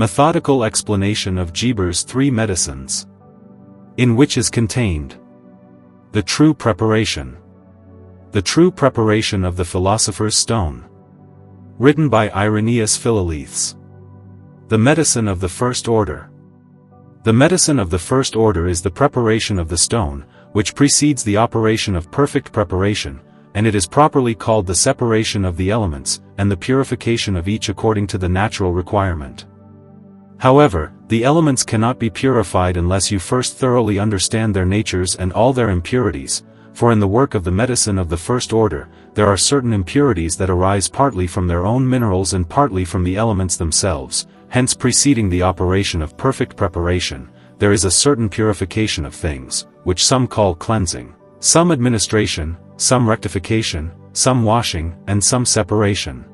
Methodical explanation of Geber's three medicines, in which is contained the true preparation. The true preparation of the Philosopher's Stone. Written by Eirenaeus Philalethes. The medicine of the first order. The medicine of the first order is the preparation of the stone, which precedes the operation of perfect preparation, and it is properly called the separation of the elements, and the purification of each according to the natural requirement. However, the elements cannot be purified unless you first thoroughly understand their natures and all their impurities, for in the work of the medicine of the first order, there are certain impurities that arise partly from their own minerals and partly from the elements themselves, hence preceding the operation of perfect preparation, there is a certain purification of things, which some call cleansing, some administration, some rectification, some washing, and some separation.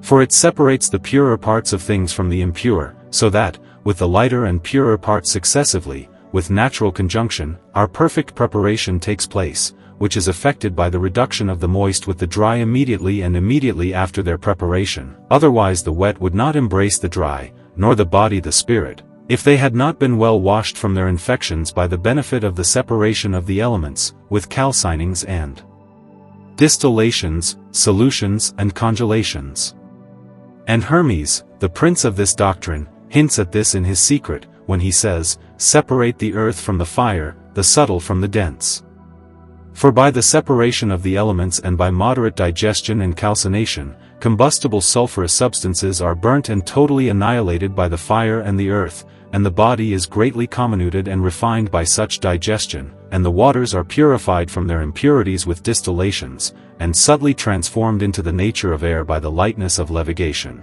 For it separates the purer parts of things from the impure, so that, with the lighter and purer parts successively, with natural conjunction, our perfect preparation takes place, which is effected by the reduction of the moist with the dry immediately and immediately after their preparation. Otherwise the wet would not embrace the dry, nor the body the spirit, if they had not been well washed from their infections by the benefit of the separation of the elements, with calcinings and distillations, solutions and congelations. And Hermes, the prince of this doctrine, hints at this in his secret, when he says, "Separate the earth from the fire, the subtle from the dense." For by the separation of the elements and by moderate digestion and calcination, combustible sulfurous substances are burnt and totally annihilated by the fire and the earth, and the body is greatly comminuted and refined by such digestion, and the waters are purified from their impurities with distillations, and subtly transformed into the nature of air by the lightness of levitation.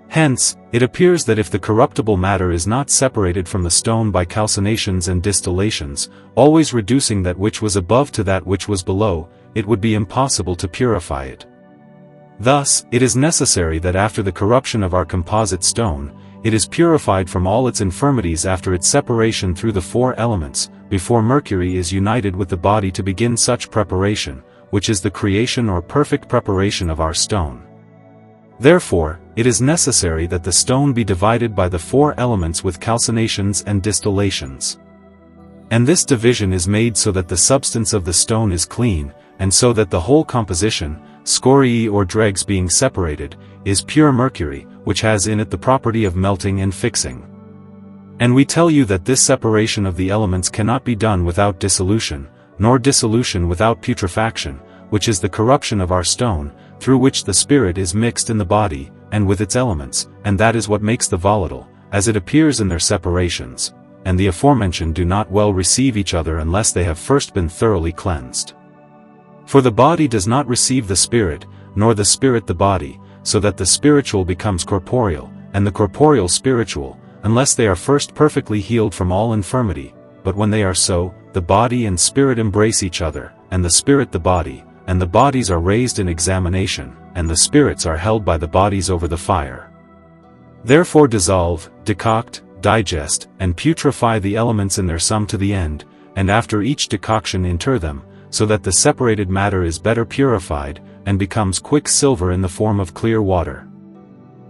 Hence, it appears that if the corruptible matter is not separated from the stone by calcinations and distillations, always reducing that which was above to that which was below, it would be impossible to purify it. Thus, it is necessary that after the corruption of our composite stone, it is purified from all its infirmities after its separation through the four elements, before mercury is united with the body to begin such preparation, which is the creation or perfect preparation of our stone. Therefore, it is necessary that the stone be divided by the four elements with calcinations and distillations. And this division is made so that the substance of the stone is clean, and so that the whole composition, scoriae or dregs being separated, is pure mercury, which has in it the property of melting and fixing. And we tell you that this separation of the elements cannot be done without dissolution, nor dissolution without putrefaction, which is the corruption of our stone, through which the spirit is mixed in the body, and with its elements, and that is what makes the volatile, as it appears in their separations, and the aforementioned do not well receive each other unless they have first been thoroughly cleansed. For the body does not receive the spirit, nor the spirit the body, so that the spiritual becomes corporeal, and the corporeal spiritual, unless they are first perfectly healed from all infirmity, but when they are so, the body and spirit embrace each other, and the spirit the body, and the bodies are raised in examination, and the spirits are held by the bodies over the fire. Therefore dissolve, decoct, digest, and putrefy the elements in their sum to the end, and after each decoction inter them, so that the separated matter is better purified, and becomes quicksilver in the form of clear water.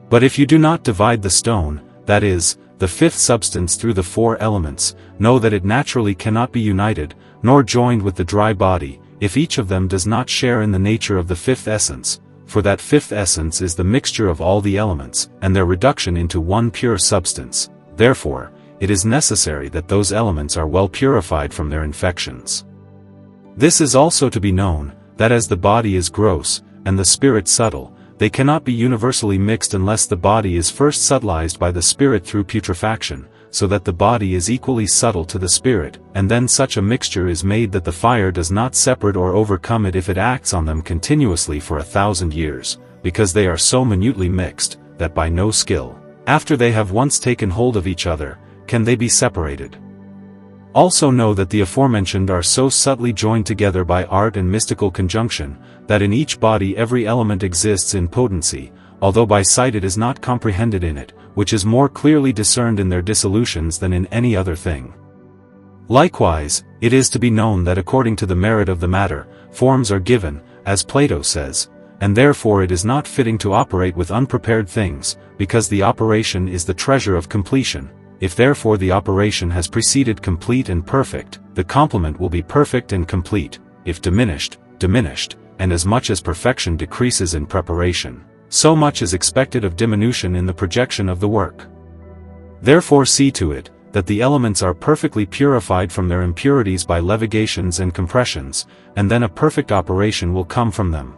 But if you do not divide the stone, that is, the fifth substance through the four elements, know that it naturally cannot be united, nor joined with the dry body, if each of them does not share in the nature of the fifth essence, for that fifth essence is the mixture of all the elements, and their reduction into one pure substance. Therefore, it is necessary that those elements are well purified from their infections. This is also to be known, that as the body is gross, and the spirit subtle, they cannot be universally mixed unless the body is first subtilized by the spirit through putrefaction, so that the body is equally subtle to the spirit, and then such a mixture is made that the fire does not separate or overcome it if it acts on them continuously for 1,000 years, because they are so minutely mixed, that by no skill, after they have once taken hold of each other, can they be separated. Also know that the aforementioned are so subtly joined together by art and mystical conjunction, that in each body every element exists in potency, although by sight it is not comprehended in it, which is more clearly discerned in their dissolutions than in any other thing. Likewise, it is to be known that according to the merit of the matter, forms are given, as Plato says, and therefore it is not fitting to operate with unprepared things, because the operation is the treasure of completion. If therefore the operation has preceded complete and perfect, the complement will be perfect and complete. If diminished, diminished, and as much as perfection decreases in preparation, so much is expected of diminution in the projection of the work. Therefore see to it, that the elements are perfectly purified from their impurities by levigations and compressions, and then a perfect operation will come from them.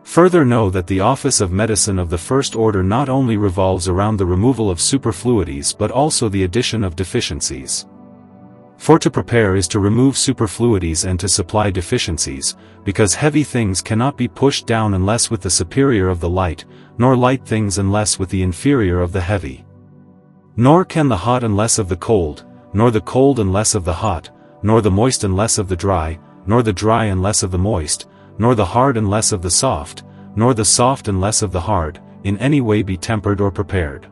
Further know that the office of medicine of the first order not only revolves around the removal of superfluities but also the addition of deficiencies. For to prepare is to remove superfluities and to supply deficiencies, because heavy things cannot be pushed down unless with the superior of the light, nor light things unless with the inferior of the heavy. Nor can the hot unless of the cold, nor the cold unless of the hot, nor the moist unless of the dry, nor the dry unless of the moist, nor the hard unless of the soft, nor the soft unless of the hard, in any way be tempered or prepared.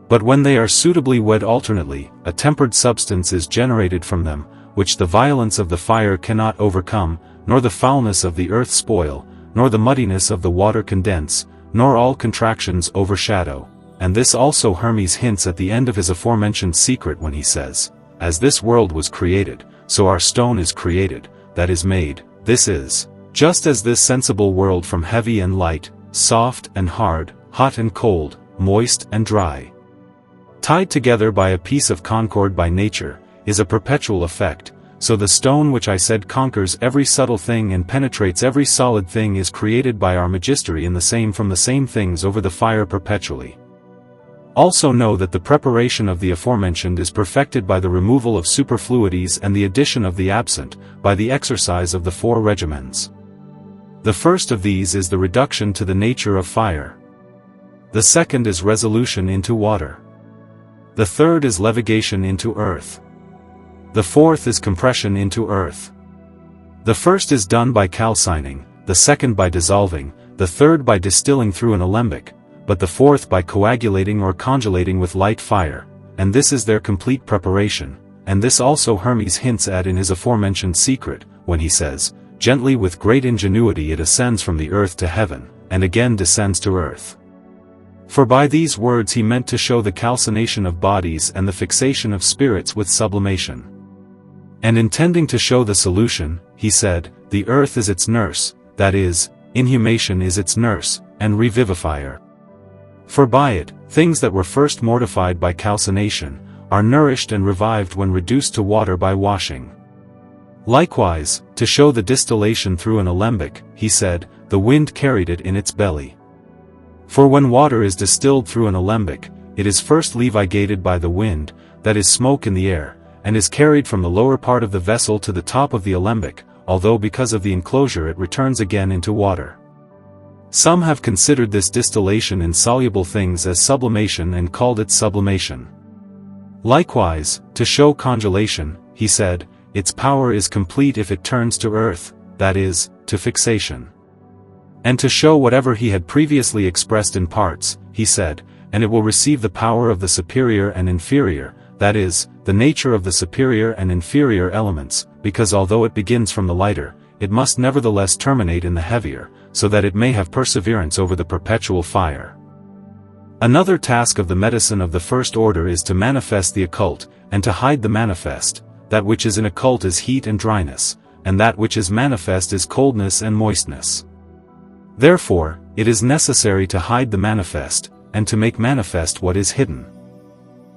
But when they are suitably wed alternately, a tempered substance is generated from them, which the violence of the fire cannot overcome, nor the foulness of the earth spoil, nor the muddiness of the water condense, nor all contractions overshadow. And this also Hermes hints at the end of his aforementioned secret when he says, "As this world was created, so our stone is created, that is made, this is. Just as this sensible world from heavy and light, soft and hard, hot and cold, moist and dry, tied together by a piece of concord by nature, is a perpetual effect, so the stone which I said conquers every subtle thing and penetrates every solid thing is created by our magistery in the same from the same things over the fire perpetually. Also know that the preparation of the aforementioned is perfected by the removal of superfluities and the addition of the absent, by the exercise of the four regimens. The first of these is the reduction to the nature of fire. The second is resolution into water. The third is levigation into earth. The fourth is compression into earth. The first is done by calcining, the second by dissolving, the third by distilling through an alembic, but the fourth by coagulating or congelating with light fire, and this is their complete preparation, and this also Hermes hints at in his aforementioned secret, when he says, "Gently with great ingenuity it ascends from the earth to heaven, and again descends to earth." For by these words he meant to show the calcination of bodies and the fixation of spirits with sublimation. And intending to show the solution, he said, "The earth is its nurse, that is, inhumation is its nurse, and revivifier. For by it, things that were first mortified by calcination, are nourished and revived when reduced to water by washing." Likewise, to show the distillation through an alembic, he said, "The wind carried it in its belly." For when water is distilled through an alembic, it is first levigated by the wind, that is smoke in the air, and is carried from the lower part of the vessel to the top of the alembic, although because of the enclosure it returns again into water. Some have considered this distillation in soluble things as sublimation and called it sublimation. Likewise, to show congelation, he said, "Its power is complete if it turns to earth, that is, to fixation." And to show whatever he had previously expressed in parts, he said, "And it will receive the power of the superior and inferior, that is, the nature of the superior and inferior elements, because although it begins from the lighter, it must nevertheless terminate in the heavier, so that it may have perseverance over the perpetual fire." Another task of the medicine of the first order is to manifest the occult, and to hide the manifest. That which is in occult is heat and dryness, and that which is manifest is coldness and moistness. Therefore, it is necessary to hide the manifest, and to make manifest what is hidden.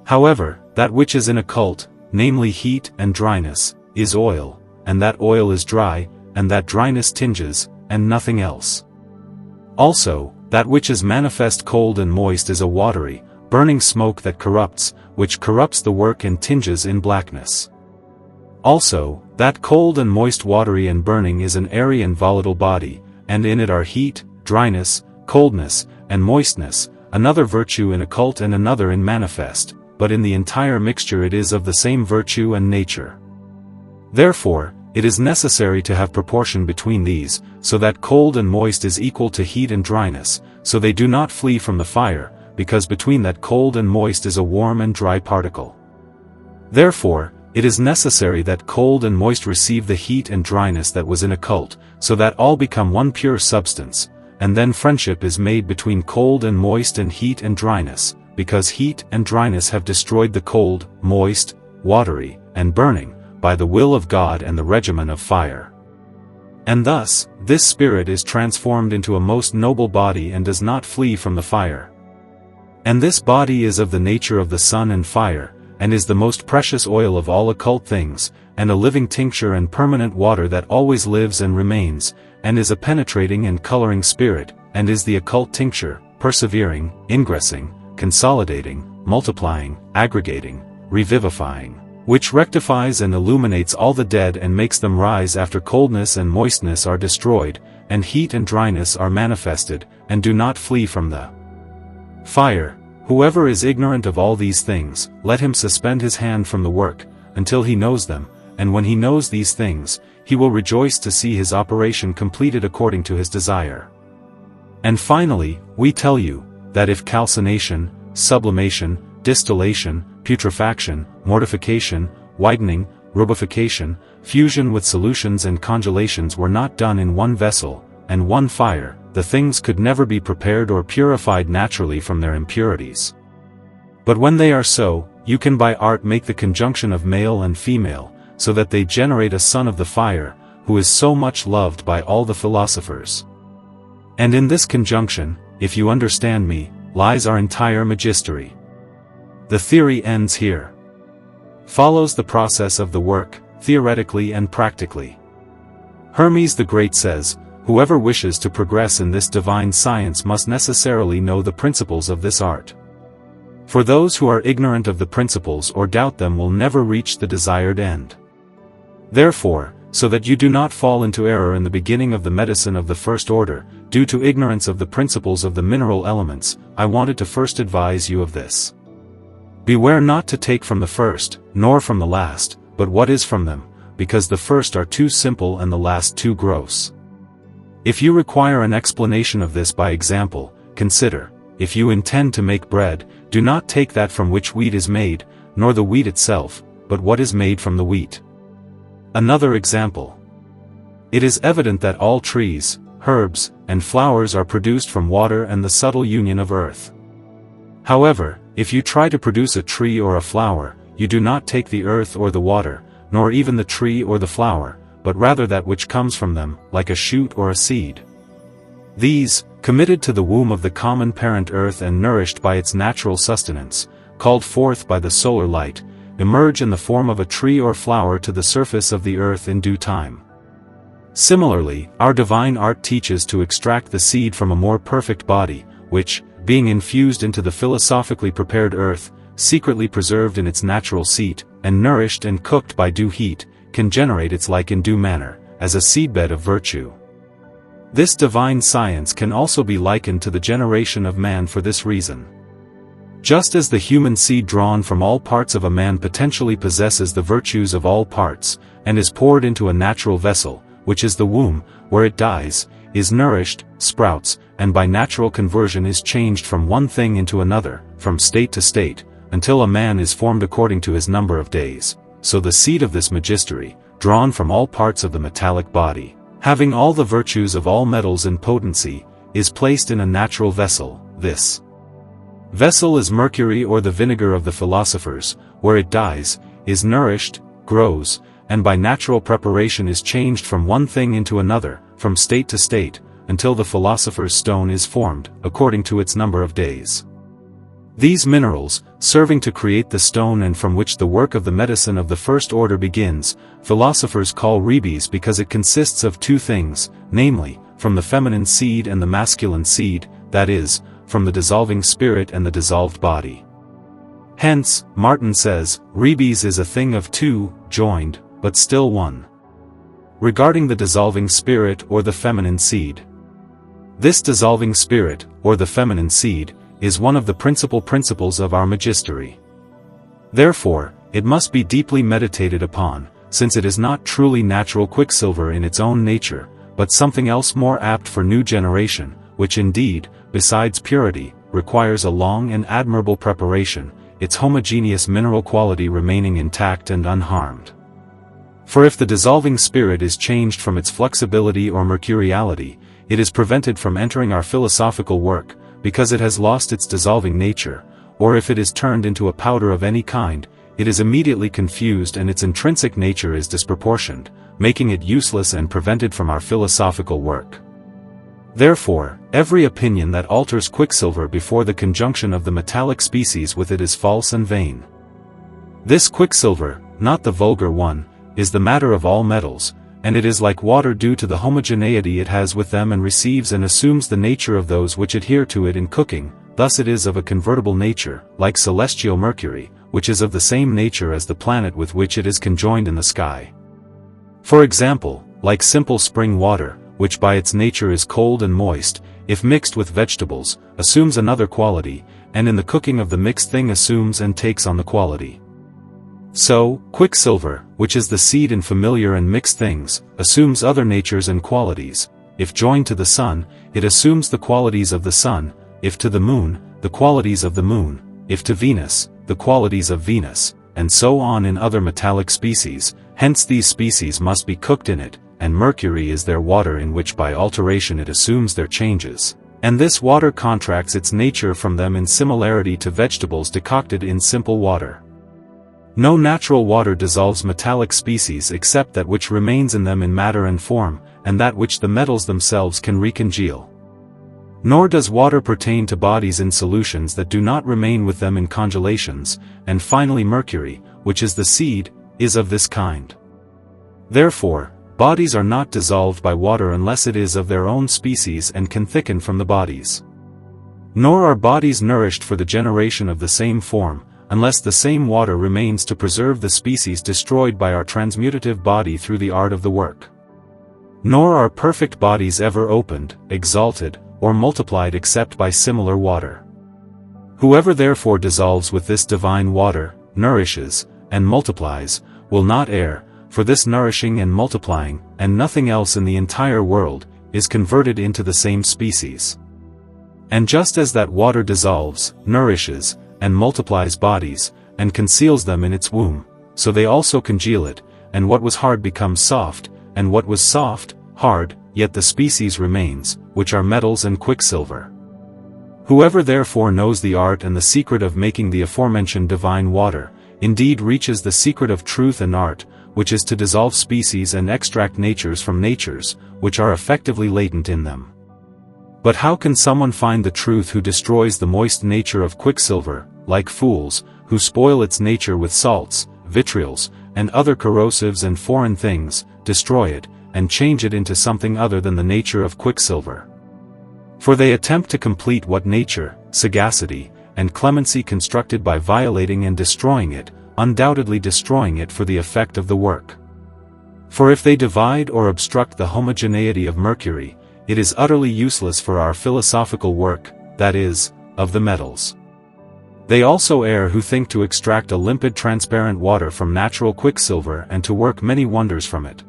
However, that which is in occult, namely heat and dryness, is oil, and that oil is dry, and that dryness tinges, and nothing else. Also, that which is manifest cold and moist is a watery, burning smoke that corrupts, which corrupts the work and tinges in blackness. Also, that cold and moist watery and burning is an airy and volatile body, and in it are heat, dryness, coldness, and moistness, another virtue in occult and another in manifest, but in the entire mixture it is of the same virtue and nature. Therefore, it is necessary to have proportion between these, so that cold and moist is equal to heat and dryness, so they do not flee from the fire, because between that cold and moist is a warm and dry particle. Therefore, it is necessary that cold and moist receive the heat and dryness that was in occult, so that all become one pure substance, and then friendship is made between cold and moist and heat and dryness, because heat and dryness have destroyed the cold, moist, watery, and burning, by the will of God and the regimen of fire. And thus, this spirit is transformed into a most noble body and does not flee from the fire. And this body is of the nature of the sun and fire, and is the most precious oil of all occult things, and a living tincture and permanent water that always lives and remains, and is a penetrating and coloring spirit, and is the occult tincture, persevering, ingressing, consolidating, multiplying, aggregating, revivifying, which rectifies and illuminates all the dead and makes them rise after coldness and moistness are destroyed, and heat and dryness are manifested, and do not flee from the fire. Whoever is ignorant of all these things, let him suspend his hand from the work, until he knows them, and when he knows these things, he will rejoice to see his operation completed according to his desire. And finally, we tell you, that if calcination, sublimation, distillation, putrefaction, mortification, widening, rubification, fusion with solutions and congelations were not done in one vessel, and one fire, the things could never be prepared or purified naturally from their impurities. But when they are so, you can by art make the conjunction of male and female, so that they generate a son of the fire, who is so much loved by all the philosophers. And in this conjunction, if you understand me, lies our entire magistery. The theory ends here. Follows the process of the work, theoretically and practically. Hermes the Great says, whoever wishes to progress in this divine science must necessarily know the principles of this art. For those who are ignorant of the principles or doubt them will never reach the desired end. Therefore, so that you do not fall into error in the beginning of the medicine of the first order, due to ignorance of the principles of the mineral elements, I wanted to first advise you of this. Beware not to take from the first, nor from the last, but what is from them, because the first are too simple and the last too gross. If you require an explanation of this by example, consider, if you intend to make bread, do not take that from which wheat is made, nor the wheat itself, but what is made from the wheat. Another example. It is evident that all trees, herbs, and flowers are produced from water and the subtle union of earth. However, if you try to produce a tree or a flower, you do not take the earth or the water, nor even the tree or the flower, but rather that which comes from them, like a shoot or a seed. These, committed to the womb of the common parent earth and nourished by its natural sustenance, called forth by the solar light, emerge in the form of a tree or flower to the surface of the earth in due time. Similarly, our divine art teaches to extract the seed from a more perfect body, which, being infused into the philosophically prepared earth, secretly preserved in its natural seat, and nourished and cooked by due heat, can generate its like in due manner, as a seedbed of virtue. This divine science can also be likened to the generation of man for this reason. Just as the human seed drawn from all parts of a man potentially possesses the virtues of all parts, and is poured into a natural vessel, which is the womb, where it dies, is nourished, sprouts, and by natural conversion is changed from one thing into another, from state to state, until a man is formed according to his number of days, so the seed of this magistery, drawn from all parts of the metallic body, having all the virtues of all metals in potency, is placed in a natural vessel. This vessel is mercury or the vinegar of the philosophers, where it dies, is nourished, grows, and by natural preparation is changed from one thing into another, from state to state, until the philosopher's stone is formed, according to its number of days. These minerals, serving to create the stone and from which the work of the medicine of the first order begins, philosophers call rebes because it consists of two things, namely, from the feminine seed and the masculine seed, that is, from the dissolving spirit and the dissolved body. Hence, Martin says, rebes is a thing of two, joined, but still one. Regarding the dissolving spirit or the feminine seed. This dissolving spirit, or the feminine seed, is one of the principal principles of our magistery. Therefore, it must be deeply meditated upon, since it is not truly natural quicksilver in its own nature, but something else more apt for new generation, which indeed, besides purity, requires a long and admirable preparation, its homogeneous mineral quality remaining intact and unharmed. For if the dissolving spirit is changed from its flexibility or mercuriality, it is prevented from entering our philosophical work, because it has lost its dissolving nature, or if it is turned into a powder of any kind, it is immediately confused and its intrinsic nature is disproportioned, making it useless and prevented from our philosophical work. Therefore, every opinion that alters quicksilver before the conjunction of the metallic species with it is false and vain. This quicksilver, not the vulgar one, is the matter of all metals, and it is like water due to the homogeneity it has with them and receives and assumes the nature of those which adhere to it in cooking. Thus it is of a convertible nature, like celestial mercury, which is of the same nature as the planet with which it is conjoined in the sky. For example, like simple spring water, which by its nature is cold and moist, if mixed with vegetables, assumes another quality, and in the cooking of the mixed thing assumes and takes on the quality. So, quicksilver, which is the seed in familiar and mixed things, assumes other natures and qualities. If joined to the sun, it assumes the qualities of the sun, if to the moon, the qualities of the moon, if to Venus, the qualities of Venus, and so on in other metallic species. Hence these species must be cooked in it, and mercury is their water in which by alteration it assumes their changes, and this water contracts its nature from them in similarity to vegetables decocted in simple water. No natural water dissolves metallic species except that which remains in them in matter and form, and that which the metals themselves can recongeal. Nor does water pertain to bodies in solutions that do not remain with them in congelations, and finally mercury, which is the seed, is of this kind. Therefore, bodies are not dissolved by water unless it is of their own species and can thicken from the bodies. Nor are bodies nourished for the generation of the same form, unless the same water remains to preserve the species destroyed by our transmutative body through the art of the work. Nor are perfect bodies ever opened, exalted, or multiplied except by similar water. Whoever therefore dissolves with this divine water, nourishes, and multiplies, will not err, for this nourishing and multiplying, and nothing else in the entire world, is converted into the same species. And just as that water dissolves, nourishes, and multiplies bodies, and conceals them in its womb, so they also congeal it, and what was hard becomes soft, and what was soft, hard, yet the species remains, which are metals and quicksilver. Whoever therefore knows the art and the secret of making the aforementioned divine water, indeed reaches the secret of truth and art, which is to dissolve species and extract natures from natures, which are effectively latent in them. But how can someone find the truth who destroys the moist nature of quicksilver, like fools, who spoil its nature with salts, vitriols, and other corrosives and foreign things, destroy it, and change it into something other than the nature of quicksilver? For they attempt to complete what nature, sagacity, and clemency constructed by violating and destroying it, undoubtedly destroying it for the effect of the work. For if they divide or obstruct the homogeneity of mercury, it is utterly useless for our philosophical work, that is, of the metals. They also err who think to extract a limpid transparent water from natural quicksilver and to work many wonders from it.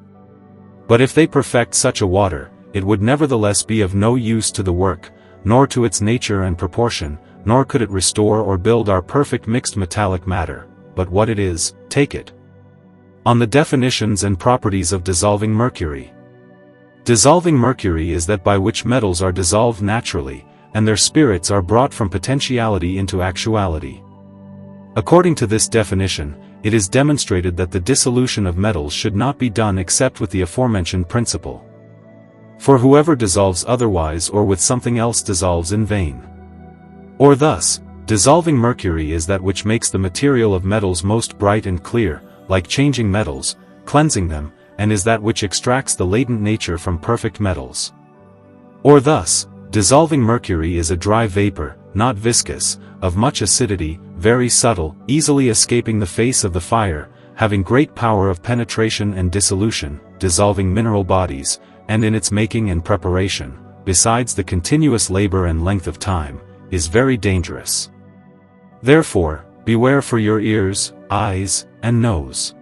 But if they perfect such a water, it would nevertheless be of no use to the work, nor to its nature and proportion, nor could it restore or build our perfect mixed metallic matter. But what it is, take it. On the definitions and properties of dissolving mercury. Dissolving mercury is that by which metals are dissolved naturally, and their spirits are brought from potentiality into actuality. According to this definition, it is demonstrated that the dissolution of metals should not be done except with the aforementioned principle. For whoever dissolves otherwise or with something else dissolves in vain. Or thus, dissolving mercury is that which makes the material of metals most bright and clear, like changing metals, cleansing them, and is that which extracts the latent nature from perfect metals. Or thus, dissolving mercury is a dry vapor, not viscous, of much acidity, very subtle, easily escaping the face of the fire, having great power of penetration and dissolution, dissolving mineral bodies, and in its making and preparation, besides the continuous labor and length of time, is very dangerous. Therefore, beware for your ears, eyes, and nose.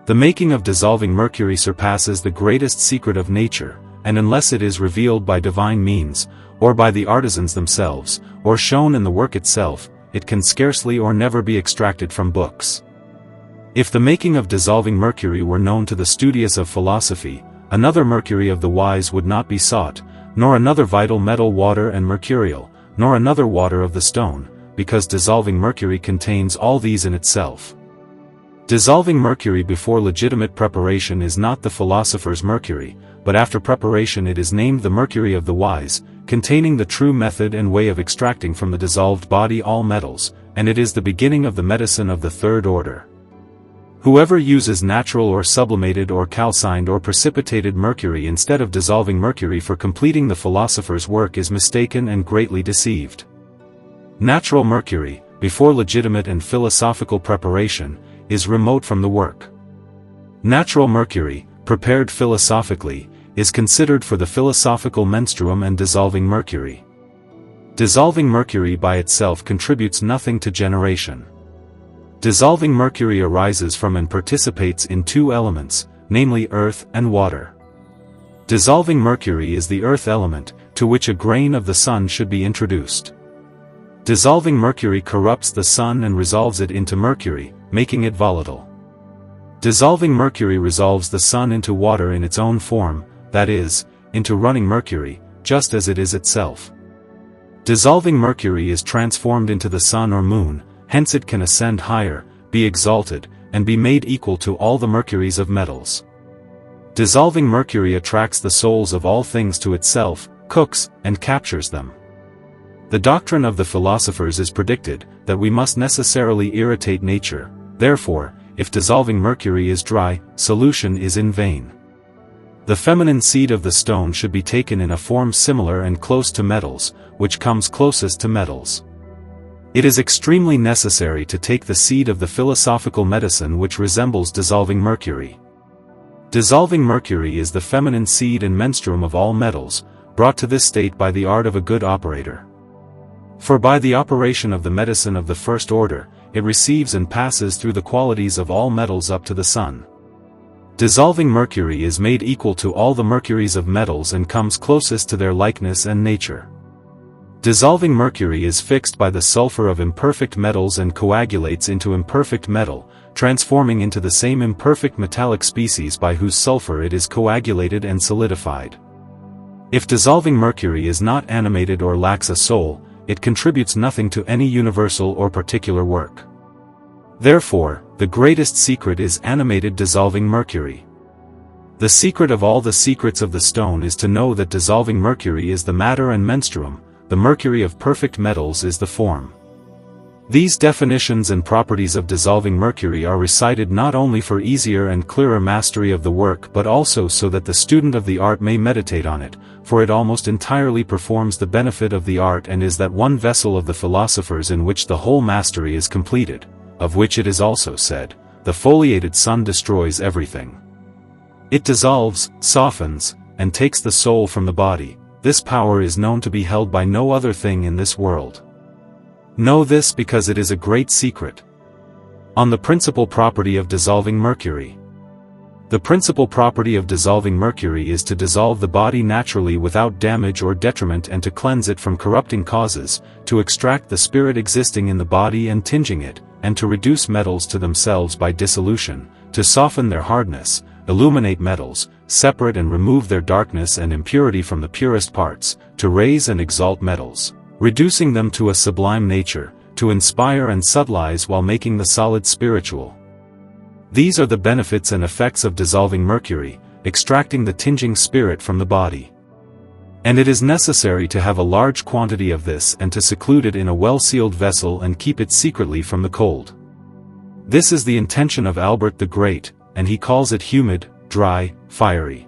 The making of dissolving mercury surpasses the greatest secret of nature, and unless it is revealed by divine means, or by the artisans themselves, or shown in the work itself, it can scarcely or never be extracted from books. If the making of dissolving mercury were known to the studious of philosophy, another mercury of the wise would not be sought, nor another vital metal water and mercurial, nor another water of the stone, because dissolving mercury contains all these in itself. Dissolving mercury before legitimate preparation is not the philosopher's mercury, but after preparation it is named the mercury of the wise, containing the true method and way of extracting from the dissolved body all metals, and it is the beginning of the medicine of the third order. Whoever uses natural or sublimated or calcined or precipitated mercury instead of dissolving mercury for completing the philosopher's work is mistaken and greatly deceived. Natural mercury, before legitimate and philosophical preparation, is remote from the work. Natural mercury, prepared philosophically, is considered for the philosophical menstruum and dissolving mercury. Dissolving mercury by itself contributes nothing to generation. Dissolving mercury arises from and participates in two elements, namely earth and water. Dissolving mercury is the earth element, to which a grain of the sun should be introduced. Dissolving mercury corrupts the sun and resolves it into mercury, making it volatile. Dissolving mercury resolves the sun into water in its own form, that is, into running mercury, just as it is itself. Dissolving mercury is transformed into the sun or moon, hence it can ascend higher, be exalted, and be made equal to all the mercuries of metals. Dissolving mercury attracts the souls of all things to itself, cooks, and captures them. The doctrine of the philosophers is predicted, that we must necessarily irritate nature, therefore, if dissolving mercury is dry, solution is in vain. The feminine seed of the stone should be taken in a form similar and close to metals, which comes closest to metals. It is extremely necessary to take the seed of the philosophical medicine which resembles dissolving mercury. Dissolving mercury is the feminine seed and menstruum of all metals, brought to this state by the art of a good operator. For by the operation of the medicine of the first order, it receives and passes through the qualities of all metals up to the sun. Dissolving mercury is made equal to all the mercuries of metals and comes closest to their likeness and nature. Dissolving mercury is fixed by the sulfur of imperfect metals and coagulates into imperfect metal, transforming into the same imperfect metallic species by whose sulfur it is coagulated and solidified. If dissolving mercury is not animated or lacks a soul, it contributes nothing to any universal or particular work. Therefore, the greatest secret is animated dissolving mercury. The secret of all the secrets of the stone is to know that dissolving mercury is the matter and menstruum, the mercury of perfect metals is the form. These definitions and properties of dissolving mercury are recited not only for easier and clearer mastery of the work but also so that the student of the art may meditate on it, for it almost entirely performs the benefit of the art and is that one vessel of the philosophers in which the whole mastery is completed, of which it is also said, the foliated sun destroys everything. It dissolves, softens, and takes the soul from the body. This power is known to be held by no other thing in this world. Know this because it is a great secret. On the principal property of dissolving mercury. The principal property of dissolving mercury is to dissolve the body naturally without damage or detriment and to cleanse it from corrupting causes, to extract the spirit existing in the body and tinging it, and to reduce metals to themselves by dissolution, to soften their hardness, illuminate metals, separate and remove their darkness and impurity from the purest parts, to raise and exalt metals, reducing them to a sublime nature, to inspire and subtilize while making the solid spiritual. These are the benefits and effects of dissolving mercury, extracting the tinging spirit from the body. And it is necessary to have a large quantity of this and to seclude it in a well-sealed vessel and keep it secretly from the cold. This is the intention of Albert the Great, and he calls it humid, dry, fiery.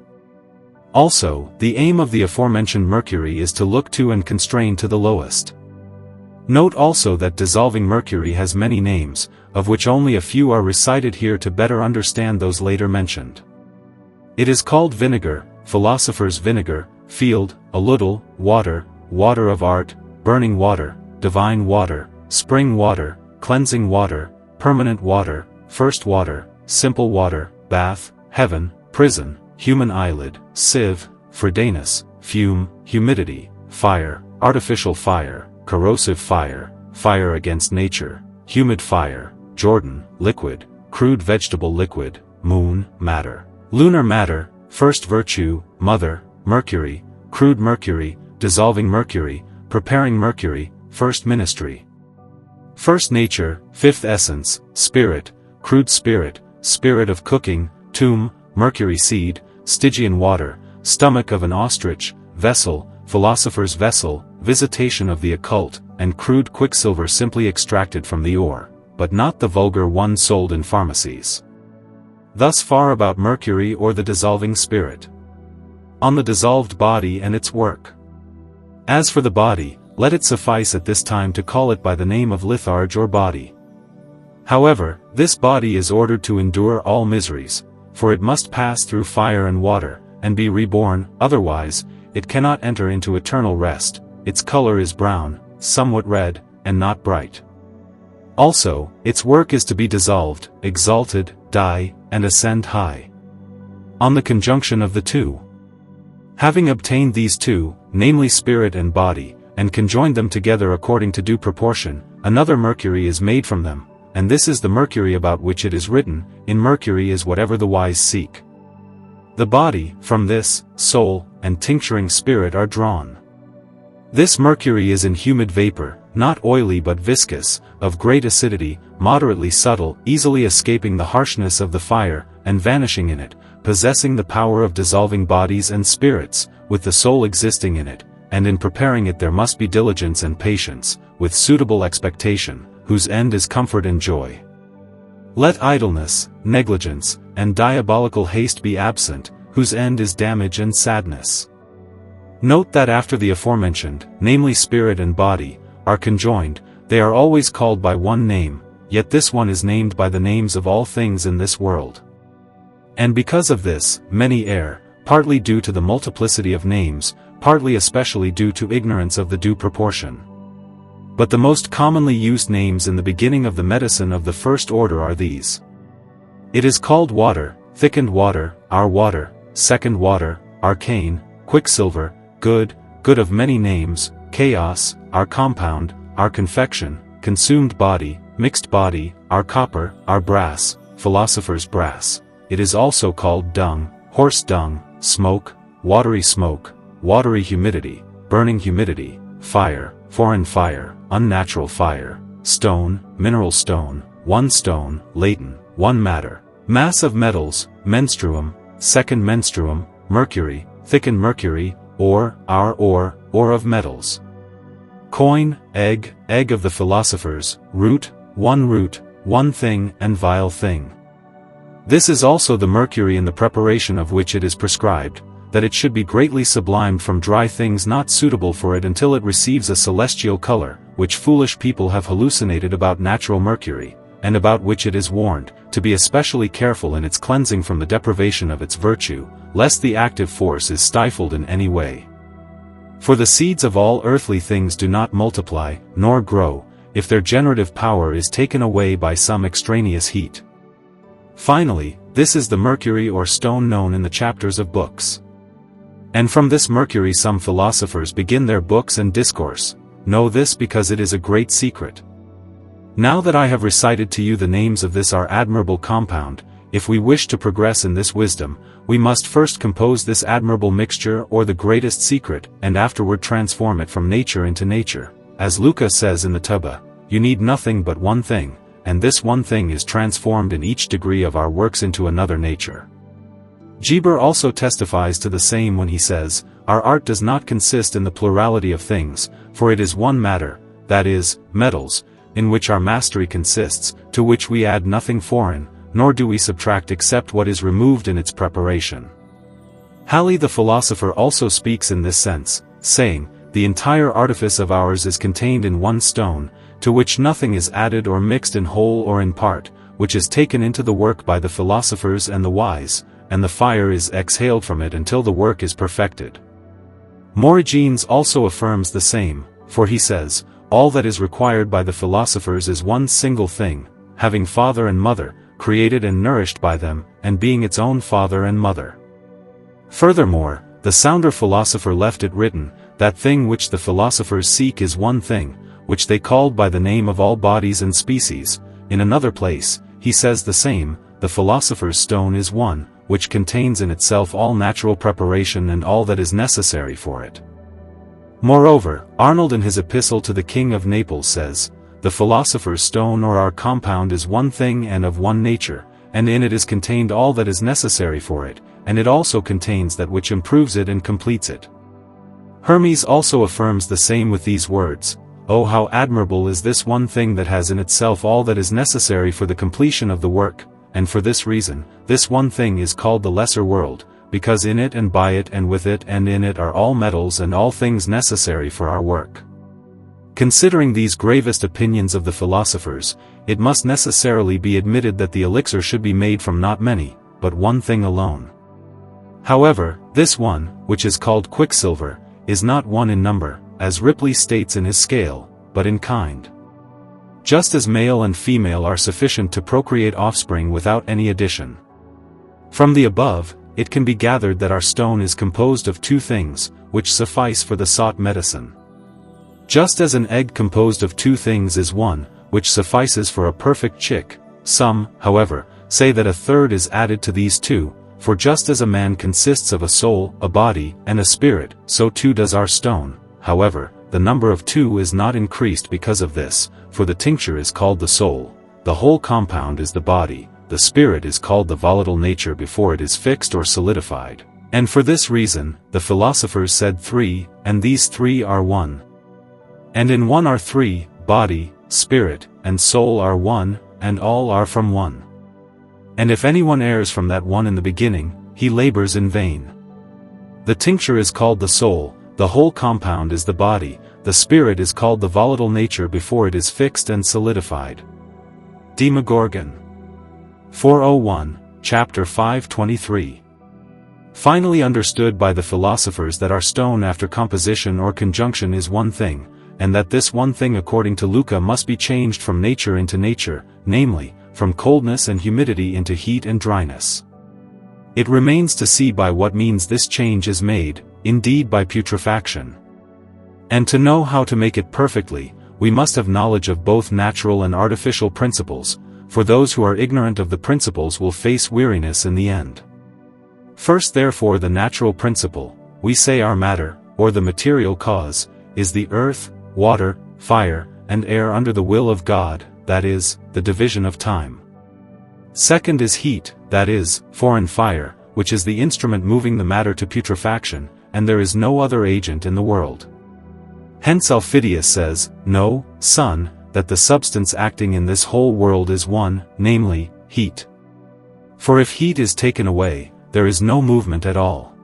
Also, the aim of the aforementioned mercury is to look to and constrain to the lowest. Note also that dissolving mercury has many names, of which only a few are recited here to better understand those later mentioned. It is called vinegar, philosopher's vinegar, field, a little, water, water of art, burning water, divine water, spring water, cleansing water, permanent water, first water, simple water, bath, heaven, prison, human eyelid, sieve, fridanus, fume, humidity, fire, artificial fire, corrosive fire, fire against nature, humid fire, Jordan, liquid, crude vegetable liquid, moon, matter, lunar matter, first virtue, mother, Mercury, crude mercury, dissolving mercury, preparing mercury, first ministry. First nature, fifth essence, spirit, crude spirit, spirit of cooking, tomb, mercury seed, Stygian water, stomach of an ostrich, vessel, philosopher's vessel, visitation of the occult, and crude quicksilver simply extracted from the ore, but not the vulgar one sold in pharmacies. Thus far about mercury or the dissolving spirit. On the dissolved body and its work. As for the body, let it suffice at this time to call it by the name of litharge or body. However, this body is ordered to endure all miseries, for it must pass through fire and water, and be reborn, otherwise, it cannot enter into eternal rest. Its color is brown, somewhat red, and not bright. Also, its work is to be dissolved, exalted, die, and ascend high. On the conjunction of the two. Having obtained these two, namely spirit and body, and conjoined them together according to due proportion, another mercury is made from them, and this is the mercury about which it is written, in mercury is whatever the wise seek. The body, from this, soul, and tincturing spirit are drawn. This mercury is in humid vapor, not oily but viscous, of great acidity, moderately subtle, easily escaping the harshness of the fire, and vanishing in it, possessing the power of dissolving bodies and spirits, with the soul existing in it, and in preparing it there must be diligence and patience, with suitable expectation, whose end is comfort and joy. Let idleness, negligence, and diabolical haste be absent, whose end is damage and sadness. Note that after the aforementioned, namely spirit and body, are conjoined, they are always called by one name, yet this one is named by the names of all things in this world. And because of this, many err, partly due to the multiplicity of names, partly especially due to ignorance of the due proportion. But the most commonly used names in the beginning of the medicine of the first order are these. It is called water, thickened water, our water, second water, arcane, quicksilver, good, good of many names, chaos, our compound, our confection, consumed body, mixed body, our copper, our brass, philosopher's brass. It is also called dung, horse dung, smoke, watery humidity, burning humidity, fire, foreign fire, unnatural fire, stone, mineral stone, one stone, latent, one matter, mass of metals, menstruum, second menstruum, mercury, thickened mercury, ore, our ore of metals. Coin, egg of the philosophers, root, one thing and vile thing. This is also the mercury in the preparation of which it is prescribed, that it should be greatly sublimed from dry things not suitable for it until it receives a celestial color, which foolish people have hallucinated about natural mercury, and about which it is warned, to be especially careful in its cleansing from the deprivation of its virtue, lest the active force is stifled in any way. For the seeds of all earthly things do not multiply, nor grow, if their generative power is taken away by some extraneous heat. Finally, this is the mercury or stone known in the chapters of books. And from this mercury some philosophers begin their books and discourse. Know this because it is a great secret. Now that I have recited to you the names of this our admirable compound, if we wish to progress in this wisdom, we must first compose this admirable mixture or the greatest secret, and afterward transform it from nature into nature. As Luca says in the Tubba, you need nothing but one thing, and this one thing is transformed in each degree of our works into another nature. Geber also testifies to the same when he says, our art does not consist in the plurality of things, for it is one matter, that is, metals, in which our mastery consists, to which we add nothing foreign, nor do we subtract except what is removed in its preparation. Halley the philosopher also speaks in this sense, saying, the entire artifice of ours is contained in one stone, to which nothing is added or mixed in whole or in part, which is taken into the work by the philosophers and the wise, and the fire is exhaled from it until the work is perfected. Morigenes also affirms the same, for he says, all that is required by the philosophers is one single thing, having father and mother, created and nourished by them, and being its own father and mother. Furthermore, the sounder philosopher left it written, that thing which the philosophers seek is one thing, which they called by the name of all bodies and species. In another place, he says the same, the philosopher's stone is one, which contains in itself all natural preparation and all that is necessary for it. Moreover, Arnold in his epistle to the King of Naples says, "The philosopher's stone or our compound is one thing and of one nature, and in it is contained all that is necessary for it, and it also contains that which improves it and completes it." Hermes also affirms the same with these words, "Oh, how admirable is this one thing that has in itself all that is necessary for the completion of the work, and for this reason, this one thing is called the lesser world, because in it and by it and with it and in it are all metals and all things necessary for our work." Considering these gravest opinions of the philosophers, it must necessarily be admitted that the elixir should be made from not many, but one thing alone. However, this one, which is called quicksilver, is not one in number, as Ripley states in his scale, but in kind. Just as male and female are sufficient to procreate offspring without any addition. From the above, it can be gathered that our stone is composed of two things, which suffice for the sought medicine. Just as an egg composed of two things is one, which suffices for a perfect chick, some, however, say that a third is added to these two, for just as a man consists of a soul, a body, and a spirit, so too does our stone. However, the number of two is not increased because of this, for the tincture is called the soul, the whole compound is the body, the spirit is called the volatile nature before it is fixed or solidified, and for this reason, the philosophers said three, and these three are one. And in one are three, body, spirit, and soul are one, and all are from one. And if anyone errs from that one in the beginning, he labors in vain. The tincture is called the soul, the whole compound is the body, the spirit is called the volatile nature before it is fixed and solidified. Demogorgon. 401, chapter 523. Finally understood by the philosophers that our stone after composition or conjunction is one thing, and that this one thing according to Luca must be changed from nature into nature, namely, from coldness and humidity into heat and dryness. It remains to see by what means this change is made, indeed by putrefaction. And to know how to make it perfectly, we must have knowledge of both natural and artificial principles, for those who are ignorant of the principles will face weariness in the end. First therefore the natural principle, we say our matter, or the material cause, is the earth, water, fire, and air under the will of God, that is, the division of time. Second is heat, that is, foreign fire, which is the instrument moving the matter to putrefaction, and there is no other agent in the world. Hence Aufidius says, "No, son, that the substance acting in this whole world is one, namely, heat. For if heat is taken away, there is no movement at all.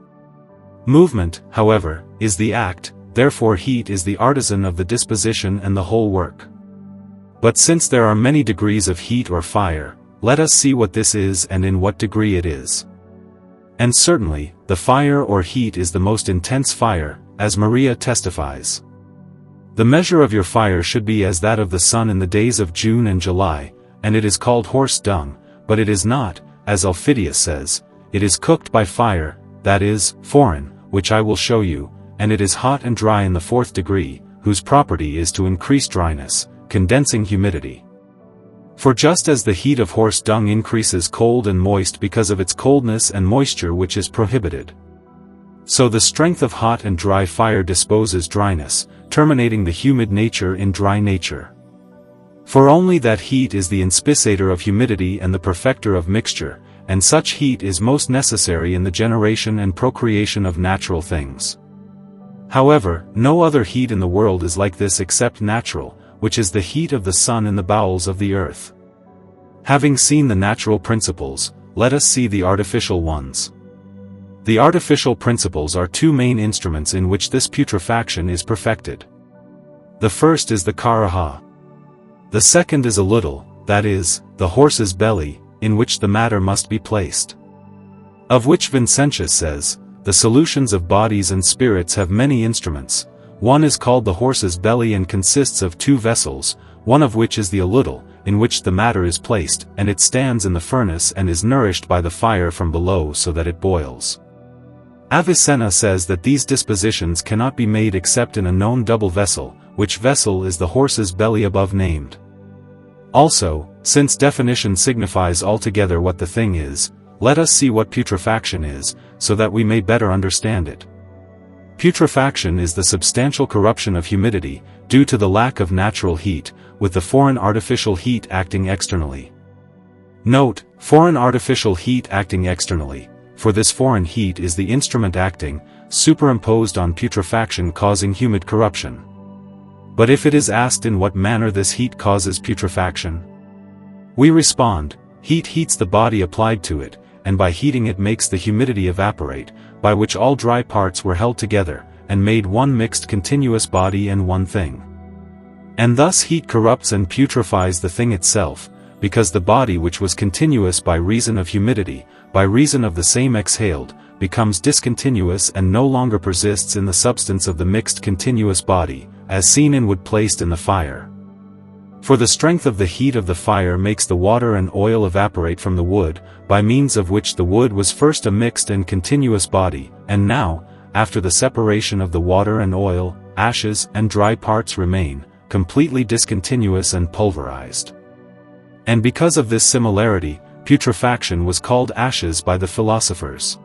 Movement, however, is the act, therefore heat is the artisan of the disposition and the whole work. But since there are many degrees of heat or fire, let us see what this is and in what degree it is. And certainly, the fire or heat is the most intense fire, as Maria testifies. The measure of your fire should be as that of the sun in the days of June and July, and it is called horse dung, but it is not, as Aufidius says, it is cooked by fire, that is, foreign, which I will show you, and it is hot and dry in the fourth degree, whose property is to increase dryness, condensing humidity. For just as the heat of horse dung increases cold and moist because of its coldness and moisture which is prohibited, so the strength of hot and dry fire disposes dryness, terminating the humid nature in dry nature. For only that heat is the inspiciator of humidity and the perfecter of mixture, and such heat is most necessary in the generation and procreation of natural things. However, no other heat in the world is like this except natural, which is the heat of the sun in the bowels of the earth. Having seen the natural principles, let us see the artificial ones. The artificial principles are two main instruments in which this putrefaction is perfected. The first is the karaha. The second is a little, that is, the horse's belly, in which the matter must be placed. Of which Vincentius says, the solutions of bodies and spirits have many instruments. One is called the horse's belly and consists of two vessels, one of which is the a little, in which the matter is placed, and it stands in the furnace and is nourished by the fire from below so that it boils. Avicenna says that these dispositions cannot be made except in a known double vessel, which vessel is the horse's belly above named. Also, since definition signifies altogether what the thing is, let us see what putrefaction is, so that we may better understand it. Putrefaction is the substantial corruption of humidity, due to the lack of natural heat, with the foreign artificial heat acting externally. Note, foreign artificial heat acting externally, for this foreign heat is the instrument acting, superimposed on putrefaction causing humid corruption. But if it is asked in what manner this heat causes putrefaction, we respond, heat heats the body applied to it, and by heating it makes the humidity evaporate, by which all dry parts were held together, and made one mixed continuous body and one thing. And thus heat corrupts and putrefies the thing itself, because the body which was continuous by reason of humidity, by reason of the same exhaled, becomes discontinuous and no longer persists in the substance of the mixed continuous body, as seen in wood placed in the fire. For the strength of the heat of the fire makes the water and oil evaporate from the wood, by means of which the wood was first a mixed and continuous body, and now, after the separation of the water and oil, ashes and dry parts remain, completely discontinuous and pulverized. And because of this similarity, putrefaction was called ashes by the philosophers.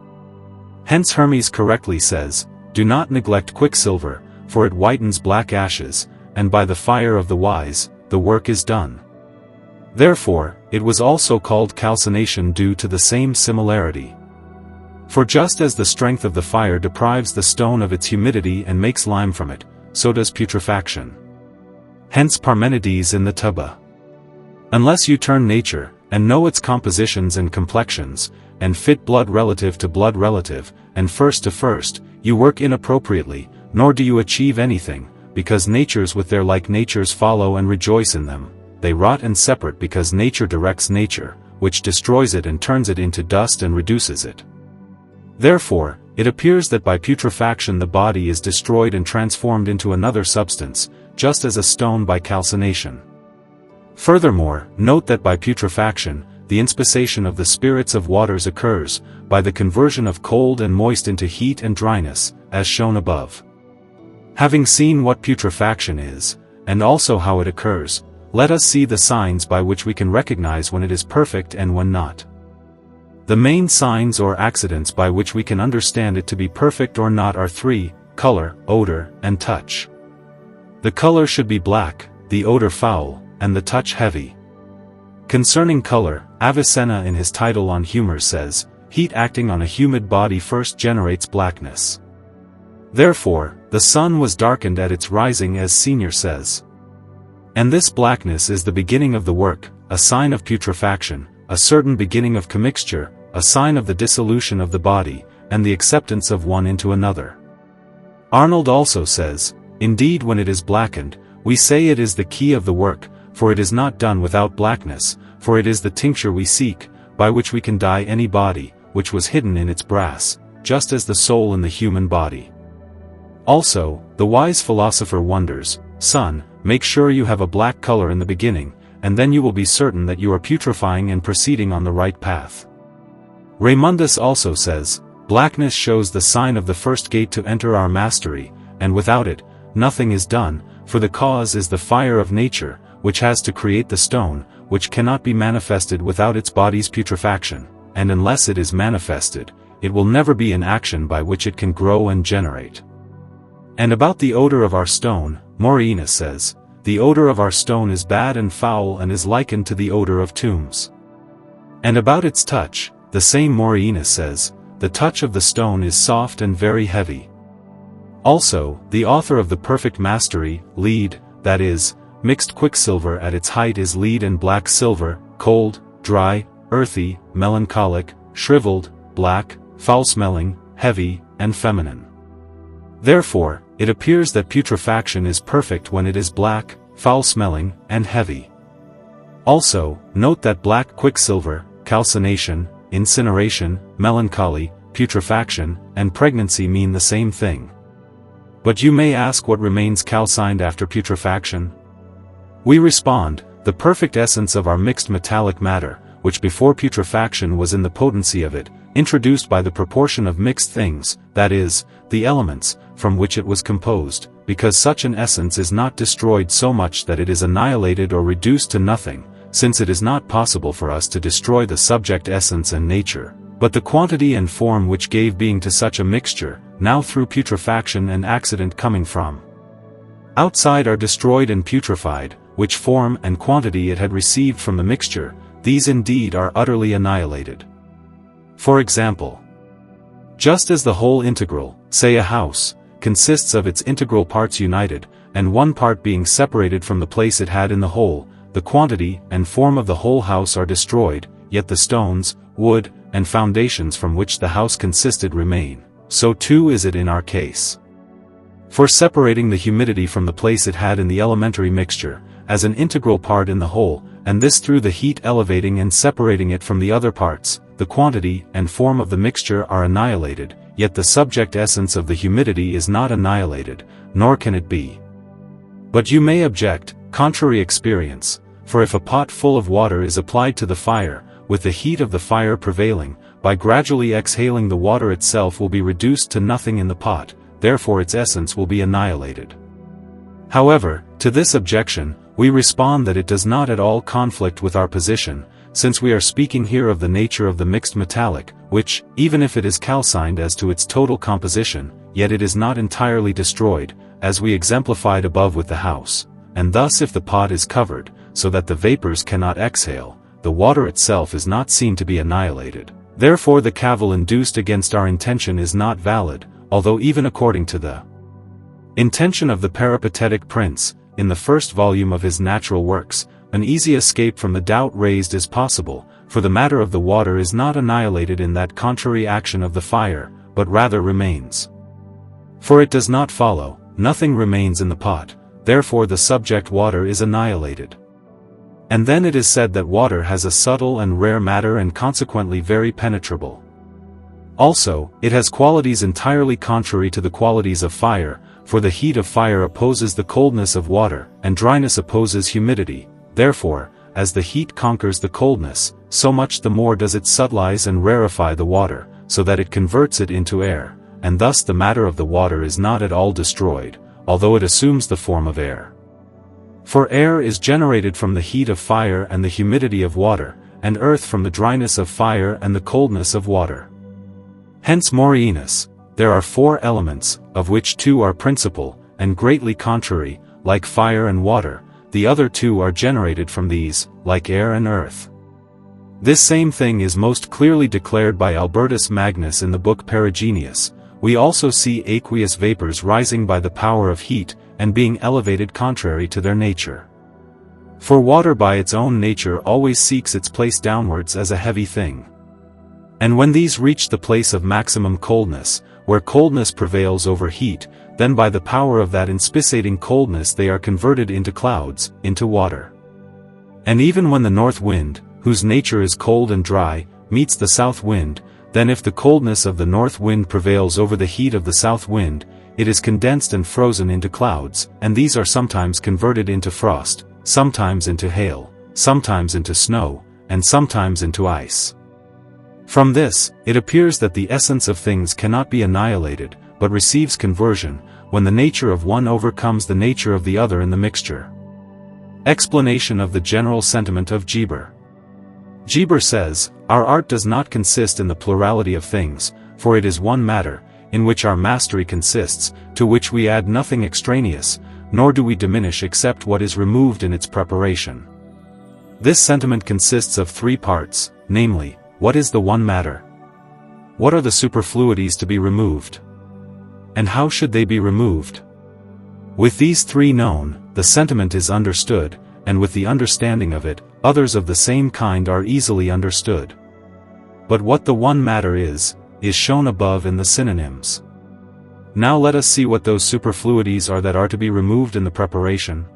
Hence Hermes correctly says, "Do not neglect quicksilver, for it whitens black ashes, and by the fire of the wise, the work is done." Therefore, it was also called calcination due to the same similarity. For just as the strength of the fire deprives the stone of its humidity and makes lime from it, so does putrefaction. Hence Parmenides in the Tubba. Unless you turn nature, and know its compositions and complexions, and fit blood relative to blood relative, and first to first, you work inappropriately, nor do you achieve anything, because natures with their like natures follow and rejoice in them. They rot and separate because nature directs nature, which destroys it and turns it into dust and reduces it. Therefore, it appears that by putrefaction the body is destroyed and transformed into another substance, just as a stone by calcination. Furthermore, note that by putrefaction, the inspissation of the spirits of waters occurs, by the conversion of cold and moist into heat and dryness, as shown above. Having seen what putrefaction is, and also how it occurs, let us see the signs by which we can recognize when it is perfect and when not. The main signs or accidents by which we can understand it to be perfect or not are three: color, odor, and touch. The color should be black, the odor foul, and the touch heavy. Concerning color, Avicenna in his title on humor says, "Heat acting on a humid body first generates blackness. Therefore, the sun was darkened at its rising," as Senior says. And this blackness is the beginning of the work, a sign of putrefaction, a certain beginning of commixture, a sign of the dissolution of the body, and the acceptance of one into another. Arnold also says, "Indeed when it is blackened, we say it is the key of the work, for it is not done without blackness, for it is the tincture we seek, by which we can dye any body, which was hidden in its brass, just as the soul in the human body." Also, the wise philosopher wonders, "Son, make sure you have a black color in the beginning, and then you will be certain that you are putrefying and proceeding on the right path." Raymundus also says, "Blackness shows the sign of the first gate to enter our mastery, and without it, nothing is done, for the cause is the fire of nature, which has to create the stone, which cannot be manifested without its body's putrefaction, and unless it is manifested, it will never be in action by which it can grow and generate." And about the odor of our stone, Morainus says, "The odor of our stone is bad and foul and is likened to the odor of tombs." And about its touch, the same Morainus says, "The touch of the stone is soft and very heavy." Also, the author of the Perfect Mastery, lead, that is, mixed quicksilver at its height is lead and black silver, cold, dry, earthy, melancholic, shriveled, black, foul-smelling, heavy, and feminine. Therefore, it appears that putrefaction is perfect when it is black, foul-smelling, and heavy. Also, note that black quicksilver, calcination, incineration, melancholy, putrefaction, and pregnancy mean the same thing. But you may ask what remains calcined after putrefaction? We respond, the perfect essence of our mixed metallic matter, which before putrefaction was in the potency of it, introduced by the proportion of mixed things, that is, the elements, from which it was composed, because such an essence is not destroyed so much that it is annihilated or reduced to nothing, since it is not possible for us to destroy the subject essence and nature, But the quantity and form which gave being to such a mixture, now through putrefaction and accident coming from outside are destroyed and putrefied, which form and quantity it had received from the mixture, these indeed are utterly annihilated. For example, just as the whole integral, say a house, consists of its integral parts united, and one part being separated from the place it had in the whole, the quantity and form of the whole house are destroyed, yet the stones, wood, and foundations from which the house consisted remain, so too is it in our case. For separating the humidity from the place it had in the elementary mixture, as an integral part in the whole, and this through the heat elevating and separating it from the other parts, the quantity and form of the mixture are annihilated, yet the subject essence of the humidity is not annihilated, nor can it be. But you may object, contrary experience, for if a pot full of water is applied to the fire, with the heat of the fire prevailing, by gradually exhaling the water itself will be reduced to nothing in the pot, therefore its essence will be annihilated. However, to this objection, we respond that it does not at all conflict with our position, since we are speaking here of the nature of the mixed metallic, which, even if it is calcined as to its total composition, yet it is not entirely destroyed, as we exemplified above with the house, and thus if the pot is covered, so that the vapors cannot exhale, the water itself is not seen to be annihilated. Therefore the cavil induced against our intention is not valid, although even according to the intention of the peripatetic prince, in the first volume of his natural works, an easy escape from the doubt raised is possible, for the matter of the water is not annihilated in that contrary action of the fire, but rather remains. For it does not follow, nothing remains in the pot, therefore the subject water is annihilated. And then it is said that water has a subtle and rare matter and consequently very penetrable. Also, it has qualities entirely contrary to the qualities of fire, for the heat of fire opposes the coldness of water, and dryness opposes humidity. Therefore, as the heat conquers the coldness, so much the more does it subtilize and rarefy the water, so that it converts it into air, and thus the matter of the water is not at all destroyed, although it assumes the form of air. For air is generated from the heat of fire and the humidity of water, and earth from the dryness of fire and the coldness of water. Hence Morienus, there are 4 elements, of which 2 are principal, and greatly contrary, like fire and water, the other 2 are generated from these, like air and earth. This same thing is most clearly declared by Albertus Magnus in the book Perigeneus. We also see aqueous vapors rising by the power of heat, and being elevated contrary to their nature. For water by its own nature always seeks its place downwards as a heavy thing. And when these reach the place of maximum coldness, where coldness prevails over heat, then by the power of that inspissating coldness they are converted into clouds, into water. And even when the north wind, whose nature is cold and dry, meets the south wind, then if the coldness of the north wind prevails over the heat of the south wind, it is condensed and frozen into clouds, and these are sometimes converted into frost, sometimes into hail, sometimes into snow, and sometimes into ice. From this, it appears that the essence of things cannot be annihilated, but receives conversion, when the nature of one overcomes the nature of the other in the mixture. Explanation of the general sentiment of Geber. Geber says, "Our art does not consist in the plurality of things, for it is one matter, in which our mastery consists, to which we add nothing extraneous, nor do we diminish except what is removed in its preparation." This sentiment consists of 3 parts, namely, what is the one matter? What are the superfluities to be removed? And how should they be removed? With these 3 known, the sentiment is understood, and with the understanding of it, others of the same kind are easily understood. But what the one matter is shown above in the synonyms. Now let us see what those superfluities are that are to be removed in the preparation.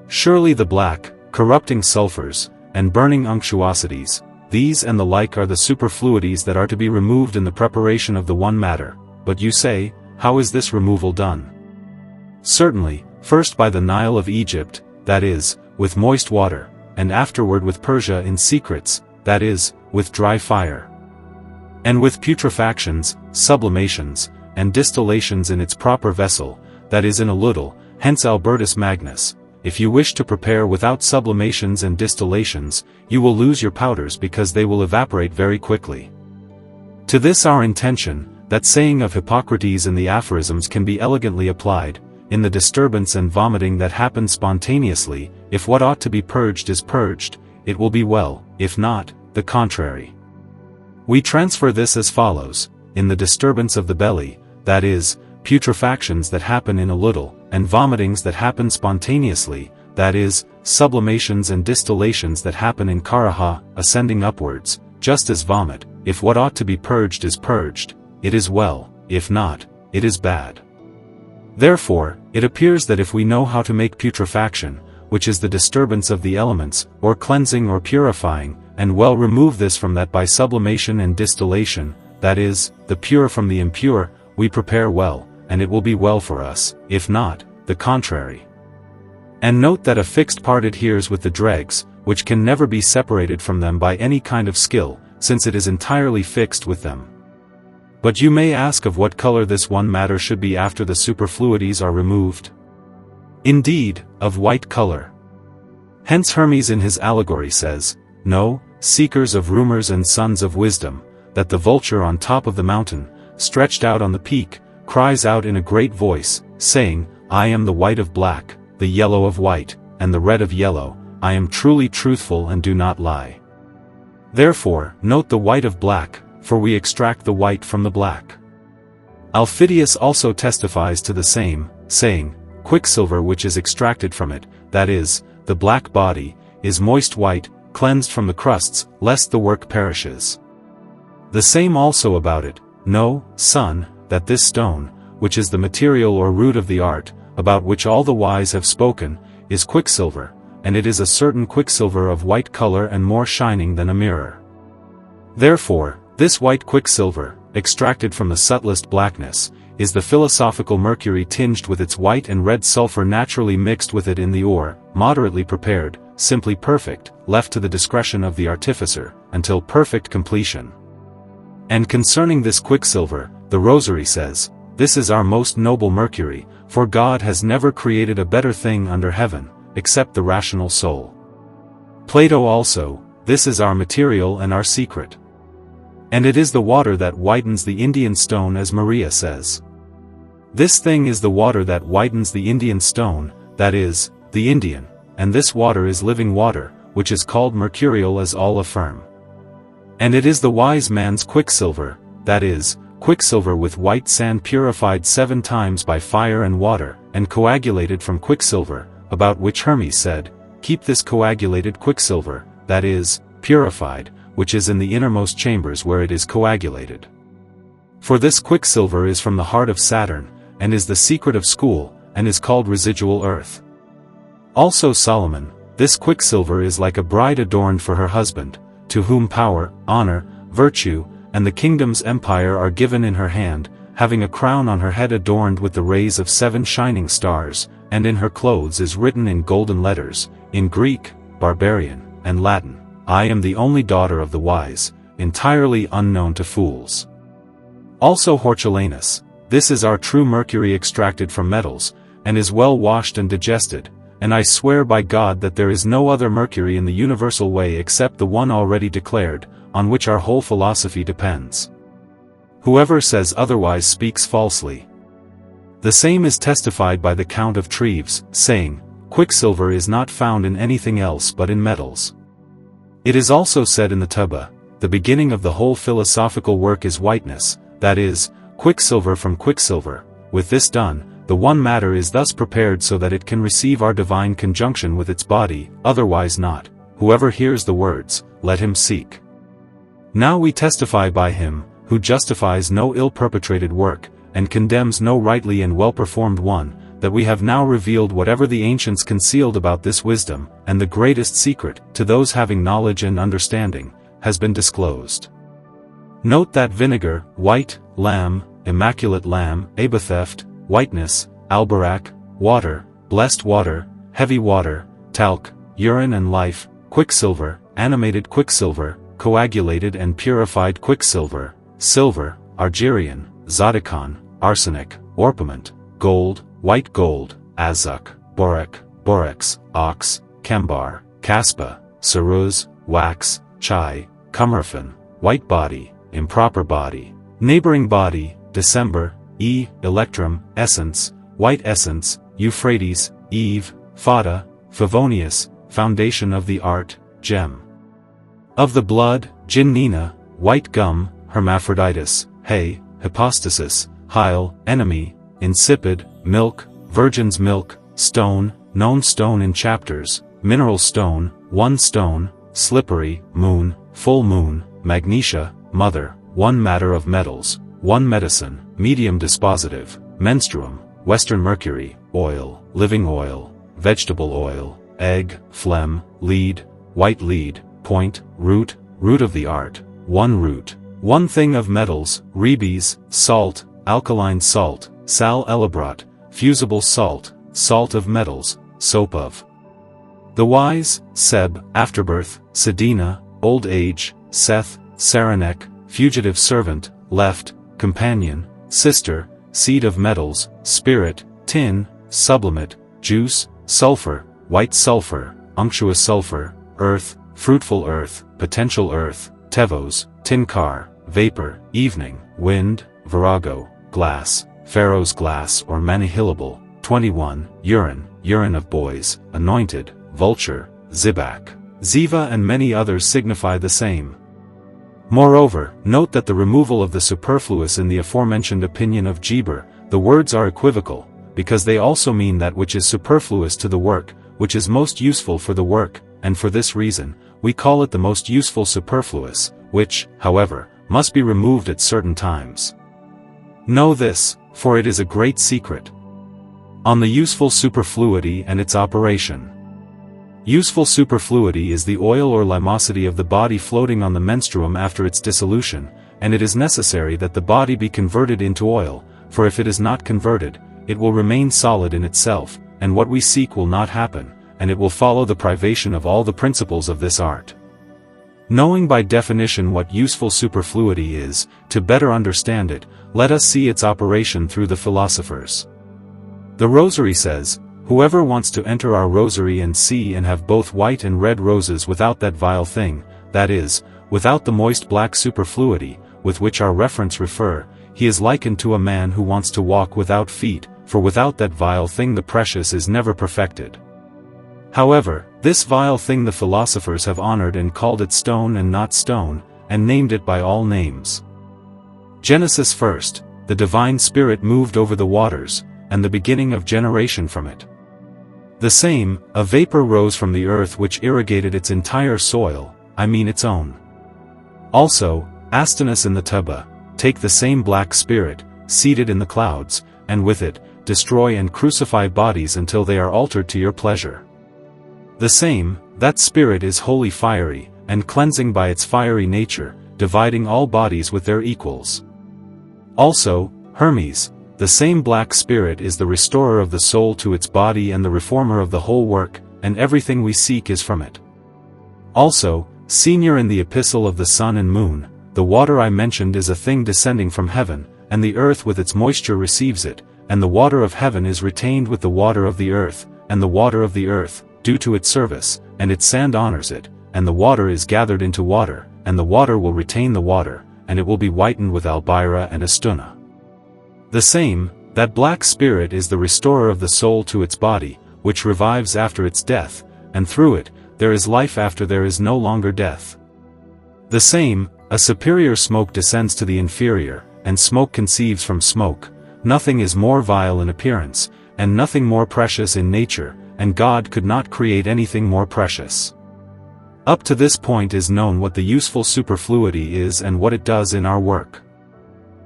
Surely the black, corrupting sulfurs, and burning unctuosities, these and the like are the superfluities that are to be removed in the preparation of the one matter. But you say, how is this removal done? Certainly, first by the Nile of Egypt, that is, with moist water, and afterward with Persia in secrets, that is, with dry fire. And with putrefactions, sublimations, and distillations in its proper vessel, that is in a little, hence Albertus Magnus, if you wish to prepare without sublimations and distillations, you will lose your powders because they will evaporate very quickly. To this our intention, that saying of Hippocrates in the aphorisms can be elegantly applied, in the disturbance and vomiting that happen spontaneously, if what ought to be purged is purged, it will be well, if not, the contrary. We transfer this as follows: in the disturbance of the belly, that is, putrefactions that happen in a little, and vomitings that happen spontaneously, that is, sublimations and distillations that happen in karaha, ascending upwards, just as vomit, if what ought to be purged is purged, it is well, if not, it is bad. Therefore, it appears that if we know how to make putrefaction, which is the disturbance of the elements, or cleansing or purifying, and well remove this from that by sublimation and distillation, that is, the pure from the impure, we prepare well, and it will be well for us, if not, the contrary. And note that a fixed part adheres with the dregs, which can never be separated from them by any kind of skill, since it is entirely fixed with them. But you may ask of what color this one matter should be after the superfluities are removed. Indeed, of white color. Hence Hermes in his allegory says, "Know, seekers of rumors and sons of wisdom, that the vulture on top of the mountain, stretched out on the peak, cries out in a great voice, saying, I am the white of black, the yellow of white, and the red of yellow, I am truly truthful and do not lie. Therefore, note the white of black, for we extract the white from the black." Aufidius also testifies to the same, saying, "Quicksilver which is extracted from it, that is, the black body, is moist white, cleansed from the crusts, lest the work perishes." The same also about it, "Know, son, that this stone, which is the material or root of the art, about which all the wise have spoken, is quicksilver, and it is a certain quicksilver of white color and more shining than a mirror. Therefore, this white quicksilver, extracted from the subtlest blackness, is the philosophical mercury tinged with its white and red sulfur naturally mixed with it in the ore, moderately prepared, simply perfect, left to the discretion of the artificer, until perfect completion. And concerning this quicksilver, the Rosary says, "This is our most noble mercury, for God has never created a better thing under heaven, except the rational soul." Plato also, "This is our material and our secret. And it is the water that whitens the Indian stone, as Maria says. This thing is the water that whitens the Indian stone, that is, the Indian, and this water is living water, which is called mercurial, as all affirm. And it is the wise man's quicksilver, that is, quicksilver with white sand purified 7 times by fire and water, and coagulated from quicksilver, about which Hermes said, Keep this coagulated quicksilver, that is, purified, which is in the innermost chambers where it is coagulated. For this quicksilver is from the heart of Saturn, and is the secret of school, and is called residual earth. Also Solomon, this quicksilver is like a bride adorned for her husband, to whom power, honor, virtue, and the kingdom's empire are given in her hand, having a crown on her head adorned with the rays of 7 shining stars, and in her clothes is written in golden letters, in Greek, barbarian, and Latin, I am the only daughter of the wise, entirely unknown to fools. Also Hortulanus, this is our true mercury extracted from metals, and is well washed and digested, and I swear by God that there is no other mercury in the universal way except the one already declared, on which our whole philosophy depends. Whoever says otherwise speaks falsely. The same is testified by the Count of Treves, saying, Quicksilver is not found in anything else but in metals. It is also said in the Tuba, the beginning of the whole philosophical work is whiteness, that is, quicksilver from quicksilver. With this done, the one matter is thus prepared so that it can receive our divine conjunction with its body, otherwise not. Whoever hears the words, let him seek. Now we testify by him, who justifies no ill-perpetrated work, and condemns no rightly and well-performed one, that we have now revealed whatever the ancients concealed about this wisdom, and the greatest secret, to those having knowledge and understanding, has been disclosed. Note that vinegar, white, lamb, immaculate lamb, abetheft, whiteness, albarak, water, blessed water, heavy water, talc, urine and life, quicksilver, animated quicksilver, coagulated and purified quicksilver, silver, argyrian, zodicon, arsenic, orpiment, gold, white gold, azuk, borax, ox, cambar, caspa, ceruz, wax, chai, cumorphan, white body, improper body, neighboring body, December, electrum, essence, white essence, Euphrates, Eve, Fata, Favonius, foundation of the art, gem. Of the blood, Ginnina, white gum, hermaphroditus, hay, hypostasis, hyle, enemy, insipid, milk, virgin's milk, stone, known stone in chapters, mineral stone, one stone, slippery, moon, full moon, magnesia, mother, one matter of metals, one medicine, medium dispositive, menstruum, western mercury, oil, living oil, vegetable oil, egg, phlegm, lead, white lead, point, root, root of the art, one thing of metals, rebes, salt, alkaline salt, sal elabrat, fusible salt, salt of metals, soap of the wise, Seb, afterbirth, Sedina, old age, Seth, Saranac, fugitive servant, left, companion, sister, seed of metals, spirit, tin, sublimate, juice, sulfur, white sulfur, unctuous sulfur, earth, fruitful earth, potential earth, tevos, tinkar, vapor, evening, wind, virago, glass, Pharaoh's glass or manihilable, 21, urine, urine of boys, anointed, vulture, zibak, ziva and many others signify the same. Moreover, note that the removal of the superfluous in the aforementioned opinion of Geber, the words are equivocal, because they also mean that which is superfluous to the work, which is most useful for the work, and for this reason, we call it the most useful superfluous, which, however, must be removed at certain times. Know this, for it is a great secret. On the useful superfluity and its operation. Useful superfluity is the oil or limosity of the body floating on the menstruum after its dissolution, and it is necessary that the body be converted into oil, for if it is not converted, it will remain solid in itself, and what we seek will not happen, and it will follow the privation of all the principles of this art. Knowing by definition what useful superfluity is, to better understand it, let us see its operation through the philosophers. The Rosary says, "Whoever wants to enter our rosary and see and have both white and red roses without that vile thing, that is, without the moist black superfluity, with which our reference refer, he is likened to a man who wants to walk without feet, for without that vile thing the precious is never perfected." However, this vile thing the philosophers have honored and called it stone and not stone, and named it by all names. Genesis first, the divine spirit moved over the waters, and the beginning of generation from it. The same, a vapor rose from the earth which irrigated its entire soil, I mean its own. Also, Astinus and the Tubba, take the same black spirit, seated in the clouds, and with it, destroy and crucify bodies until they are altered to your pleasure. The same, that spirit is wholly fiery, and cleansing by its fiery nature, dividing all bodies with their equals. Also, Hermes, the same black spirit is the restorer of the soul to its body and the reformer of the whole work, and everything we seek is from it. Also, senior in the epistle of the sun and moon, the water I mentioned is a thing descending from heaven, and the earth with its moisture receives it, and the water of heaven is retained with the water of the earth, and the water of the earth, due to its service, and its sand honors it, and the water is gathered into water, and the water will retain the water, and it will be whitened with albira and astuna. The same, that black spirit is the restorer of the soul to its body, which revives after its death, and through it, there is life after there is no longer death. The same, a superior smoke descends to the inferior, and smoke conceives from smoke, nothing is more vile in appearance, and nothing more precious in nature, and God could not create anything more precious. Up to this point is known what the useful superfluity is and what it does in our work.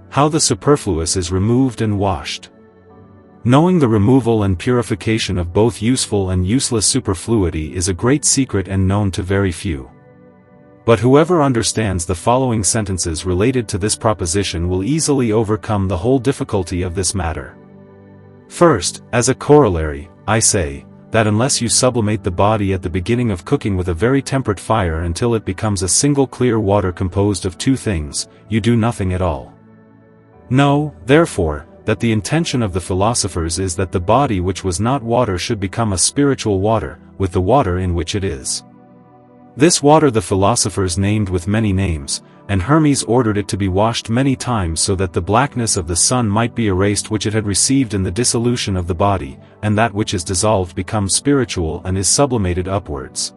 How the superfluous is removed and washed. Knowing the removal and purification of both useful and useless superfluity is a great secret and known to very few. But whoever understands the following sentences related to this proposition will easily overcome the whole difficulty of this matter. First, as a corollary, I say, that unless you sublimate the body at the beginning of cooking with a very temperate fire until it becomes a single clear water composed of two things, you do nothing at all. Know, therefore, that the intention of the philosophers is that the body which was not water should become a spiritual water, with the water in which it is. This water the philosophers named with many names, and Hermes ordered it to be washed many times so that the blackness of the sun might be erased which it had received in the dissolution of the body, and that which is dissolved becomes spiritual and is sublimated upwards.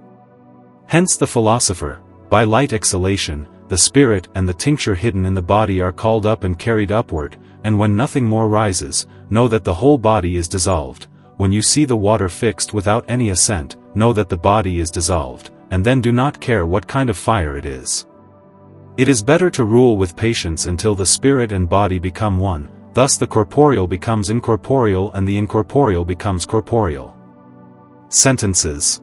Hence the philosopher, by light exhalation, the spirit and the tincture hidden in the body are called up and carried upward, and when nothing more rises, know that the whole body is dissolved. When you see the water fixed without any ascent, know that the body is dissolved, and then do not care what kind of fire it is. It is better to rule with patience until the spirit and body become one, thus the corporeal becomes incorporeal and the incorporeal becomes corporeal. Sentences.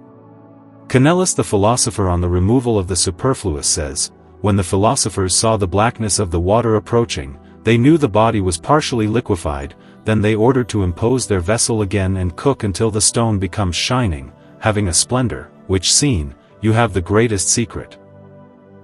Canellus the philosopher on the removal of the superfluous says, when the philosophers saw the blackness of the water approaching, they knew the body was partially liquefied, then they ordered to impose their vessel again and cook until the stone becomes shining, having a splendor, which seen, you have the greatest secret.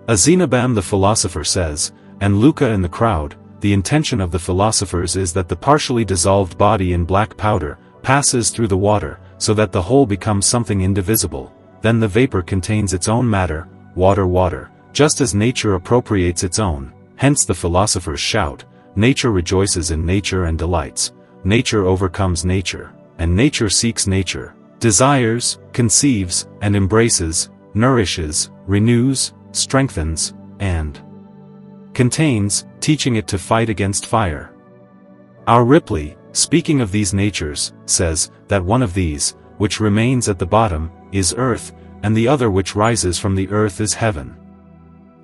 Zenobam the philosopher says, and Luca in the crowd, the intention of the philosophers is that the partially dissolved body in black powder passes through the water, so that the whole becomes something indivisible, then the vapor contains its own matter, water, just as nature appropriates its own, hence the philosophers shout, nature rejoices in nature and delights, nature overcomes nature, and nature seeks nature, desires, conceives, and embraces, nourishes, renews, strengthens, and contains, teaching it to fight against fire. Our Ripley, speaking of these natures, says, that one of these, which remains at the bottom, is earth, and the other which rises from the earth is heaven.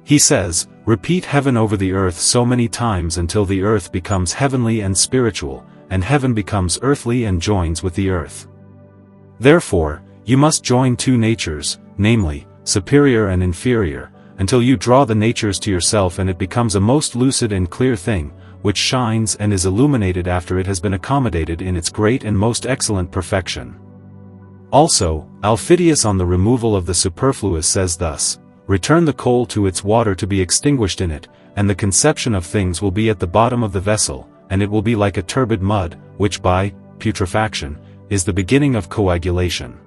He says, repeat heaven over the earth so many times until the earth becomes heavenly and spiritual, and heaven becomes earthly and joins with the earth. Therefore, you must join two natures, namely, superior and inferior, until you draw the natures to yourself and it becomes a most lucid and clear thing, which shines and is illuminated after it has been accommodated in its great and most excellent perfection. Also, Alphidius on the removal of the superfluous says thus, return the coal to its water to be extinguished in it, and the conception of things will be at the bottom of the vessel, and it will be like a turbid mud, which by putrefaction is the beginning of coagulation.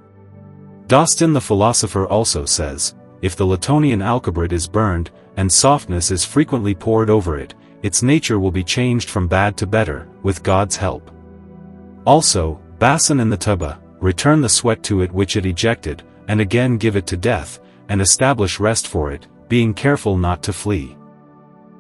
Dostin the philosopher also says, if the Latonian alcabrid is burned, and softness is frequently poured over it, its nature will be changed from bad to better, with God's help. Also, Bassan in the Tuba, return the sweat to it which it ejected, and again give it to death, and establish rest for it, being careful not to flee.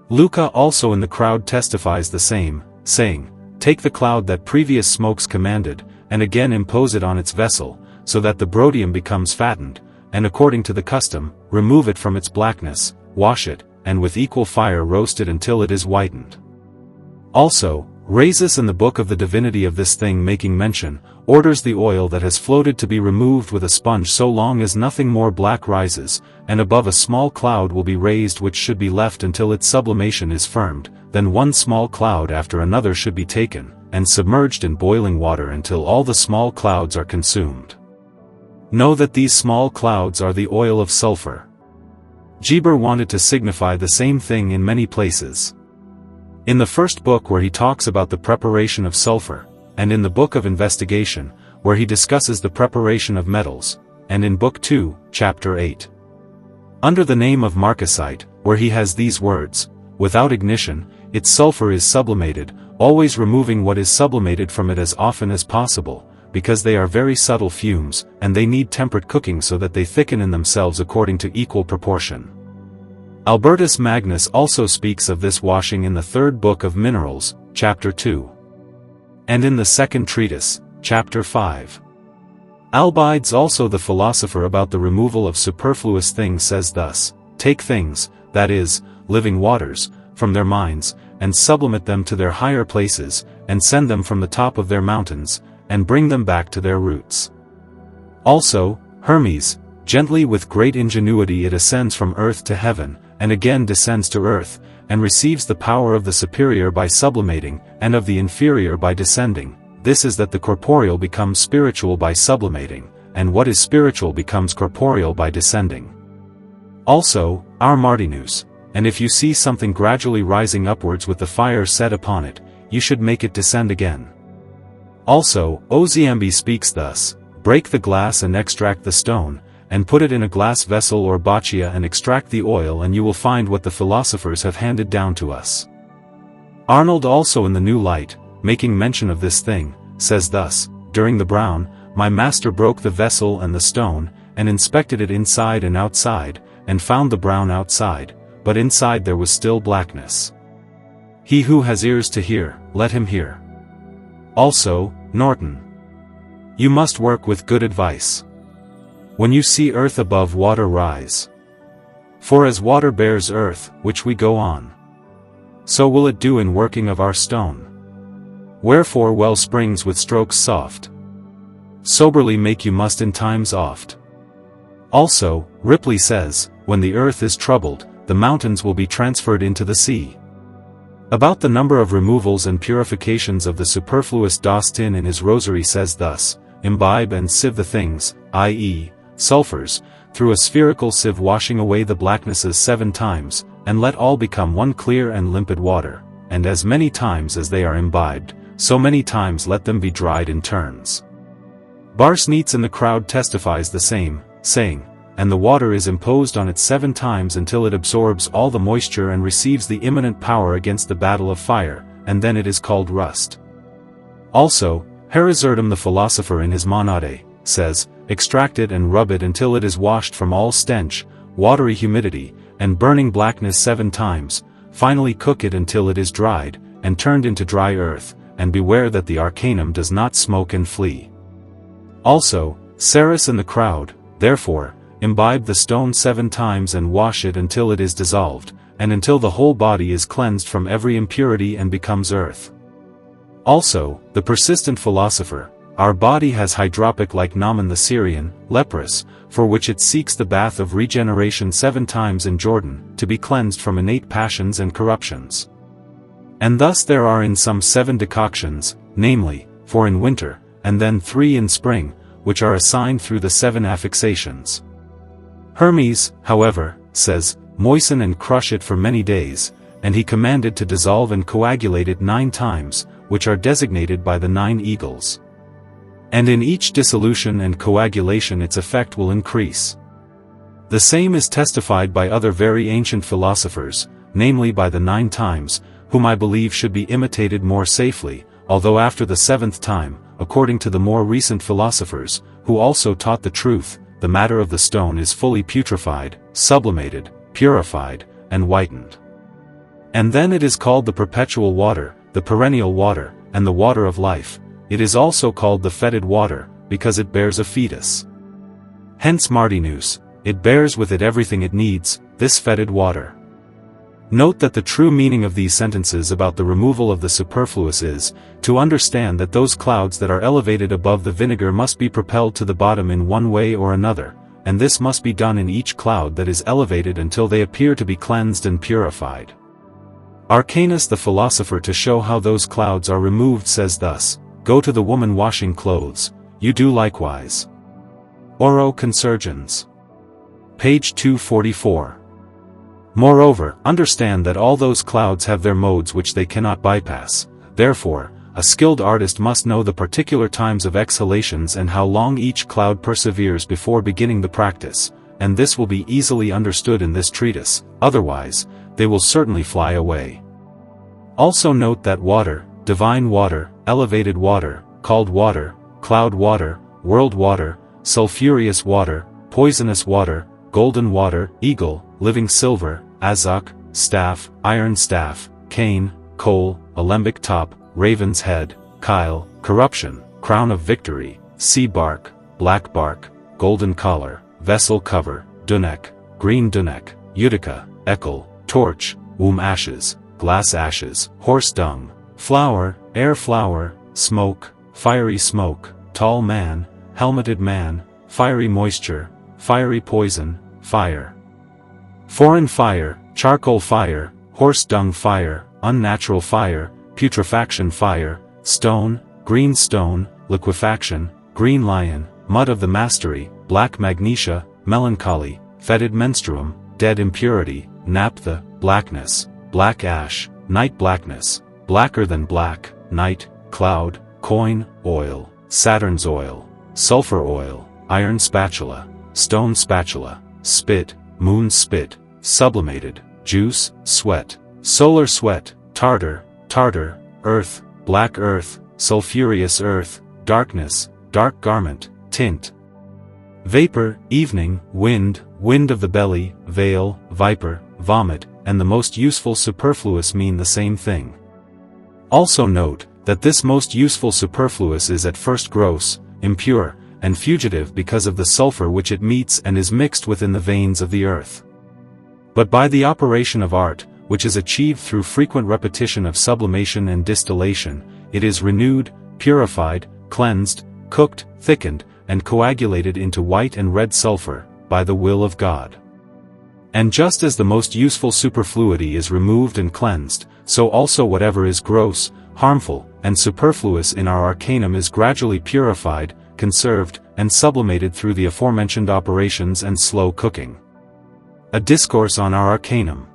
Luca also in the crowd testifies the same, saying, take the cloud that previous smokes commanded, and again impose it on its vessel, so that the brodium becomes fattened, and according to the custom, remove it from its blackness, wash it, and with equal fire roast it until it is whitened. Also, Rhasis in the book of the divinity of this thing making mention, orders the oil that has floated to be removed with a sponge so long as nothing more black rises, and above a small cloud will be raised which should be left until its sublimation is firmed, then one small cloud after another should be taken, and submerged in boiling water until all the small clouds are consumed. Know that these small clouds are the oil of sulfur. Geber wanted to signify the same thing in many places. In the first book where he talks about the preparation of sulfur, and in the book of investigation, where he discusses the preparation of metals, and in book 2, chapter 8. Under the name of marcasite, where he has these words, without ignition, its sulfur is sublimated, always removing what is sublimated from it as often as possible, because they are very subtle fumes, and they need temperate cooking so that they thicken in themselves according to equal proportion. Albertus Magnus also speaks of this washing in the third book of Minerals, chapter 2. And in the second treatise, chapter 5. Albides also the philosopher about the removal of superfluous things says thus, take things, that is, living waters, from their minds, and sublimate them to their higher places, and send them from the top of their mountains, and bring them back to their roots. Also, Hermes, gently with great ingenuity it ascends from earth to heaven, and again descends to earth, and receives the power of the superior by sublimating, and of the inferior by descending. This is that the corporeal becomes spiritual by sublimating, and what is spiritual becomes corporeal by descending. Also, our Martinus, and if you see something gradually rising upwards with the fire set upon it, you should make it descend again. Also, Oziambi speaks thus, break the glass and extract the stone, and put it in a glass vessel or boccia and extract the oil, and you will find what the philosophers have handed down to us. Arnold also in the New Light, making mention of this thing, says thus, during the brown, my master broke the vessel and the stone, and inspected it inside and outside, and found the brown outside, but inside there was still blackness. He who has ears to hear, let him hear. Also, Norton. You must work with good advice. When you see earth above water rise. For as water bears earth, which we go on, so will it do in working of our stone. Wherefore well springs with strokes soft, soberly make you must in times oft. Also, Ripley says, when the earth is troubled, the mountains will be transferred into the sea. About the number of removals and purifications of the superfluous, Dostin in his Rosary says thus, imbibe and sieve the things, i.e., sulfurs, through a spherical sieve, washing away the blacknesses 7 times, and let all become one clear and limpid water, and as many times as they are imbibed, so many times let them be dried in turns. Barsneitz in the Crowd testifies the same, saying, and the water is imposed on it 7 times until it absorbs all the moisture and receives the imminent power against the battle of fire, and then it is called rust. Also, Herizurdum the philosopher in his Monade, says, extract it and rub it until it is washed from all stench, watery humidity, and burning blackness 7 times, finally cook it until it is dried, and turned into dry earth, and beware that the arcanum does not smoke and flee. Also, Saris in the Crowd, therefore, imbibe the stone 7 times and wash it until it is dissolved, and until the whole body is cleansed from every impurity and becomes earth. Also, the Persistent philosopher, our body has hydropic like Naaman the Syrian, leprous, for which it seeks the bath of regeneration 7 times in Jordan, to be cleansed from innate passions and corruptions. And thus there are in some 7 decoctions, namely, 4 in winter, and then 3 in spring, which are assigned through the 7 affixations. Hermes, however, says, moisten and crush it for many days, and he commanded to dissolve and coagulate it 9 times, which are designated by the 9 eagles. And in each dissolution and coagulation its effect will increase. The same is testified by other very ancient philosophers, namely by the 9 times, whom I believe should be imitated more safely, although after the 7th time, according to the more recent philosophers, who also taught the truth, the matter of the stone is fully putrefied, sublimated, purified, and whitened. And then it is called the perpetual water, the perennial water, and the water of life. It is also called the fetid water, because it bears a fetus. Hence Martinus, it bears with it everything it needs, this fetid water. Note that the true meaning of these sentences about the removal of the superfluous is, to understand that those clouds that are elevated above the vinegar must be propelled to the bottom in one way or another, and this must be done in each cloud that is elevated until they appear to be cleansed and purified. Arcanus the philosopher, to show how those clouds are removed, says thus, go to the woman washing clothes, you do likewise. Oro Consurgens. Page 244. Moreover, understand that all those clouds have their modes which they cannot bypass. Therefore, a skilled artist must know the particular times of exhalations and how long each cloud perseveres before beginning the practice, and this will be easily understood in this treatise, otherwise, they will certainly fly away. Also note that water, divine water, elevated water, called water, cloud water, world water, sulphurous water, poisonous water, golden water, eagle, living silver, azok, staff, iron staff, cane, coal, alembic top, raven's head, chyle, corruption, crown of victory, sea bark, black bark, golden collar, vessel cover, dunek, green dunek, utica, ekel, torch, womb ashes, glass ashes, horse dung, flower, air flower, smoke, fiery smoke, tall man, helmeted man, fiery moisture, fiery poison, fire. Foreign fire, charcoal fire, horse dung fire, unnatural fire, putrefaction fire, stone, green stone, liquefaction, green lion, mud of the mastery, black magnesia, melancholy, fetid menstruum, dead impurity, naphtha, blackness, black ash, night blackness, blacker than black, night, cloud, coin, oil, Saturn's oil, sulfur oil, iron spatula, stone spatula, spit, moon spit, sublimated, juice, sweat, solar sweat, tartar, tartar, earth, black earth, sulphureous earth, darkness, dark garment, tint, vapor, evening, wind, wind of the belly, veil, viper, vomit, and the most useful superfluous mean the same thing. Also note that this most useful superfluous is at first gross, impure, and fugitive because of the sulfur which it meets and is mixed within the veins of the earth. But by the operation of art, which is achieved through frequent repetition of sublimation and distillation, it is renewed, purified, cleansed, cooked, thickened, and coagulated into white and red sulfur, by the will of God. And just as the most useful superfluity is removed and cleansed, so also whatever is gross, harmful, and superfluous in our arcanum is gradually purified, conserved, and sublimated through the aforementioned operations and slow cooking. A discourse on our arcanum.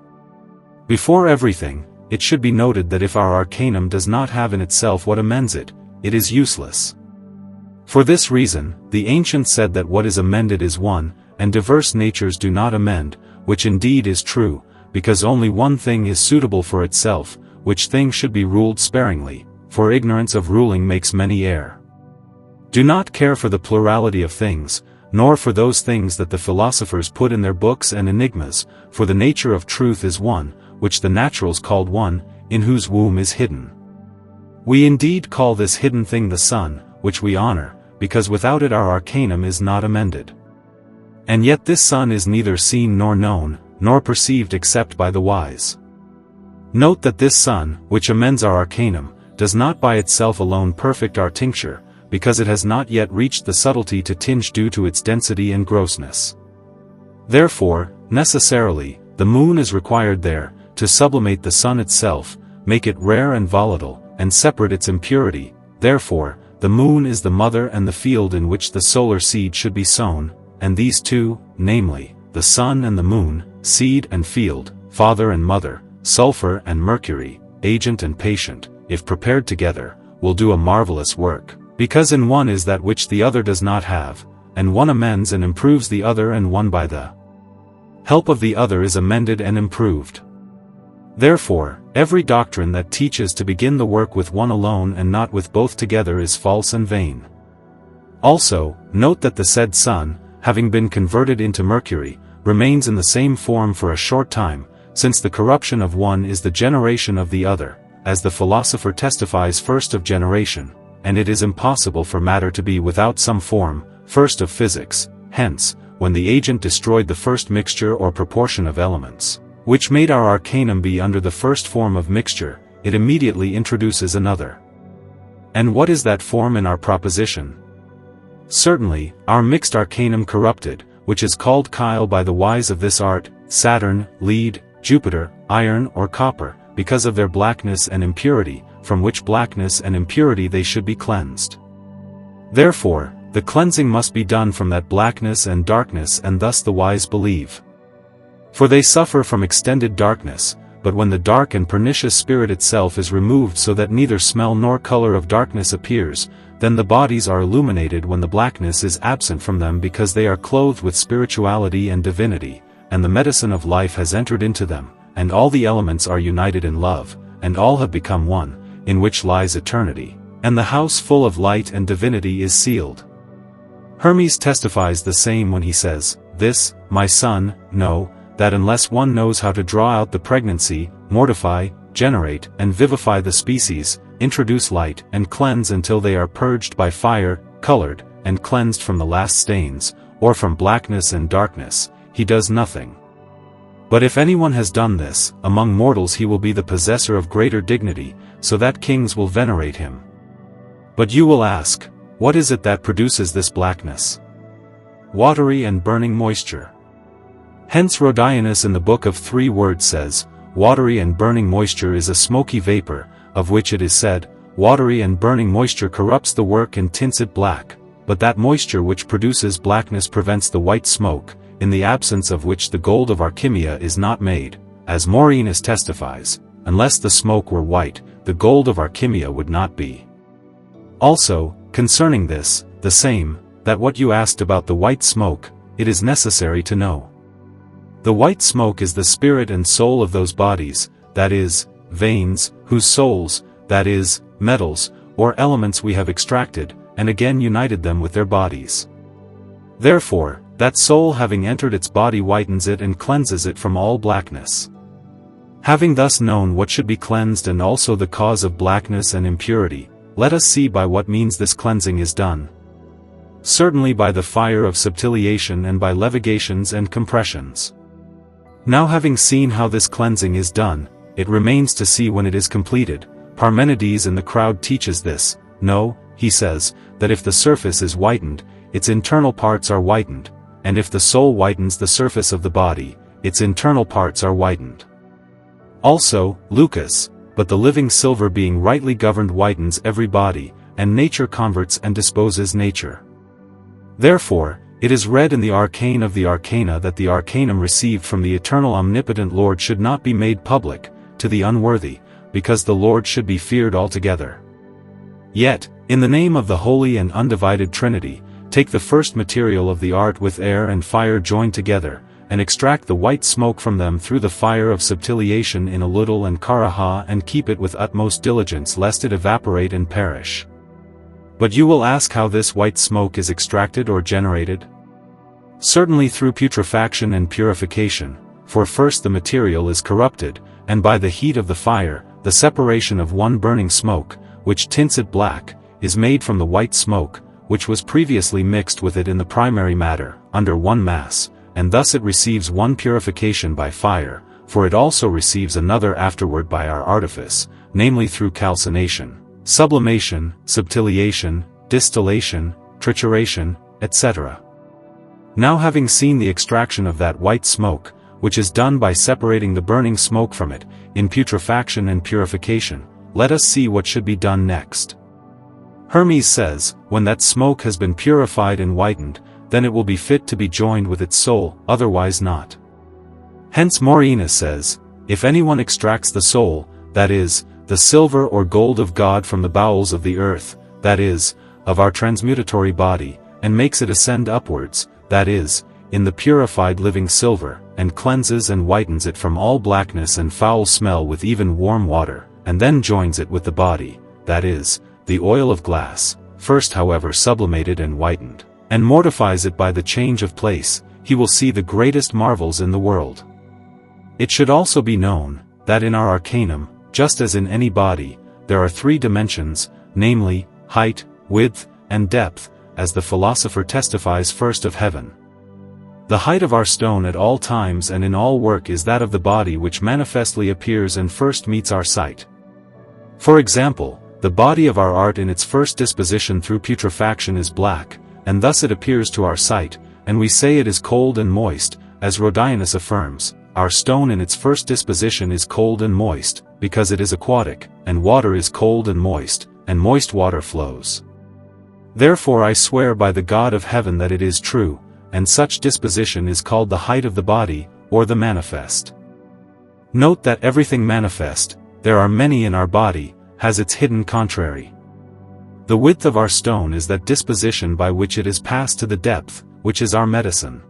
Before everything, it should be noted that if our arcanum does not have in itself what amends it, it is useless. For this reason, the ancients said that what is amended is one, and diverse natures do not amend, which indeed is true, because only one thing is suitable for itself, which thing should be ruled sparingly, for ignorance of ruling makes many err. Do not care for the plurality of things, nor for those things that the philosophers put in their books and enigmas, for the nature of truth is one, which the naturals called one, in whose womb is hidden. We indeed call this hidden thing the sun, which we honor, because without it our arcanum is not amended. And yet this sun is neither seen nor known, nor perceived except by the wise. Note that this sun, which amends our arcanum, does not by itself alone perfect our tincture, because it has not yet reached the subtlety to tinge due to its density and grossness. Therefore, necessarily, the moon is required there, to sublimate the sun itself, make it rare and volatile, and separate its impurity. Therefore, the moon is the mother and the field in which the solar seed should be sown, and these two, namely, the sun and the moon, seed and field, father and mother, sulfur and mercury, agent and patient, if prepared together, will do a marvelous work, because in one is that which the other does not have, and one amends and improves the other, and one by the help of the other is amended and improved. Therefore, every doctrine that teaches to begin the work with one alone and not with both together is false and vain. Also, note that the said sun, having been converted into mercury, remains in the same form for a short time, since the corruption of one is the generation of the other, as the philosopher testifies first of generation, and it is impossible for matter to be without some form, first of physics. Hence, when the agent destroyed the first mixture or proportion of elements, which made our arcanum be under the first form of mixture, it immediately introduces another. And what is that form in our proposition? Certainly, our mixed arcanum corrupted, which is called chyle by the wise of this art, Saturn, lead, Jupiter, iron or copper, because of their blackness and impurity, from which blackness and impurity they should be cleansed. Therefore, the cleansing must be done from that blackness and darkness, and thus the wise believe. For they suffer from extended darkness, but when the dark and pernicious spirit itself is removed so that neither smell nor color of darkness appears, then the bodies are illuminated when the blackness is absent from them, because they are clothed with spirituality and divinity, and the medicine of life has entered into them, and all the elements are united in love, and all have become one, in which lies eternity, and the house full of light and divinity is sealed. Hermes testifies the same when he says, "This, my son, know, that unless one knows how to draw out the pregnancy, mortify, generate, and vivify the species, introduce light, and cleanse until they are purged by fire, colored, and cleansed from the last stains, or from blackness and darkness, he does nothing. But if anyone has done this, among mortals he will be the possessor of greater dignity, so that kings will venerate him." But you will ask, what is it that produces this blackness? Watery and burning moisture. Hence Rhodianus in the Book of 3 Words says, watery and burning moisture is a smoky vapor, of which it is said, watery and burning moisture corrupts the work and tints it black, but that moisture which produces blackness prevents the white smoke, in the absence of which the gold of Alchemia is not made, as Maureenus testifies, unless the smoke were white, the gold of Alchemia would not be. Also, concerning this, the same, that what you asked about the white smoke, it is necessary to know. The white smoke is the spirit and soul of those bodies, that is, veins, whose souls, that is, metals, or elements we have extracted, and again united them with their bodies. Therefore, that soul having entered its body whitens it and cleanses it from all blackness. Having thus known what should be cleansed and also the cause of blackness and impurity, let us see by what means this cleansing is done. Certainly by the fire of subtiliation and by levigations and compressions. Now having seen how this cleansing is done, it remains to see when it is completed. Parmenides in the crowd teaches this. No, he says, that if the surface is whitened, its internal parts are whitened, and if the soul whitens the surface of the body, its internal parts are whitened. Also, Lucas, but the living silver being rightly governed whitens every body, and nature converts and disposes nature. Therefore, it is read in the arcane of the arcana that the arcanum received from the eternal omnipotent Lord should not be made public, to the unworthy, because the Lord should be feared altogether. Yet, in the name of the Holy and Undivided Trinity, take the first material of the art with air and fire joined together, and extract the white smoke from them through the fire of subtiliation in a little and karaha and keep it with utmost diligence lest it evaporate and perish. But you will ask how this white smoke is extracted or generated? Certainly through putrefaction and purification, for first the material is corrupted, and by the heat of the fire, the separation of one burning smoke, which tints it black, is made from the white smoke, which was previously mixed with it in the primary matter, under one mass, and thus it receives one purification by fire, for it also receives another afterward by our artifice, namely through calcination, sublimation, subtiliation, distillation, trituration, etc. Now having seen the extraction of that white smoke, which is done by separating the burning smoke from it, in putrefaction and purification, let us see what should be done next. Hermes says, when that smoke has been purified and whitened, then it will be fit to be joined with its soul, otherwise not. Hence Morainus says, if anyone extracts the soul, that is, the silver or gold of God from the bowels of the earth, that is, of our transmutatory body, and makes it ascend upwards, that is, in the purified living silver, and cleanses and whitens it from all blackness and foul smell with even warm water, and then joins it with the body, that is, the oil of glass, first however sublimated and whitened, and mortifies it by the change of place, he will see the greatest marvels in the world. It should also be known, that in our arcanum, just as in any body, there are three dimensions, namely, height, width, and depth, as the philosopher testifies first of heaven. The height of our stone at all times and in all work is that of the body which manifestly appears and first meets our sight. For example, the body of our art in its first disposition through putrefaction is black, and thus it appears to our sight, and we say it is cold and moist, as Rhodianus affirms, our stone in its first disposition is cold and moist, because it is aquatic, and water is cold and moist water flows. Therefore I swear by the God of heaven that it is true, and such disposition is called the height of the body, or the manifest. Note that everything manifest, there are many in our body, has its hidden contrary. The width of our stone is that disposition by which it is passed to the depth, which is our medicine.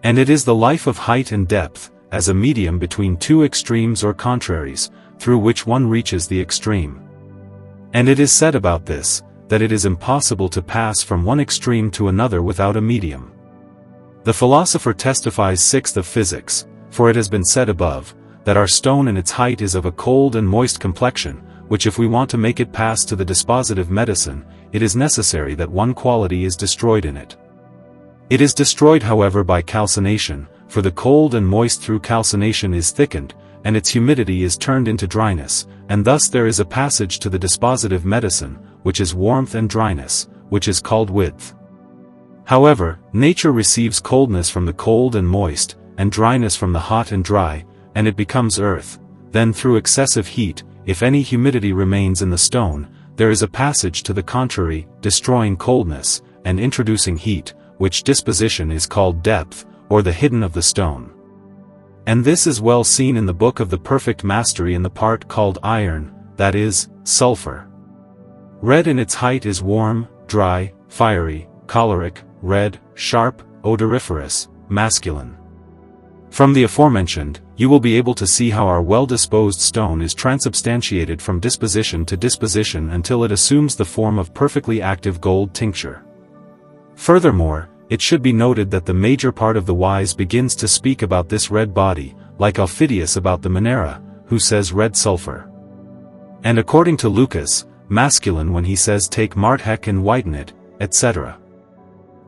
And it is the life of height and depth, as a medium between two extremes or contraries, through which one reaches the extreme. And it is said about this, that it is impossible to pass from one extreme to another without a medium. The philosopher testifies sixth of physics, for it has been said above, that our stone in its height is of a cold and moist complexion, which if we want to make it pass to the dispositive medicine, it is necessary that one quality is destroyed in it. It is destroyed however by calcination, for the cold and moist through calcination is thickened, and its humidity is turned into dryness, and thus there is a passage to the dispositive medicine, which is warmth and dryness, which is called width. However, nature receives coldness from the cold and moist, and dryness from the hot and dry, and it becomes earth. Then through excessive heat, if any humidity remains in the stone, there is a passage to the contrary, destroying coldness, and introducing heat, which disposition is called depth, or the hidden of the stone. And this is well seen in the book of the perfect mastery in the part called iron, that is, sulfur. Red in its height is warm, dry, fiery, choleric, red, sharp, odoriferous, masculine. From the aforementioned, you will be able to see how our well-disposed stone is transubstantiated from disposition to disposition until it assumes the form of perfectly active gold tincture. Furthermore, it should be noted that the major part of the wise begins to speak about this red body, like Aufidius about the Monera, who says red sulfur. And according to Lucas, masculine when he says take marthek and whiten it, etc.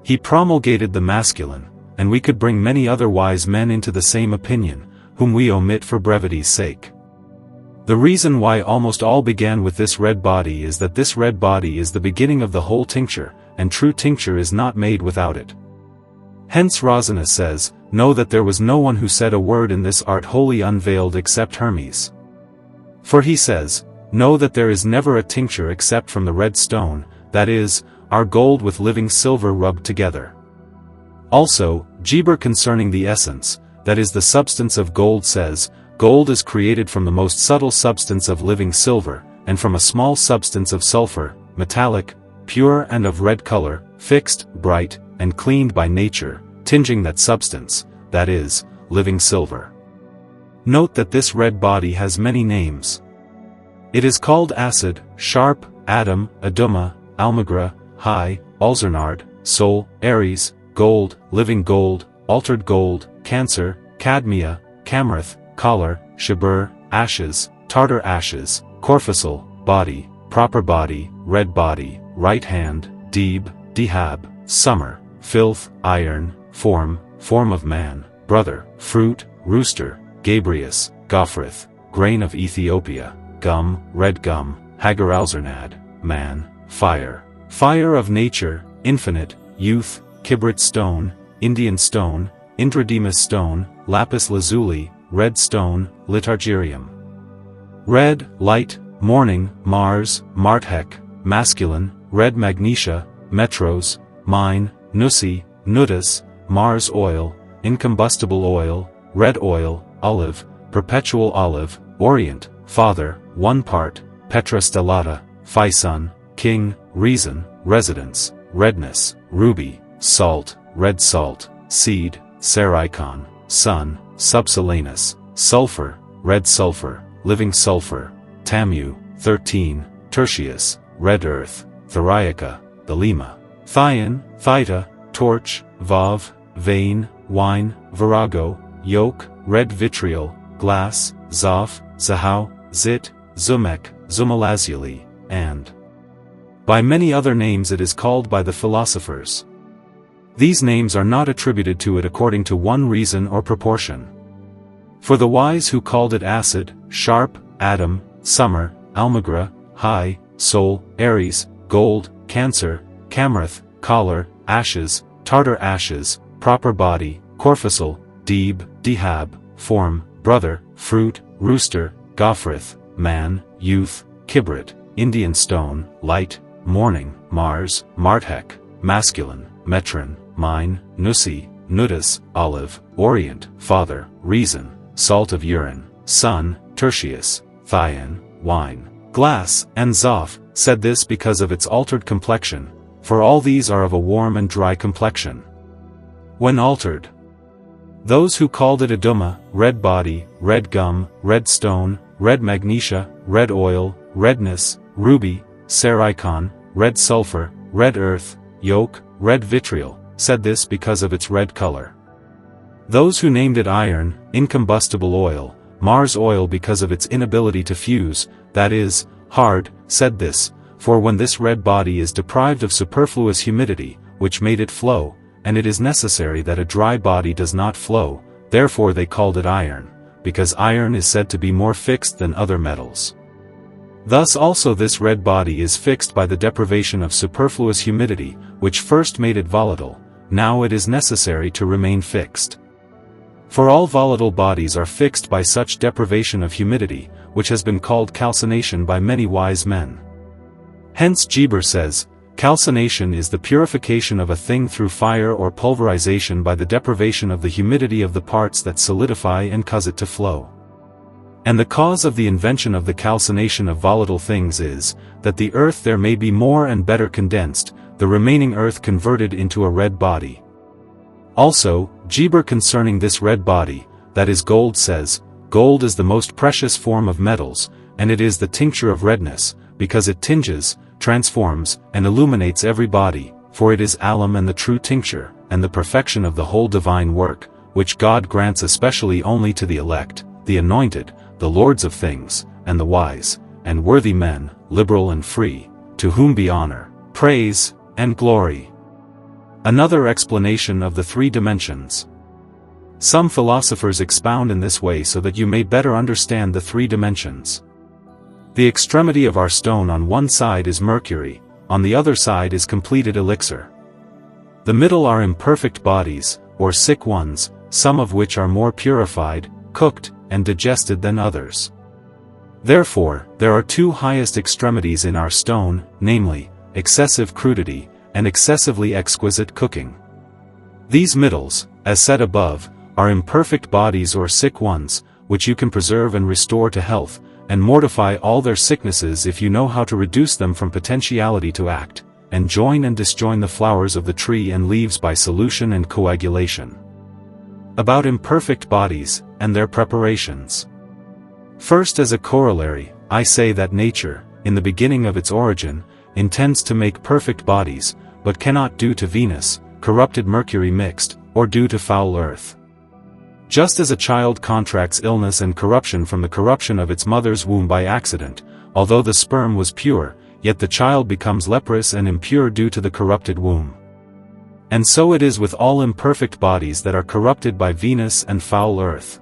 He promulgated the masculine, and we could bring many other wise men into the same opinion, whom we omit for brevity's sake. The reason why almost all began with this red body is that this red body is the beginning of the whole tincture, and true tincture is not made without it. Hence Rosina says, know that there was no one who said a word in this art wholly unveiled except Hermes. For he says, know that there is never a tincture except from the red stone, that is, our gold with living silver rubbed together. Also, Geber concerning the essence, that is the substance of gold says, gold is created from the most subtle substance of living silver, and from a small substance of sulfur, metallic, pure and of red color, fixed, bright, and cleaned by nature, tinging that substance, that is, living silver. Note that this red body has many names. It is called acid, sharp, Adam, Aduma, Almagra, high, Alzernard, soul, Aries, gold, living gold, altered gold, cancer, cadmia, camerath, collar, Geber, ashes, tartar ashes, corpuscle, body, proper body, red body, right hand, Deb, Dehab, summer, filth, iron, form of man, brother, fruit, rooster, Gabrius, Gophrith, grain of Ethiopia, gum, red gum, Hagar Alzernad, man, fire of nature, infinite, youth, Kibrit stone, Indian stone, Indrademus stone, lapis lazuli, red stone, litargirium. Red, light, morning, Mars, marthek, masculine, red magnesia, metros, mine, nussi, nudus, Mars oil, incombustible oil, red oil, olive, perpetual olive, orient, father, one part, petra stellata, Physon, king, reason, residence, redness, ruby, salt, red salt, seed, sericon, sun, subselenus, sulfur, red sulfur, living sulfur, tamu, 13, tertius, red earth, theriaca, thelema, thion, theta, torch, vav, vein, wine, virago, yolk, red vitriol, glass, zoph, zahau, zit, zumek, zumalazuli, and by many other names it is called by the philosophers. These names are not attributed to it according to one reason or proportion. For the wise who called it acid, sharp, Adam, summer, Almagra, high, soul, Aries, gold, cancer, camerath, collar, ashes, tartar ashes, proper body, corpuscle, Deb, Dehab, form, brother, fruit, rooster, Gophrith, man, youth, Kibrit, Indian stone, light, morning, Mars, marthek, masculine, metron, mine, nussi, nudus, olive, orient, father, reason, salt of urine, sun, tertius, thion, wine, glass, and zoph, said this because of its altered complexion, for all these are of a warm and dry complexion. When altered, those who called it Aduma, red body, red gum, red stone, red magnesia, red oil, redness, ruby, sericon, red sulfur, red earth, yolk, red vitriol, said this because of its red color. Those who named it iron, incombustible oil, Mars oil because of its inability to fuse, that is, hard, said this, for when this red body is deprived of superfluous humidity, which made it flow, and it is necessary that a dry body does not flow, therefore they called it iron, because iron is said to be more fixed than other metals. Thus also this red body is fixed by the deprivation of superfluous humidity, which first made it volatile, now it is necessary to remain fixed. For all volatile bodies are fixed by such deprivation of humidity, which has been called calcination by many wise men. Hence Geber says, calcination is the purification of a thing through fire or pulverization by the deprivation of the humidity of the parts that solidify and cause it to flow. And the cause of the invention of the calcination of volatile things is, that the earth there may be more and better condensed, the remaining earth converted into a red body. Also, Geber concerning this red body, that is gold, says, "Gold is the most precious form of metals, and it is the tincture of redness, because it tinges, transforms, and illuminates every body, for it is alum and the true tincture, and the perfection of the whole divine work, which God grants especially only to the elect, the anointed, the lords of things, and the wise, and worthy men, liberal and free, to whom be honor, praise, and glory." Another explanation of the three dimensions. Some philosophers expound in this way so that you may better understand the three dimensions. The extremity of our stone on one side is mercury, on the other side is completed elixir. The middle are imperfect bodies, or sick ones, some of which are more purified, cooked, and digested than others. Therefore, there are two highest extremities in our stone, namely, excessive crudity, and excessively exquisite cooking. These middles, as said above, are imperfect bodies or sick ones, which you can preserve and restore to health, and mortify all their sicknesses if you know how to reduce them from potentiality to act, and join and disjoin the flowers of the tree and leaves by solution and coagulation. About imperfect bodies, and their preparations. First, as a corollary, I say that nature, in the beginning of its origin, intends to make perfect bodies, but cannot due to Venus, corrupted Mercury mixed, or due to foul earth. Just as a child contracts illness and corruption from the corruption of its mother's womb by accident, although the sperm was pure, yet the child becomes leprous and impure due to the corrupted womb. And so it is with all imperfect bodies that are corrupted by Venus and foul earth.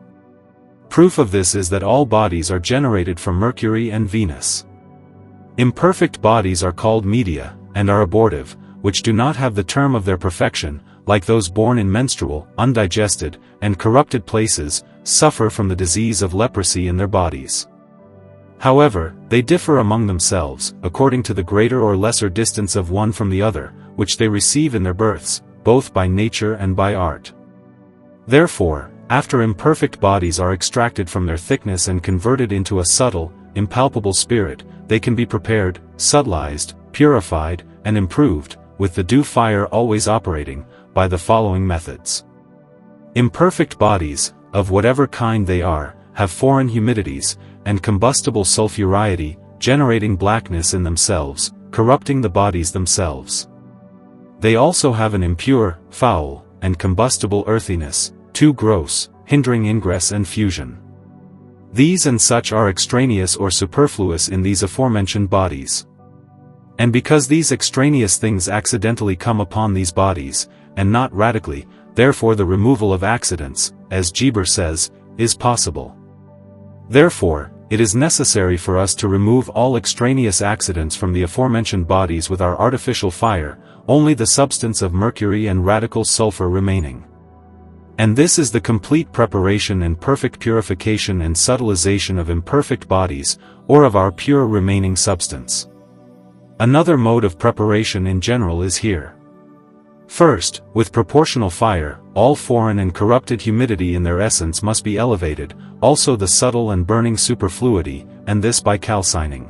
Proof of this is that all bodies are generated from Mercury and Venus. Imperfect bodies are called media, and are abortive, which do not have the term of their perfection, like those born in menstrual, undigested, and corrupted places, suffer from the disease of leprosy in their bodies. However, they differ among themselves, according to the greater or lesser distance of one from the other, which they receive in their births, both by nature and by art. Therefore, after imperfect bodies are extracted from their thickness and converted into a subtle, impalpable spirit, they can be prepared, subtilized, purified, and improved, with the due fire always operating, by the following methods. Imperfect bodies, of whatever kind they are, have foreign humidities, and combustible sulfuriety, generating blackness in themselves, corrupting the bodies themselves. They also have an impure, foul, and combustible earthiness, too gross, hindering ingress and fusion. These and such are extraneous or superfluous in these aforementioned bodies. And because these extraneous things accidentally come upon these bodies, and not radically, therefore the removal of accidents, as Geber says, is possible. Therefore, it is necessary for us to remove all extraneous accidents from the aforementioned bodies with our artificial fire, only the substance of mercury and radical sulfur remaining. And this is the complete preparation and perfect purification and subtilization of imperfect bodies, or of our pure remaining substance. Another mode of preparation in general is here. First, with proportional fire, all foreign and corrupted humidity in their essence must be elevated, also the subtle and burning superfluity, and this by calcining.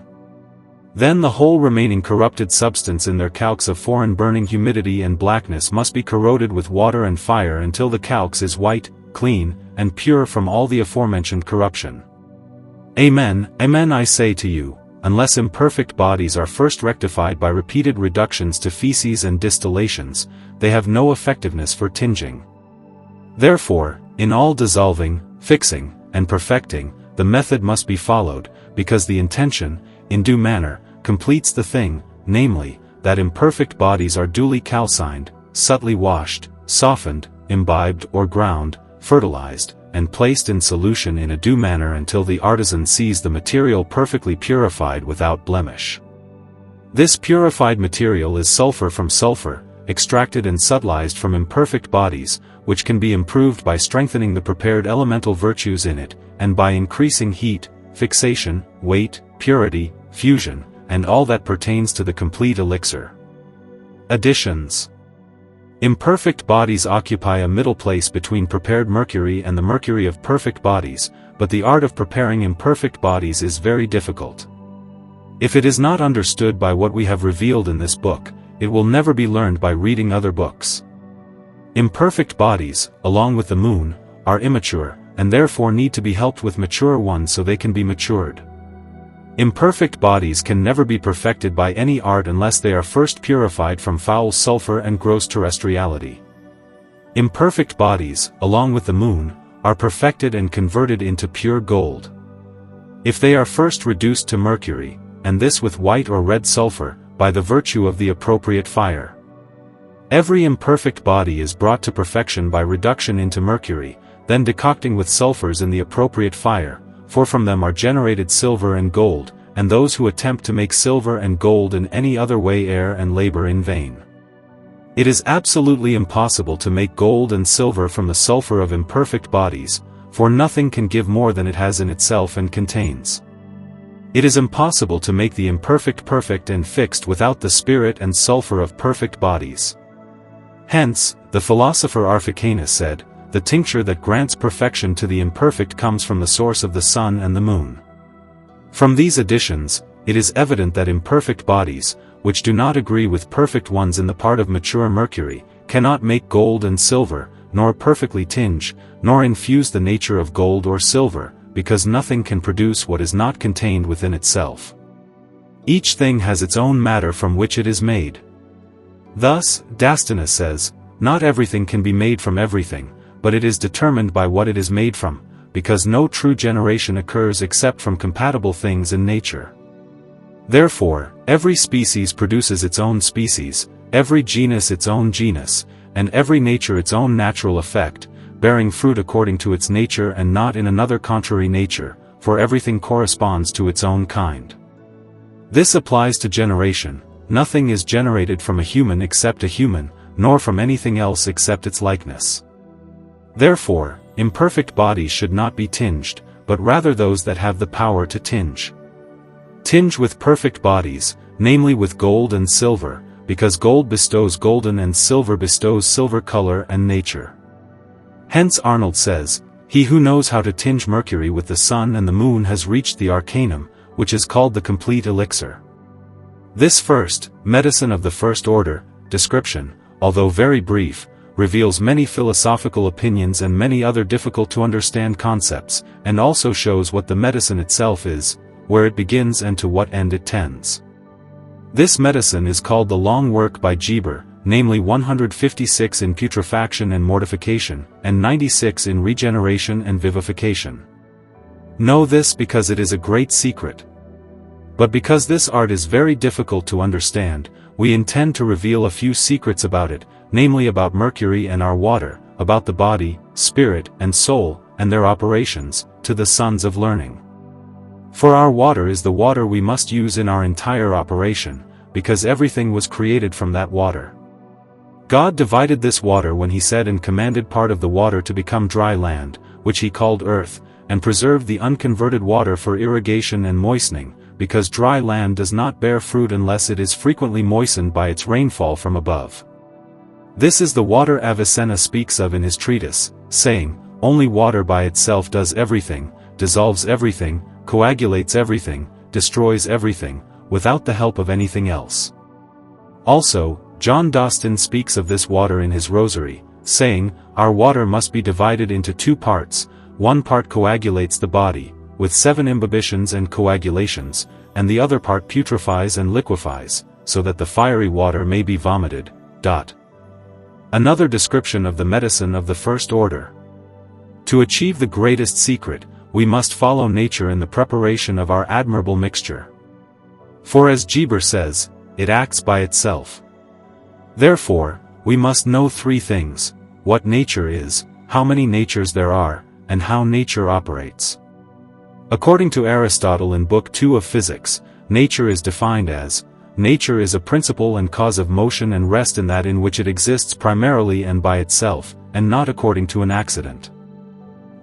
Then the whole remaining corrupted substance in their calx of foreign burning humidity and blackness must be corroded with water and fire until the calx is white, clean, and pure from all the aforementioned corruption. Amen, amen I say to you, unless imperfect bodies are first rectified by repeated reductions to feces and distillations, they have no effectiveness for tinging. Therefore, in all dissolving, fixing, and perfecting, the method must be followed, because the intention, in due manner, completes the thing, namely, that imperfect bodies are duly calcined, subtly washed, softened, imbibed or ground, fertilized, and placed in solution in a due manner until the artisan sees the material perfectly purified without blemish. This purified material is sulfur from sulfur, extracted and subtilized from imperfect bodies, which can be improved by strengthening the prepared elemental virtues in it, and by increasing heat, fixation, weight, purity, fusion, and all that pertains to the complete elixir. Additions. Imperfect bodies occupy a middle place between prepared mercury and the mercury of perfect bodies, but the art of preparing imperfect bodies is very difficult. If it is not understood by what we have revealed in this book, it will never be learned by reading other books. Imperfect bodies, along with the moon, are immature, and therefore need to be helped with mature ones so they can be matured. Imperfect bodies can never be perfected by any art unless they are first purified from foul sulfur and gross terrestriality. Imperfect bodies, along with the moon, are perfected and converted into pure gold. If they are first reduced to mercury, and this with white or red sulfur, by the virtue of the appropriate fire. Every imperfect body is brought to perfection by reduction into mercury, then decocting with sulfurs in the appropriate fire, for from them are generated silver and gold, and those who attempt to make silver and gold in any other way err and labor in vain. It is absolutely impossible to make gold and silver from the sulfur of imperfect bodies, for nothing can give more than it has in itself and contains. It is impossible to make the imperfect perfect and fixed without the spirit and sulfur of perfect bodies. Hence, the philosopher Eirenaeus said, "The tincture that grants perfection to the imperfect comes from the source of the sun and the moon." From these additions, it is evident that imperfect bodies, which do not agree with perfect ones in the part of mature mercury, cannot make gold and silver, nor perfectly tinge, nor infuse the nature of gold or silver, because nothing can produce what is not contained within itself. Each thing has its own matter from which it is made. Thus, Dastinus says, "Not everything can be made from everything, but it is determined by what it is made from, because no true generation occurs except from compatible things in nature. Therefore, every species produces its own species, every genus its own genus, and every nature its own natural effect, bearing fruit according to its nature and not in another contrary nature, for everything corresponds to its own kind." This applies to generation. Nothing is generated from a human except a human, nor from anything else except its likeness. Therefore, imperfect bodies should not be tinged, but rather those that have the power to tinge. Tinge with perfect bodies, namely with gold and silver, because gold bestows golden and silver bestows silver color and nature. Hence Arnold says, "He who knows how to tinge mercury with the sun and the moon has reached the arcanum, which is called the complete elixir." This first, medicine of the first order, description, although very brief, reveals many philosophical opinions and many other difficult to understand concepts, and also shows what the medicine itself is, where it begins and to what end it tends. This medicine is called the long work by Geber, namely 156 in putrefaction and mortification, and 96 in regeneration and vivification. Know this because it is a great secret. But because this art is very difficult to understand, we intend to reveal a few secrets about it, namely about mercury and our water, about the body, spirit, and soul, and their operations, to the sons of learning. For our water is the water we must use in our entire operation, because everything was created from that water. God divided this water when he said and commanded part of the water to become dry land, which he called earth, and preserved the unconverted water for irrigation and moistening, because dry land does not bear fruit unless it is frequently moistened by its rainfall from above. This is the water Avicenna speaks of in his treatise, saying, "Only water by itself does everything, dissolves everything, coagulates everything, destroys everything, without the help of anything else." Also, John Dostin speaks of this water in his Rosary, saying, "Our water must be divided into two parts, one part coagulates the body, with 7 imbibitions and coagulations, and the other part putrefies and liquefies, so that the fiery water may be vomited." Another description of the medicine of the first order. To achieve the greatest secret, we must follow nature in the preparation of our admirable mixture. For as Geber says, it acts by itself. Therefore, we must know 3 things: what nature is, how many natures there are, and how nature operates. According to Aristotle in Book 2 of Physics, nature is defined as, nature is a principle and cause of motion and rest in that in which it exists primarily and by itself, and not according to an accident.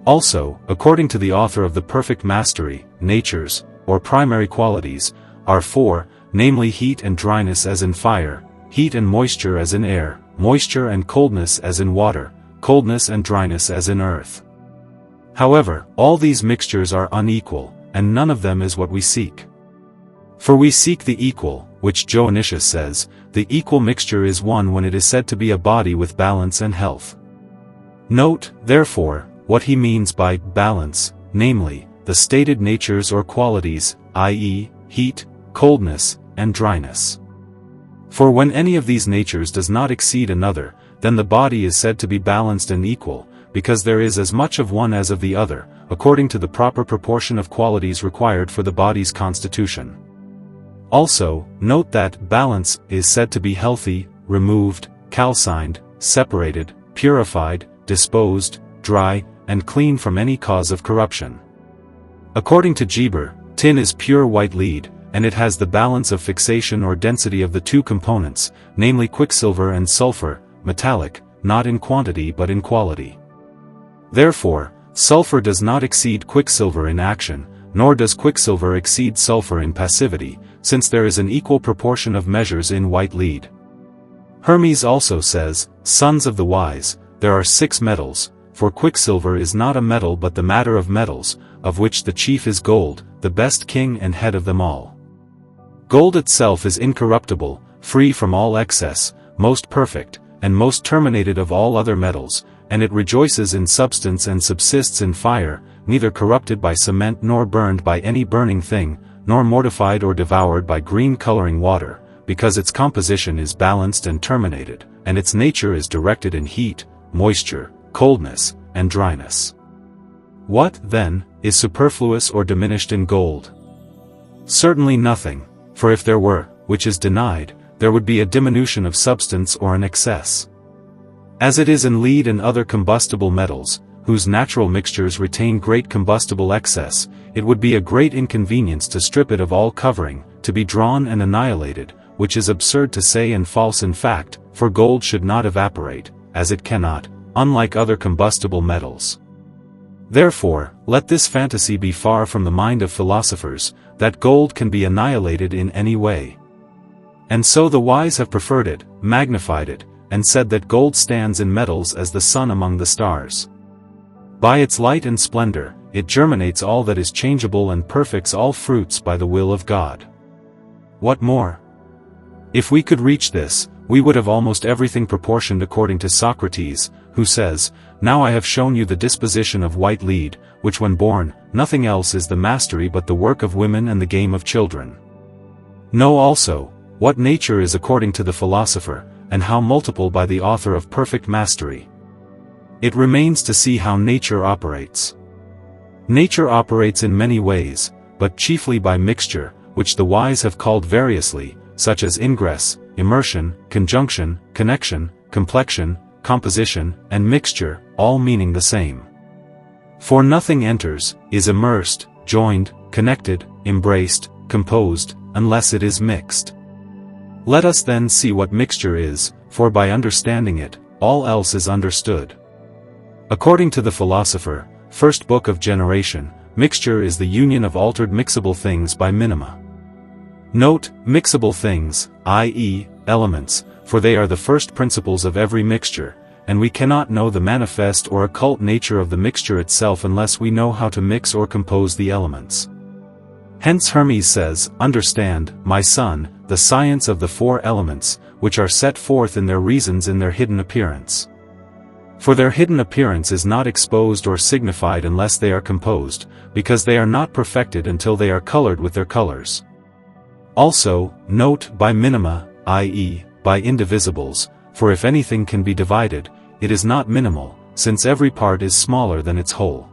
Also, according to the author of the Perfect Mastery, natures, or primary qualities, are 4, namely heat and dryness as in fire, heat and moisture as in air, moisture and coldness as in water, coldness and dryness as in earth. However, all these mixtures are unequal, and none of them is what we seek. For we seek the equal, which Dionysius says, the equal mixture is one when it is said to be a body with balance and health. Note, therefore, what he means by balance, namely, the stated natures or qualities, i.e., heat, coldness, and dryness. For when any of these natures does not exceed another, then the body is said to be balanced and equal, because there is as much of one as of the other, according to the proper proportion of qualities required for the body's constitution. Also, note that balance is said to be healthy, removed, calcined, separated, purified, disposed, dry, and clean from any cause of corruption. According to Geber, tin is pure white lead, and it has the balance of fixation or density of the two components, namely quicksilver and sulfur, metallic, not in quantity but in quality. Therefore, sulfur does not exceed quicksilver in action, nor does quicksilver exceed sulfur in passivity, since there is an equal proportion of measures in white lead. Hermes also says, "Sons of the wise, there are 6 metals, for quicksilver is not a metal but the matter of metals, of which the chief is gold, the best king and head of them all. Gold itself is incorruptible, free from all excess, most perfect, and most terminated of all other metals, and it rejoices in substance and subsists in fire, neither corrupted by cement nor burned by any burning thing, nor mortified or devoured by green coloring water, because its composition is balanced and terminated, and its nature is directed in heat, moisture, coldness, and dryness. What, then, is superfluous or diminished in gold? Certainly nothing, for if there were, which is denied, there would be a diminution of substance or an excess. As it is in lead and other combustible metals, whose natural mixtures retain great combustible excess, it would be a great inconvenience to strip it of all covering, to be drawn and annihilated, which is absurd to say and false in fact, for gold should not evaporate, as it cannot, unlike other combustible metals. Therefore, let this fantasy be far from the mind of philosophers, that gold can be annihilated in any way. And so the wise have preferred it, magnified it, and said that gold stands in metals as the sun among the stars. By its light and splendor, it germinates all that is changeable and perfects all fruits by the will of God. What more? If we could reach this, we would have almost everything proportioned according to Socrates, who says, "Now I have shown you the disposition of white lead, which when born, nothing else is the mastery but the work of women and the game of children. Know also, what nature is according to the philosopher, and how multiple by the author of perfect mastery. It remains to see how nature operates. Nature operates in many ways, but chiefly by mixture, which the wise have called variously, such as ingress, immersion, conjunction, connection, complexion, composition, and mixture, all meaning the same. For nothing enters, is immersed, joined, connected, embraced, composed, unless it is mixed. Let us then see what mixture is, for by understanding it, all else is understood. According to the philosopher, first book of generation, mixture is the union of altered mixable things by minima. Note, mixable things, i.e., elements, for they are the first principles of every mixture, and we cannot know the manifest or occult nature of the mixture itself unless we know how to mix or compose the elements. Hence Hermes says, "Understand, my son, the science of the 4 elements, which are set forth in their reasons in their hidden appearance. For their hidden appearance is not exposed or signified unless they are composed, because they are not perfected until they are colored with their colors." Also, note by minima, i.e., by indivisibles, for if anything can be divided, it is not minimal, since every part is smaller than its whole.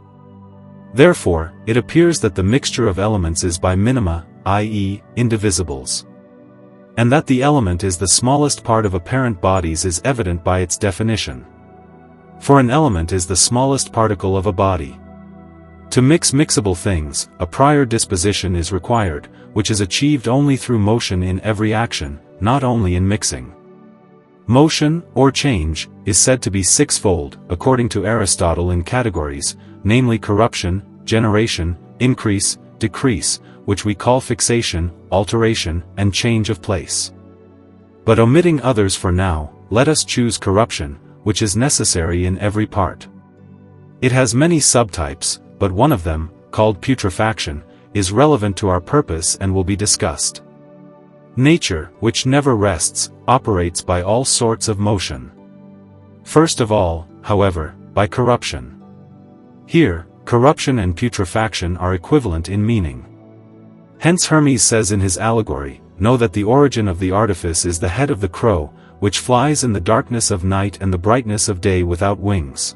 Therefore, it appears that the mixture of elements is by minima, i.e., indivisibles. And that the element is the smallest part of apparent bodies is evident by its definition. For an element is the smallest particle of a body. To mix mixable things, a prior disposition is required, which is achieved only through motion in every action, not only in mixing. Motion, or change, is said to be 6-fold, according to Aristotle in categories, namely corruption, generation, increase, decrease, which we call fixation, alteration, and change of place. But omitting others for now, let us choose corruption, which is necessary in every part. It has many subtypes, but one of them, called putrefaction, is relevant to our purpose and will be discussed. Nature, which never rests, operates by all sorts of motion. First of all, however, by corruption. Here, corruption and putrefaction are equivalent in meaning. Hence Hermes says in his allegory, "Know that the origin of the artifice is the head of the crow, which flies in the darkness of night and the brightness of day without wings.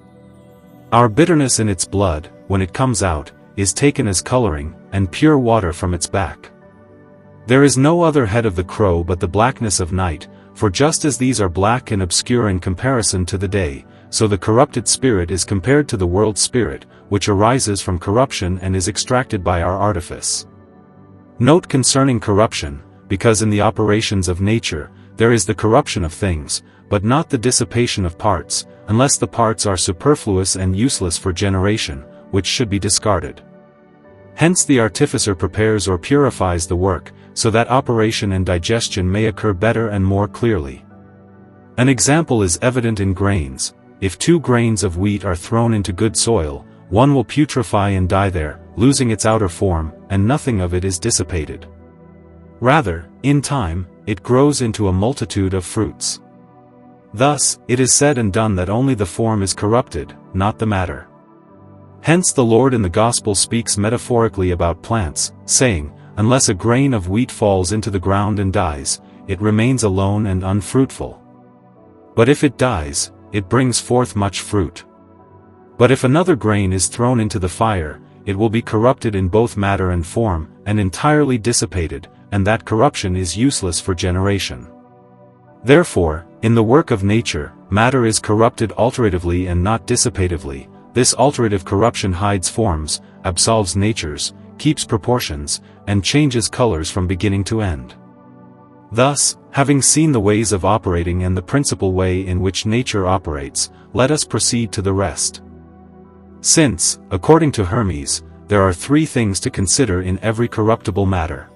Our bitterness in its blood, when it comes out, is taken as coloring, and pure water from its back. There is no other head of the crow but the blackness of night, for just as these are black and obscure in comparison to the day, so the corrupted spirit is compared to the world spirit, which arises from corruption and is extracted by our artifice." Note concerning corruption, because in the operations of nature, there is the corruption of things, but not the dissipation of parts, unless the parts are superfluous and useless for generation, which should be discarded. Hence the artificer prepares or purifies the work, so that operation and digestion may occur better and more clearly. An example is evident in grains. If 2 grains of wheat are thrown into good soil, one will putrefy and die there, losing its outer form, and nothing of it is dissipated. Rather, in time, it grows into a multitude of fruits. Thus, it is said and done that only the form is corrupted, not the matter. Hence the Lord in the Gospel speaks metaphorically about plants, saying, "Unless a grain of wheat falls into the ground and dies, it remains alone and unfruitful. But if it dies, it brings forth much fruit. But if another grain is thrown into the fire, it will be corrupted in both matter and form, and entirely dissipated, and that corruption is useless for generation." Therefore, in the work of nature, matter is corrupted alteratively and not dissipatively. This alterative corruption hides forms, absolves natures, keeps proportions, and changes colors from beginning to end. Thus, having seen the ways of operating and the principal way in which nature operates, let us proceed to the rest. Since, according to Hermes, there are 3 things to consider in every corruptible matter.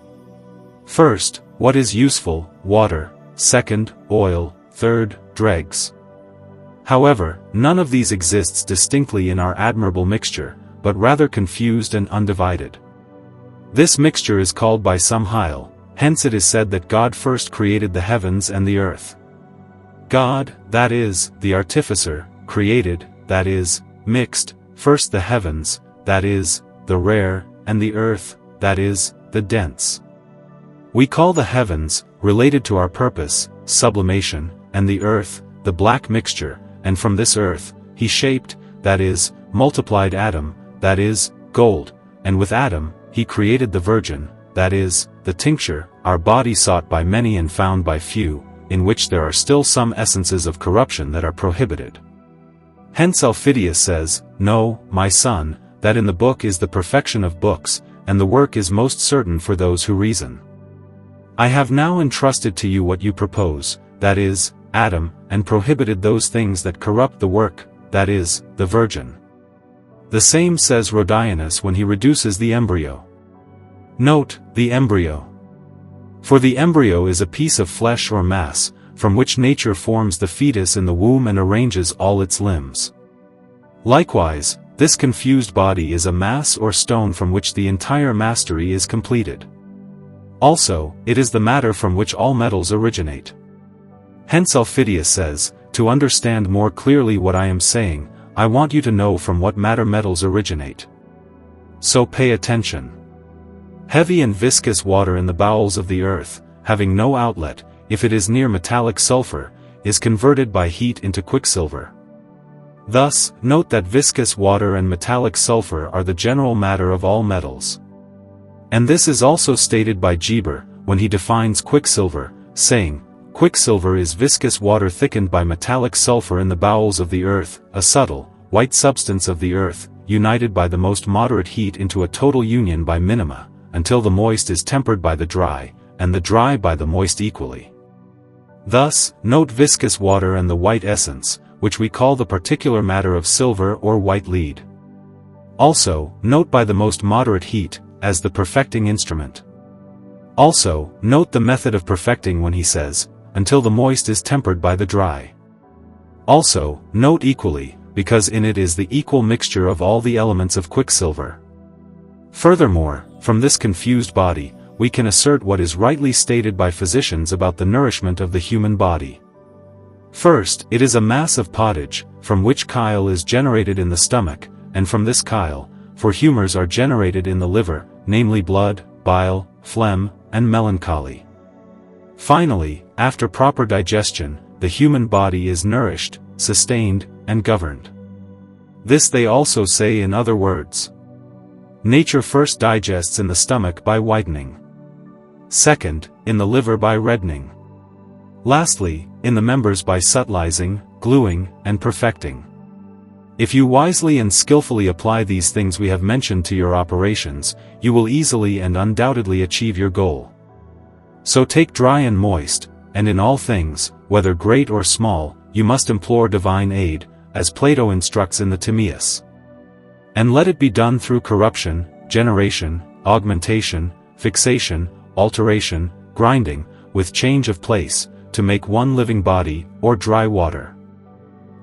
First, what is useful, water; second, oil; third, dregs. However, none of these exists distinctly in our admirable mixture, but rather confused and undivided. This mixture is called by some Hyle, hence it is said that God first created the heavens and the earth. God, that is, the artificer, created, that is, mixed, first the heavens, that is, the rare, and the earth, that is, the dense. We call the heavens, related to our purpose, sublimation, and the earth, the black mixture, and from this earth, he shaped, that is, multiplied Adam, that is, gold, and with Adam, he created the virgin, that is, the tincture, our body sought by many and found by few, in which there are still some essences of corruption that are prohibited. Hence Elphidius says, "Know, my son, that in the book is the perfection of books, and the work is most certain for those who reason. I have now entrusted to you what you propose, that is, Adam, and prohibited those things that corrupt the work, that is, the virgin." The same says Rhodianus when he reduces the embryo. Note, the embryo. For the embryo is a piece of flesh or mass, from which nature forms the fetus in the womb and arranges all its limbs. Likewise, this confused body is a mass or stone from which the entire mastery is completed. Also, it is the matter from which all metals originate. Hence Elphidius says, "To understand more clearly what I am saying, I want you to know from what matter metals originate. So pay attention. Heavy and viscous water in the bowels of the earth, having no outlet, if it is near metallic sulfur, is converted by heat into quicksilver. Thus, note that viscous water and metallic sulfur are the general matter of all metals. And this is also stated by Geber, when he defines quicksilver, saying, Quicksilver is viscous water thickened by metallic sulfur in the bowels of the earth, a subtle, white substance of the earth, united by the most moderate heat into a total union by minima, until the moist is tempered by the dry, and the dry by the moist equally. Thus, note viscous water and the white essence, which we call the particular matter of silver or white lead. Also, note by the most moderate heat, as the perfecting instrument. Also, note the method of perfecting when he says, until the moist is tempered by the dry. Also, note equally, because in it is the equal mixture of all the elements of quicksilver. Furthermore, from this confused body, we can assert what is rightly stated by physicians about the nourishment of the human body. First, it is a mass of pottage, from which chyle is generated in the stomach, and from this chyle, for humors are generated in the liver, namely blood, bile, phlegm, and melancholy. Finally, after proper digestion, the human body is nourished, sustained, and governed. This they also say in other words. Nature first digests in the stomach by whitening. Second, in the liver by reddening. Lastly, in the members by subtilizing, gluing, and perfecting. If you wisely and skillfully apply these things we have mentioned to your operations, you will easily and undoubtedly achieve your goal. So take dry and moist, and in all things, whether great or small, you must implore divine aid, as Plato instructs in the Timaeus. And let it be done through corruption, generation, augmentation, fixation, alteration, grinding, with change of place, to make one living body, or dry water.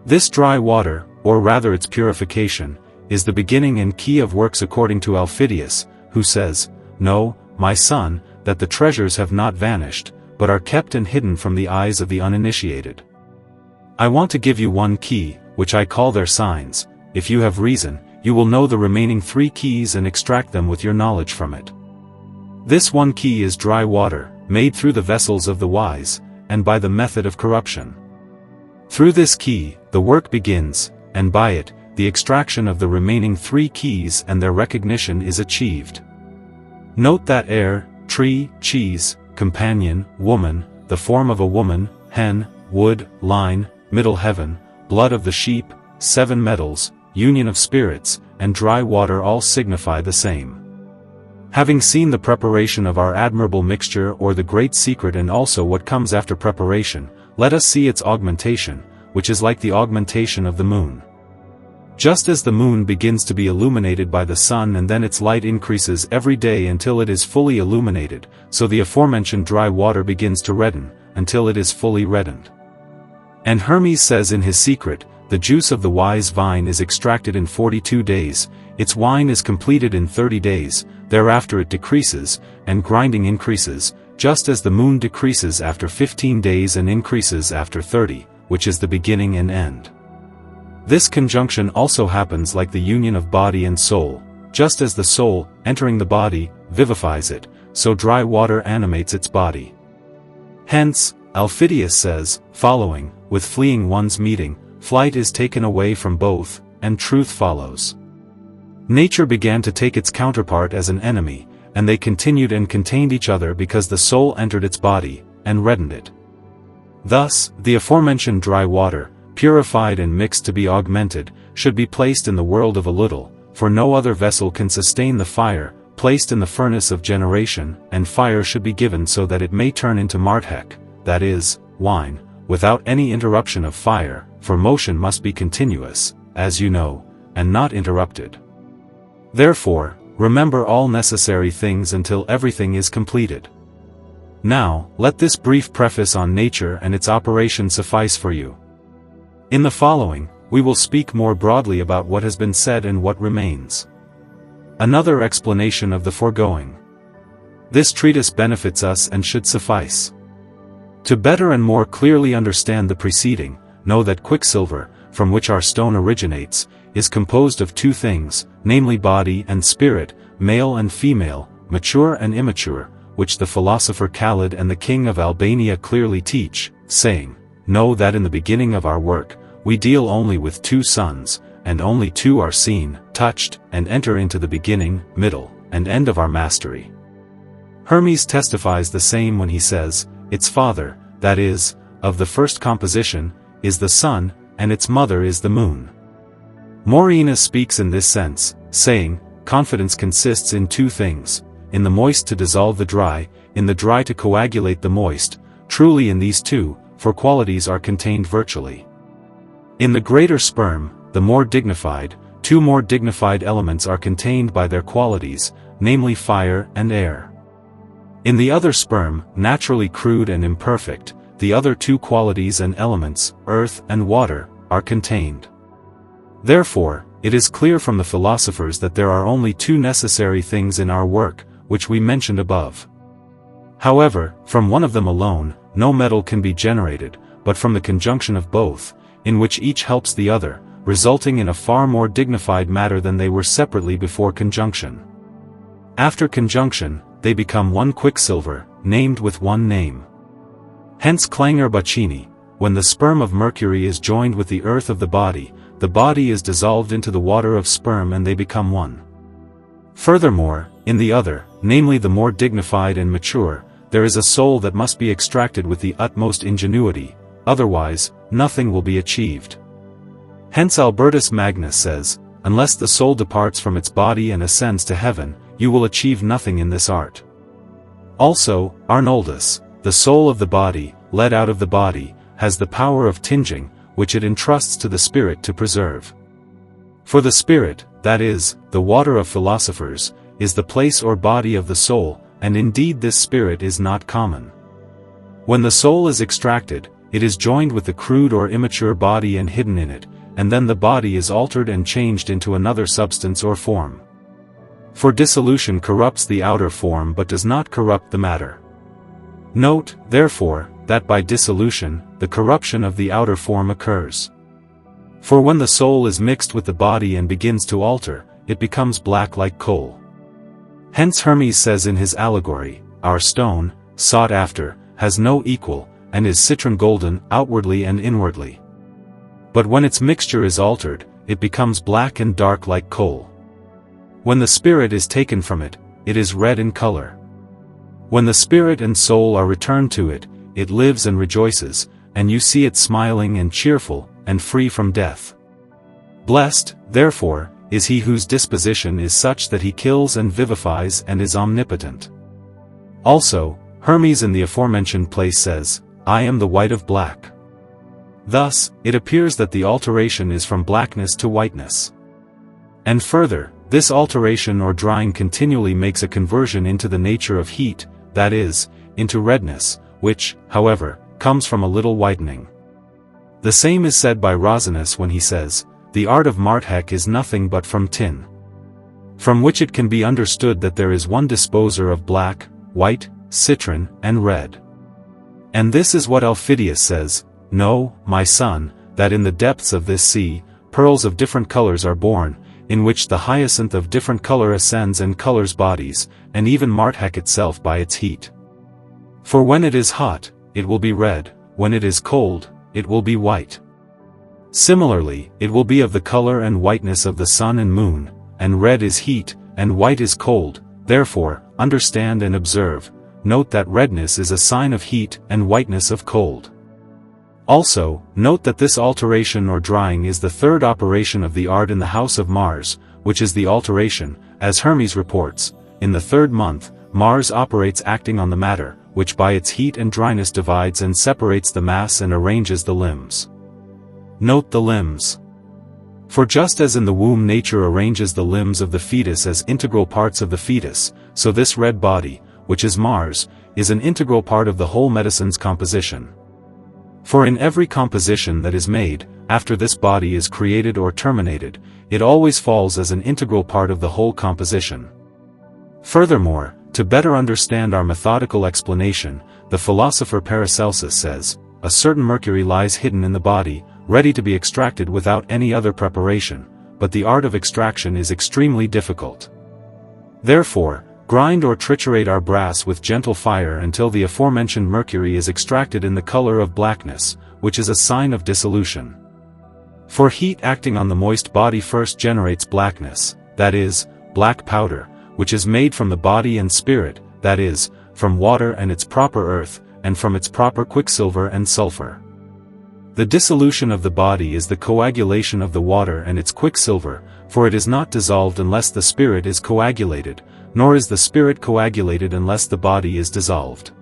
This dry water, or rather its purification, is the beginning and key of works according to Aufidius, who says, "Know, my son, that the treasures have not vanished, but are kept and hidden from the eyes of the uninitiated." I want to give you one key, which I call their signs. If you have reason, you will know the remaining 3 keys and extract them with your knowledge from it. This one key is dry water, made through the vessels of the wise, and by the method of corruption. Through this key, the work begins, and by it, the extraction of the remaining 3 keys and their recognition is achieved. Note that air, tree, cheese, companion, woman, the form of a woman, hen, wood, line, middle heaven, blood of the sheep, 7 metals, union of spirits, and dry water all signify the same. Having seen the preparation of our admirable mixture or the great secret and also what comes after preparation, let us see its augmentation, which is like the augmentation of the moon. Just as the moon begins to be illuminated by the sun and then its light increases every day until it is fully illuminated, so the aforementioned dry water begins to redden, until it is fully reddened. And Hermes says in his secret, the juice of the wise vine is extracted in 42 days, its wine is completed in 30 days, thereafter it decreases, and grinding increases, just as the moon decreases after 15 days and increases after 30, which is the beginning and end. This conjunction also happens like the union of body and soul, just as the soul, entering the body, vivifies it, so dry water animates its body. Hence, Aufidius says, following, with fleeing one's meeting, flight is taken away from both, and truth follows. Nature began to take its counterpart as an enemy, and they continued and contained each other because the soul entered its body, and reddened it. Thus, the aforementioned dry water, purified and mixed to be augmented, should be placed in the world of a little, for no other vessel can sustain the fire, placed in the furnace of generation, and fire should be given so that it may turn into marthek, that is, wine, without any interruption of fire, for motion must be continuous, as you know, and not interrupted. Therefore, remember all necessary things until everything is completed. Now, let this brief preface on nature and its operation suffice for you. In the following, we will speak more broadly about what has been said and what remains. Another explanation of the foregoing. This treatise benefits us and should suffice. To better and more clearly understand the preceding, know that quicksilver, from which our stone originates, is composed of 2 things, namely body and spirit, male and female, mature and immature, which the philosopher Khalid and the king of Albania clearly teach, saying, "Know that in the beginning of our work, we deal only with 2 sons, and only 2 are seen, touched, and enter into the beginning, middle, and end of our mastery." Hermes testifies the same when he says, its father, that is, of the first composition, is the sun, and its mother is the moon. Morenus speaks in this sense, saying, confidence consists in 2 things, in the moist to dissolve the dry, in the dry to coagulate the moist, truly in these 2, for qualities are contained virtually. In the greater sperm, the more dignified, 2 more dignified elements are contained by their qualities, namely fire and air. In the other sperm, naturally crude and imperfect, the other 2 qualities and elements, earth and water, are contained. Therefore, it is clear from the philosophers that there are only 2 necessary things in our work, which we mentioned above. However, from one of them alone, no metal can be generated, but from the conjunction of both, in which each helps the other, resulting in a far more dignified matter than they were separately before conjunction. After conjunction, they become one quicksilver, named with one name. Hence clangor bacini, when the sperm of Mercury is joined with the earth of the body is dissolved into the water of sperm and they become one. Furthermore, in the other, namely the more dignified and mature, there is a soul that must be extracted with the utmost ingenuity, otherwise, nothing will be achieved. Hence Albertus Magnus says, unless the soul departs from its body and ascends to heaven, you will achieve nothing in this art. Also, Arnoldus, the soul of the body, led out of the body, has the power of tinging, which it entrusts to the spirit to preserve. For the spirit, that is, the water of philosophers, is the place or body of the soul, and indeed this spirit is not common. When the soul is extracted, it is joined with the crude or immature body and hidden in it, and then the body is altered and changed into another substance or form. For dissolution corrupts the outer form but does not corrupt the matter. Note, therefore, that by dissolution, the corruption of the outer form occurs. For when the soul is mixed with the body and begins to alter, it becomes black like coal. Hence Hermes says in his allegory, our stone, sought after, has no equal, and is citron golden outwardly and inwardly. But when its mixture is altered, it becomes black and dark like coal. When the spirit is taken from it, it is red in color. When the spirit and soul are returned to it, it lives and rejoices, and you see it smiling and cheerful, and free from death. Blessed, therefore, is he whose disposition is such that he kills and vivifies and is omnipotent. Also, Hermes in the aforementioned place says, I am the white of black. Thus, it appears that the alteration is from blackness to whiteness. And further, this alteration or drying continually makes a conversion into the nature of heat, that is, into redness, which, however, comes from a little whitening. The same is said by Rosinus when he says, the art of Marthek is nothing but from tin. From which it can be understood that there is one disposer of black, white, citron, and red. And this is what Elphidius says, know, my son, that in the depths of this sea, pearls of different colors are born, in which the hyacinth of different color ascends and colors bodies, and even Marthek itself by its heat. For when it is hot, it will be red, when it is cold, it will be white. Similarly, it will be of the color and whiteness of the sun and moon, and red is heat, and white is cold, therefore, understand and observe, note that redness is a sign of heat and whiteness of cold. Also, note that this alteration or drying is the third operation of the art in the house of Mars, which is the alteration, as Hermes reports, in the third month, Mars operates acting on the matter, which by its heat and dryness divides and separates the mass and arranges the limbs. Note the limbs. For just as in the womb nature arranges the limbs of the fetus as integral parts of the fetus, so this red body, which is Mars, is an integral part of the whole medicine's composition. For in every composition that is made, after this body is created or terminated, it always falls as an integral part of the whole composition. Furthermore, to better understand our methodical explanation, the philosopher Paracelsus says, a certain mercury lies hidden in the body, ready to be extracted without any other preparation, but the art of extraction is extremely difficult. Therefore, grind or triturate our brass with gentle fire until the aforementioned mercury is extracted in the color of blackness, which is a sign of dissolution. For heat acting on the moist body first generates blackness, that is, black powder, which is made from the body and spirit, that is, from water and its proper earth, and from its proper quicksilver and sulfur. The dissolution of the body is the coagulation of the water and its quicksilver, for it is not dissolved unless the spirit is coagulated, nor is the spirit coagulated unless the body is dissolved.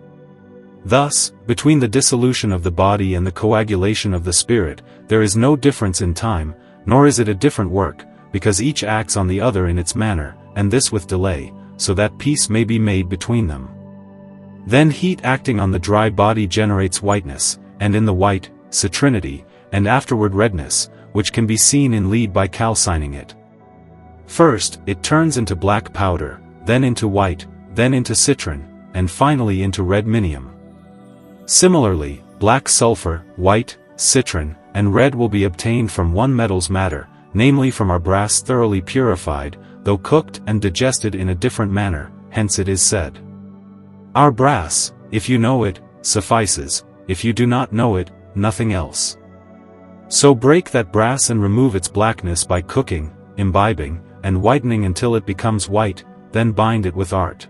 Thus, between the dissolution of the body and the coagulation of the spirit, there is no difference in time, nor is it a different work, because each acts on the other in its manner, and this with delay, so that peace may be made between them. Then heat acting on the dry body generates whiteness, and in the white, citrinity, and afterward redness, which can be seen in lead by calcining it. First, it turns into black powder, then into white, then into citron, and finally into red minium. Similarly, black sulfur, white, citron, and red will be obtained from one metal's matter, namely from our brass thoroughly purified, though cooked and digested in a different manner, hence it is said, "Our brass, if you know it, suffices, if you do not know it, nothing else." So break that brass and remove its blackness by cooking, imbibing, and whitening until it becomes white, then bind it with art.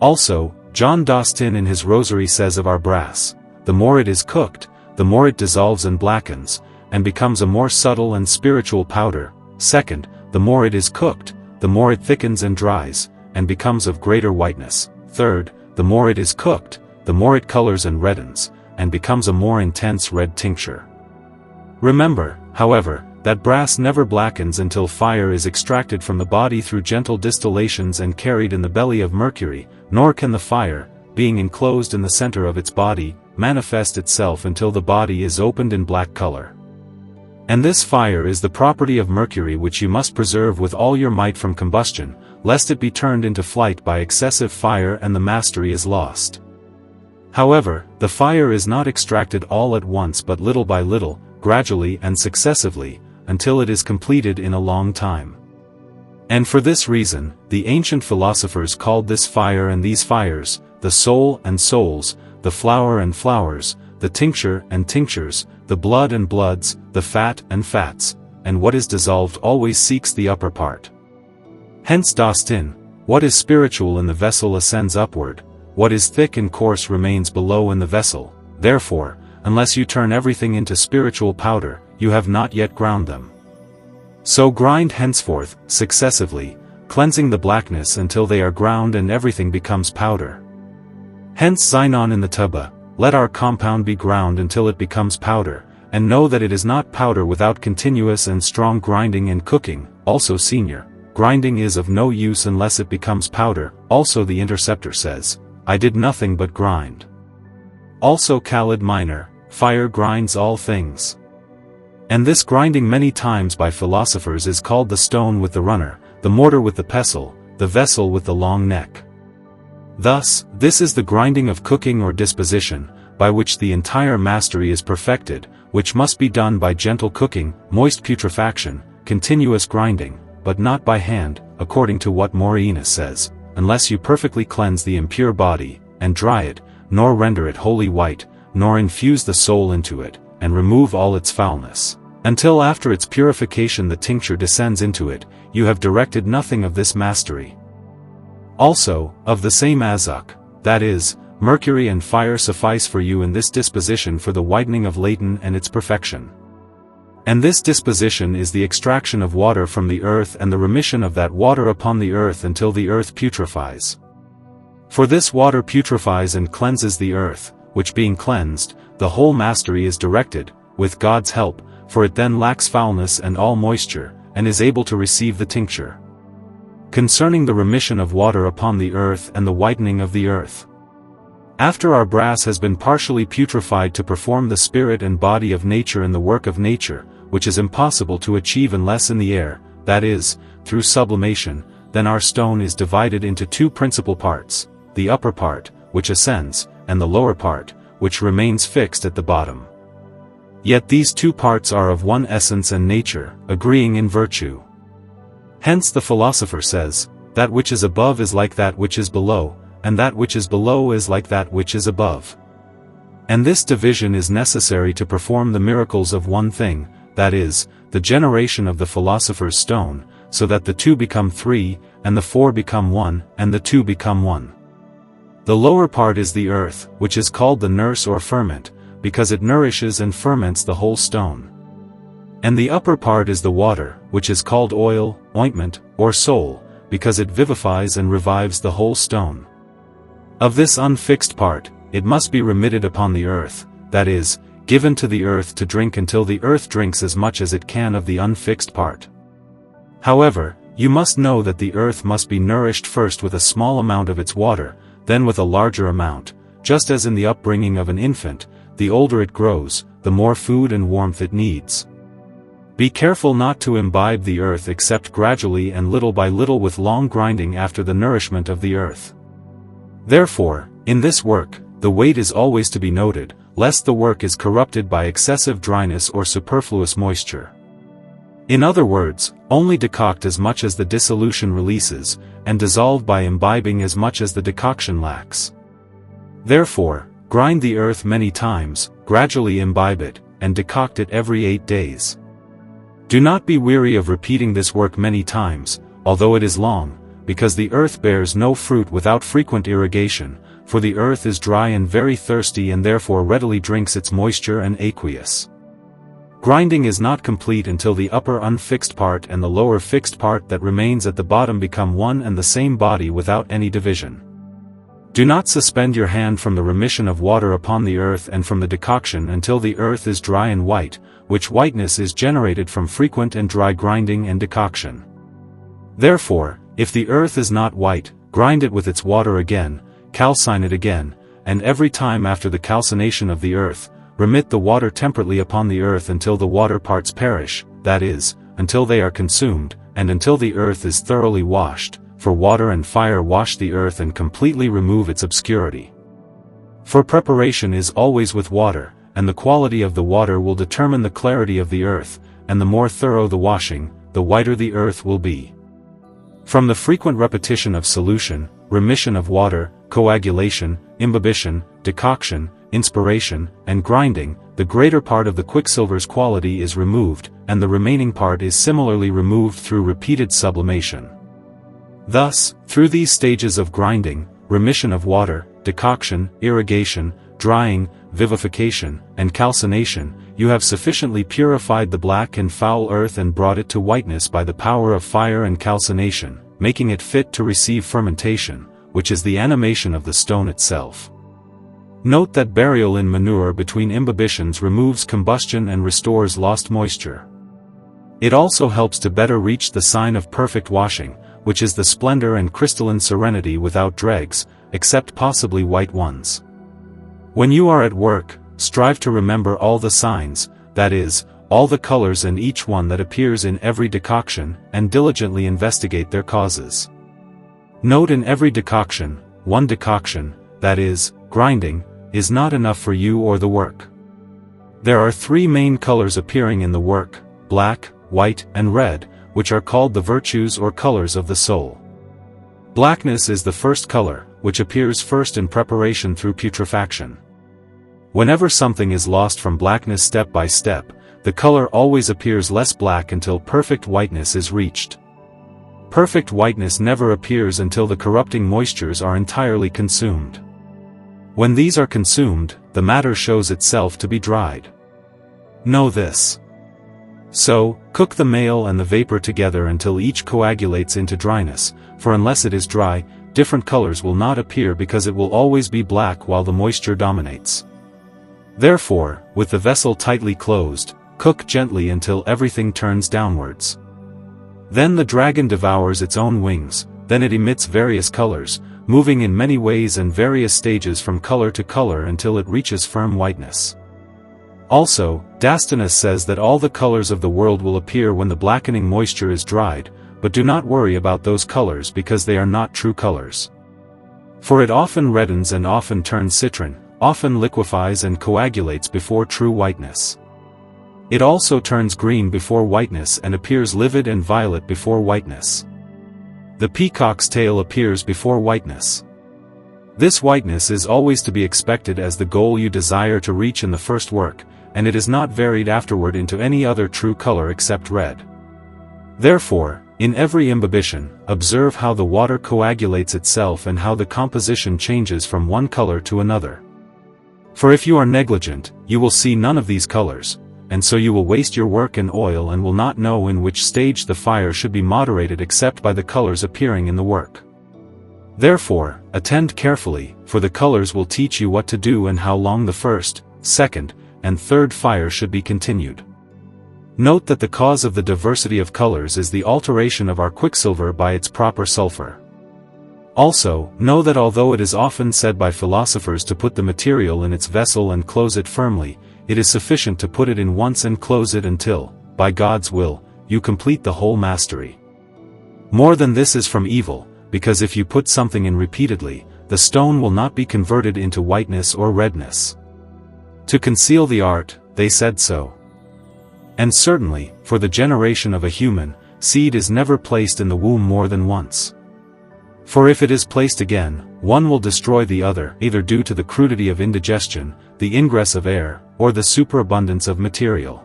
Also, John Dostin in his Rosary says of our brass, "The more it is cooked, the more it dissolves and blackens, and becomes a more subtle and spiritual powder. Second, the more it is cooked, the more it thickens and dries, and becomes of greater whiteness. Third, the more it is cooked, the more it colors and reddens, and becomes a more intense red tincture." Remember, however, that brass never blackens until fire is extracted from the body through gentle distillations and carried in the belly of Mercury, nor can the fire, being enclosed in the center of its body, manifest itself until the body is opened in black color. And this fire is the property of Mercury, which you must preserve with all your might from combustion, lest it be turned into flight by excessive fire and the mastery is lost. However, the fire is not extracted all at once but little by little, gradually and successively, until it is completed in a long time. And for this reason, the ancient philosophers called this fire and these fires, the soul and souls, the flower and flowers, the tincture and tinctures, the blood and bloods, the fat and fats, and what is dissolved always seeks the upper part. Hence Dostin, what is spiritual in the vessel ascends upward, what is thick and coarse remains below in the vessel, therefore, unless you turn everything into spiritual powder, you have not yet ground them. So grind henceforth, successively, cleansing the blackness until they are ground and everything becomes powder. Hence Xinon in the Tubba, let our compound be ground until it becomes powder, and know that it is not powder without continuous and strong grinding and cooking. Also Senior, grinding is of no use unless it becomes powder. Also the Interceptor says, I did nothing but grind. Also Khalid Minor, fire grinds all things. And this grinding many times by philosophers is called the stone with the runner, the mortar with the pestle, the vessel with the long neck. Thus, this is the grinding of cooking or disposition, by which the entire mastery is perfected, which must be done by gentle cooking, moist putrefaction, continuous grinding, but not by hand, according to what Morainus says, unless you perfectly cleanse the impure body, and dry it, nor render it wholly white, nor infuse the soul into it, and remove all its foulness. Until after its purification the tincture descends into it, you have directed nothing of this mastery. Also, of the same Azuk, that is, Mercury and fire suffice for you in this disposition for the whitening of Leighton and its perfection. And this disposition is the extraction of water from the earth and the remission of that water upon the earth until the earth putrefies. For this water putrefies and cleanses the earth, which being cleansed, the whole mastery is directed, with God's help, for it then lacks foulness and all moisture, and is able to receive the tincture. Concerning the remission of water upon the earth and the whitening of the earth. After our brass has been partially putrefied to perform the spirit and body of nature in the work of nature, which is impossible to achieve unless in the air, that is, through sublimation, then our stone is divided into two principal parts, the upper part, which ascends, and the lower part, which remains fixed at the bottom. Yet these two parts are of one essence and nature, agreeing in virtue. Hence the philosopher says, that which is above is like that which is below, and that which is below is like that which is above. And this division is necessary to perform the miracles of one thing, that is, the generation of the philosopher's stone, so that the two become three, and the four become one, and the two become one. The lower part is the earth, which is called the nurse or ferment, because it nourishes and ferments the whole stone. And the upper part is the water, which is called oil, ointment, or soul, because it vivifies and revives the whole stone. Of this unfixed part, it must be remitted upon the earth, that is, given to the earth to drink until the earth drinks as much as it can of the unfixed part. However, you must know that the earth must be nourished first with a small amount of its water, then with a larger amount, just as in the upbringing of an infant, the older it grows, the more food and warmth it needs. Be careful not to imbibe the earth except gradually and little by little with long grinding after the nourishment of the earth. Therefore, in this work, the weight is always to be noted, lest the work is corrupted by excessive dryness or superfluous moisture. In other words, only decoct as much as the dissolution releases, and dissolve by imbibing as much as the decoction lacks. Therefore, grind the earth many times, gradually imbibe it, and decoct it every 8 days. Do not be weary of repeating this work many times, although it is long, because the earth bears no fruit without frequent irrigation, for the earth is dry and very thirsty and therefore readily drinks its moisture and aqueous. Grinding is not complete until the upper unfixed part and the lower fixed part that remains at the bottom become one and the same body without any division. Do not suspend your hand from the remission of water upon the earth and from the decoction until the earth is dry and white, which whiteness is generated from frequent and dry grinding and decoction. Therefore, if the earth is not white, grind it with its water again, calcine it again, and every time after the calcination of the earth, remit the water temperately upon the earth until the water parts perish, that is, until they are consumed, and until the earth is thoroughly washed, for water and fire wash the earth and completely remove its obscurity. For preparation is always with water, and the quality of the water will determine the clarity of the earth, and the more thorough the washing, the whiter the earth will be. From the frequent repetition of solution, remission of water, coagulation, imbibition, decoction, inspiration, and grinding, the greater part of the quicksilver's quality is removed, and the remaining part is similarly removed through repeated sublimation. Thus, through these stages of grinding, remission of water, decoction, irrigation, drying, vivification, and calcination, you have sufficiently purified the black and foul earth and brought it to whiteness by the power of fire and calcination, making it fit to receive fermentation, which is the animation of the stone itself. Note that burial in manure between imbibitions removes combustion and restores lost moisture. It also helps to better reach the sign of perfect washing, which is the splendor and crystalline serenity without dregs, except possibly white ones. When you are at work, strive to remember all the signs, that is, all the colors and each one that appears in every decoction, and diligently investigate their causes. Note in every decoction, one decoction, that is, grinding, is not enough for you or the work. There are 3 main colors appearing in the work, black, white, and red, which are called the virtues or colors of the soul. Blackness is the first color, which appears first in preparation through putrefaction. Whenever something is lost from blackness step by step, the color always appears less black until perfect whiteness is reached. Perfect whiteness never appears until the corrupting moistures are entirely consumed. When these are consumed, the matter shows itself to be dried. Know this. So, cook the male and the vapor together until each coagulates into dryness, for unless it is dry, different colors will not appear because it will always be black while the moisture dominates. Therefore, with the vessel tightly closed, cook gently until everything turns downwards. Then the dragon devours its own wings, then it emits various colors, moving in many ways and various stages from color to color until it reaches firm whiteness. Also, Dastinus says that all the colors of the world will appear when the blackening moisture is dried, but do not worry about those colors because they are not true colors. For it often reddens and often turns citron, often liquefies and coagulates before true whiteness. It also turns green before whiteness and appears livid and violet before whiteness. The peacock's tail appears before whiteness. This whiteness is always to be expected as the goal you desire to reach in the first work, and it is not varied afterward into any other true color except red. Therefore, in every imbibition, observe how the water coagulates itself and how the composition changes from one color to another. For if you are negligent, you will see none of these colors, and so you will waste your work and oil and will not know in which stage the fire should be moderated except by the colors appearing in the work. Therefore, attend carefully, for the colors will teach you what to do and how long the first, second, and third fire should be continued. Note that the cause of the diversity of colors is the alteration of our quicksilver by its proper sulfur. Also, know that although it is often said by philosophers to put the material in its vessel and close it firmly, it is sufficient to put it in once and close it until, by God's will, you complete the whole mastery. More than this is from evil, because if you put something in repeatedly, the stone will not be converted into whiteness or redness. To conceal the art, they said so. And certainly, for the generation of a human seed is never placed in the womb more than once. For if it is placed again, one will destroy the other, either due to the crudity of indigestion, the ingress of air, or the superabundance of material.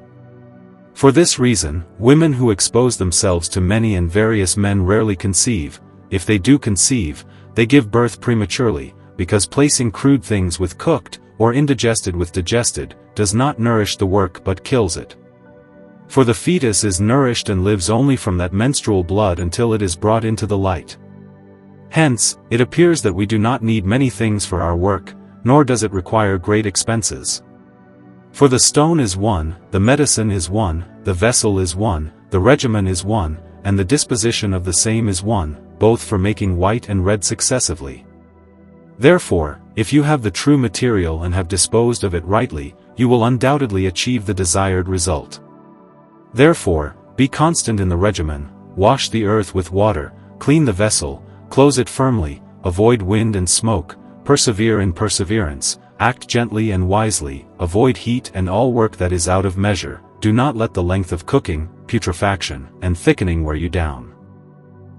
For this reason, women who expose themselves to many and various men rarely conceive. If they do conceive, they give birth prematurely, because placing crude things with cooked, or indigested with digested, does not nourish the work but kills it. For the fetus is nourished and lives only from that menstrual blood until it is brought into the light. Hence, it appears that we do not need many things for our work, nor does it require great expenses. For the stone is one, the medicine is one, the vessel is one, the regimen is one, and the disposition of the same is one, both for making white and red successively. Therefore, if you have the true material and have disposed of it rightly, you will undoubtedly achieve the desired result. Therefore, be constant in the regimen, wash the earth with water, clean the vessel, close it firmly, avoid wind and smoke, persevere in perseverance, act gently and wisely, avoid heat and all work that is out of measure, do not let the length of cooking, putrefaction, and thickening wear you down.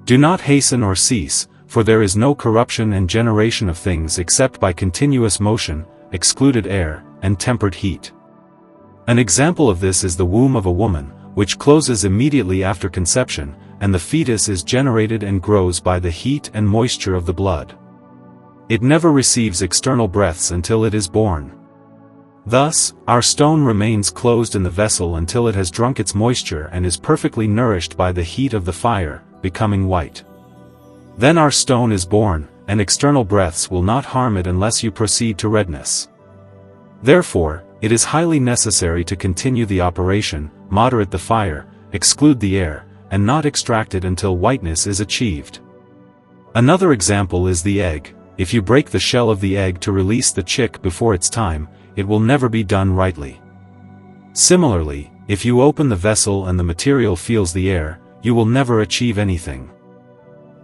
Do not hasten or cease, for there is no corruption and generation of things except by continuous motion, excluded air, and tempered heat. An example of this is the womb of a woman, which closes immediately after conception, and the fetus is generated and grows by the heat and moisture of the blood. It never receives external breaths until it is born. Thus, our stone remains closed in the vessel until it has drunk its moisture and is perfectly nourished by the heat of the fire, becoming white. Then our stone is born, and external breaths will not harm it unless you proceed to redness. Therefore, it is highly necessary to continue the operation, moderate the fire, exclude the air, and not extract it until whiteness is achieved. Another example is the egg. If you break the shell of the egg to release the chick before its time, it will never be done rightly. Similarly, if you open the vessel and the material feels the air, you will never achieve anything.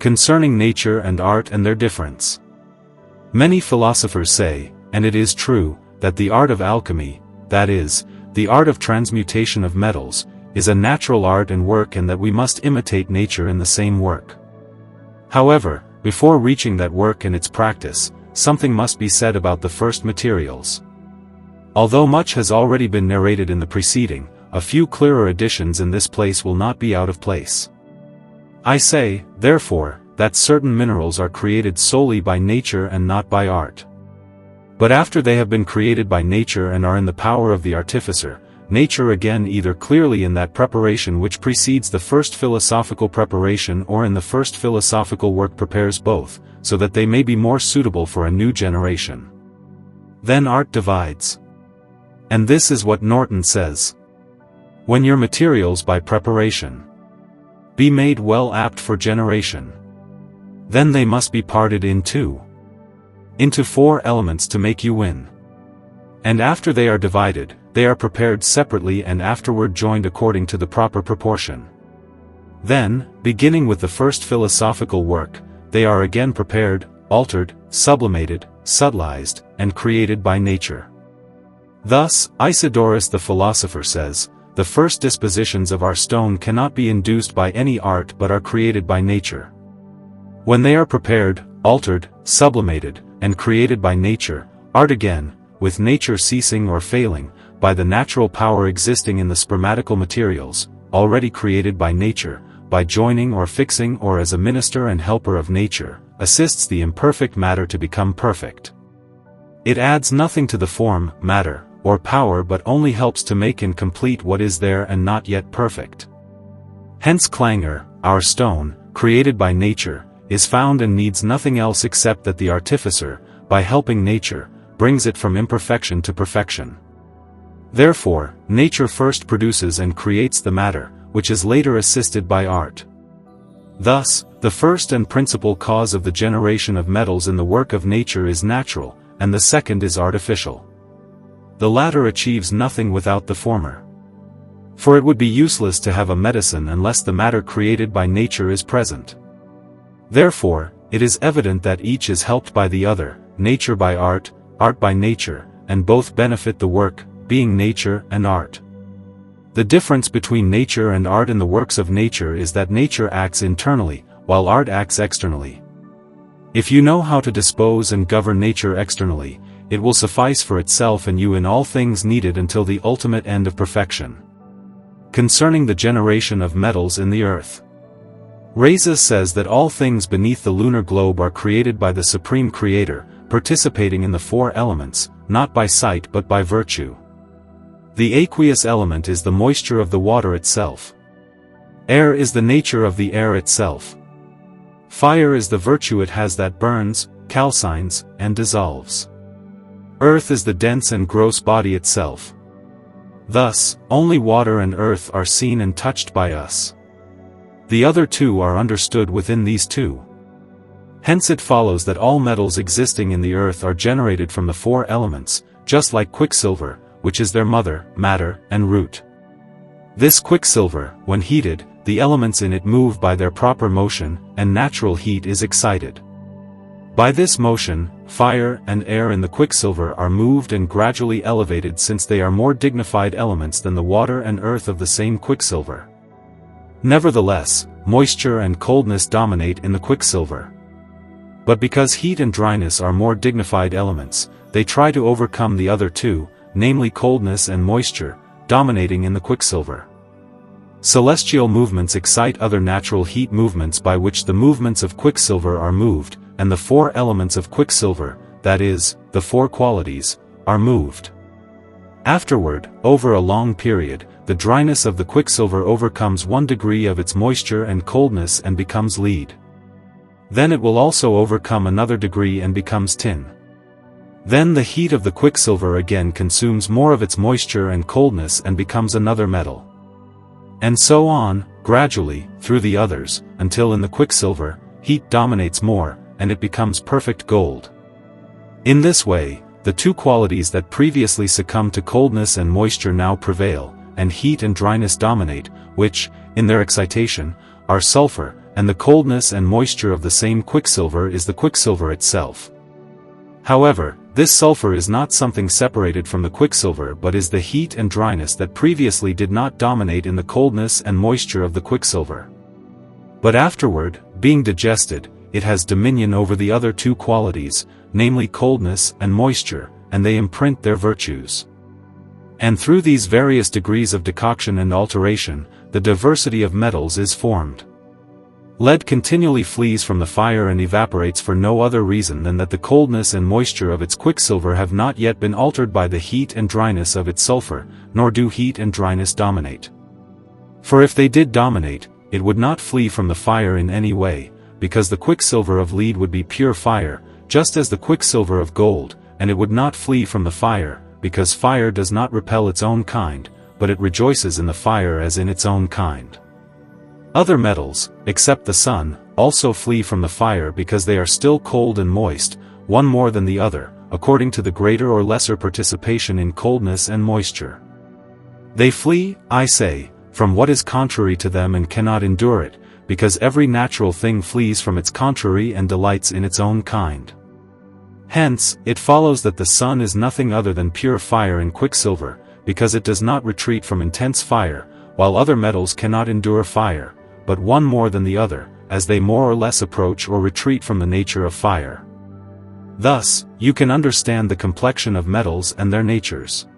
Concerning nature and art and their difference. Many philosophers say, and it is true, that the art of alchemy, that is, the art of transmutation of metals, is a natural art and work, and that we must imitate nature in the same work. However, before reaching that work and its practice, something must be said about the first materials. Although much has already been narrated in the preceding, a few clearer additions in this place will not be out of place. I say, therefore, that certain minerals are created solely by nature and not by art. But after they have been created by nature and are in the power of the artificer, nature again either clearly in that preparation which precedes the first philosophical preparation or in the first philosophical work prepares both, so that they may be more suitable for a new generation. Then art divides. And this is what Norton says. When your materials by preparation be made well apt for generation, then they must be parted into 4 elements to make you win. And after they are divided, they are prepared separately and afterward joined according to the proper proportion. Then, beginning with the first philosophical work, they are again prepared, altered, sublimated, subtilized, and created by nature. Thus, Isidorus the philosopher says, the first dispositions of our stone cannot be induced by any art but are created by nature. When they are prepared, altered, sublimated, and created by nature, art again, with nature ceasing or failing, by the natural power existing in the spermatical materials, already created by nature, by joining or fixing or as a minister and helper of nature, assists the imperfect matter to become perfect. It adds nothing to the form, matter, or power but only helps to make and complete what is there and not yet perfect. Hence clangor, our stone, created by nature, is found and needs nothing else except that the artificer, by helping nature, brings it from imperfection to perfection. Therefore, nature first produces and creates the matter, which is later assisted by art. Thus, the first and principal cause of the generation of metals in the work of nature is natural, and the second is artificial. The latter achieves nothing without the former. For it would be useless to have a medicine unless the matter created by nature is present. Therefore, it is evident that each is helped by the other, nature by art, art by nature, and both benefit the work, being nature and art. The difference between nature and art in the works of nature is that nature acts internally, while art acts externally. If you know how to dispose and govern nature externally, it will suffice for itself and you in all things needed until the ultimate end of perfection. Concerning the generation of metals in the earth, Reza says that all things beneath the lunar globe are created by the Supreme Creator, participating in the four elements, not by sight but by virtue. The aqueous element is the moisture of the water itself. Air is the nature of the air itself. Fire is the virtue it has that burns, calcines, and dissolves. Earth is the dense and gross body itself. Thus, only water and earth are seen and touched by us. The other two are understood within these two. Hence it follows that all metals existing in the earth are generated from the four elements, just like quicksilver, which is their mother, matter, and root. This quicksilver, when heated, the elements in it move by their proper motion, and natural heat is excited. By this motion, fire and air in the quicksilver are moved and gradually elevated since they are more dignified elements than the water and earth of the same quicksilver. Nevertheless, moisture and coldness dominate in the quicksilver. But because heat and dryness are more dignified elements, they try to overcome the other two, namely coldness and moisture, dominating in the quicksilver. Celestial movements excite other natural heat movements by which the movements of quicksilver are moved, and the four elements of quicksilver, that is, the four qualities, are moved. Afterward, over a long period, the dryness of the quicksilver overcomes 1 degree of its moisture and coldness and becomes lead. Then it will also overcome another degree and becomes tin. Then the heat of the quicksilver again consumes more of its moisture and coldness and becomes another metal. And so on, gradually, through the others, until in the quicksilver, heat dominates more, and it becomes perfect gold. In this way, the two qualities that previously succumbed to coldness and moisture now prevail, and heat and dryness dominate, which, in their excitation, are sulfur, and the coldness and moisture of the same quicksilver is the quicksilver itself. However, this sulfur is not something separated from the quicksilver but is the heat and dryness that previously did not dominate in the coldness and moisture of the quicksilver. But afterward, being digested, it has dominion over the other two qualities, namely coldness and moisture, and they imprint their virtues. And through these various degrees of decoction and alteration, the diversity of metals is formed. Lead continually flees from the fire and evaporates for no other reason than that the coldness and moisture of its quicksilver have not yet been altered by the heat and dryness of its sulfur, nor do heat and dryness dominate. For if they did dominate, it would not flee from the fire in any way, because the quicksilver of lead would be pure fire, just as the quicksilver of gold, and it would not flee from the fire, because fire does not repel its own kind, but it rejoices in the fire as in its own kind. Other metals, except the sun, also flee from the fire because they are still cold and moist, one more than the other, according to the greater or lesser participation in coldness and moisture. They flee, I say, from what is contrary to them and cannot endure it, because every natural thing flees from its contrary and delights in its own kind. Hence, it follows that the sun is nothing other than pure fire and quicksilver, because it does not retreat from intense fire, while other metals cannot endure fire, but one more than the other, as they more or less approach or retreat from the nature of fire. Thus, you can understand the complexion of metals and their natures.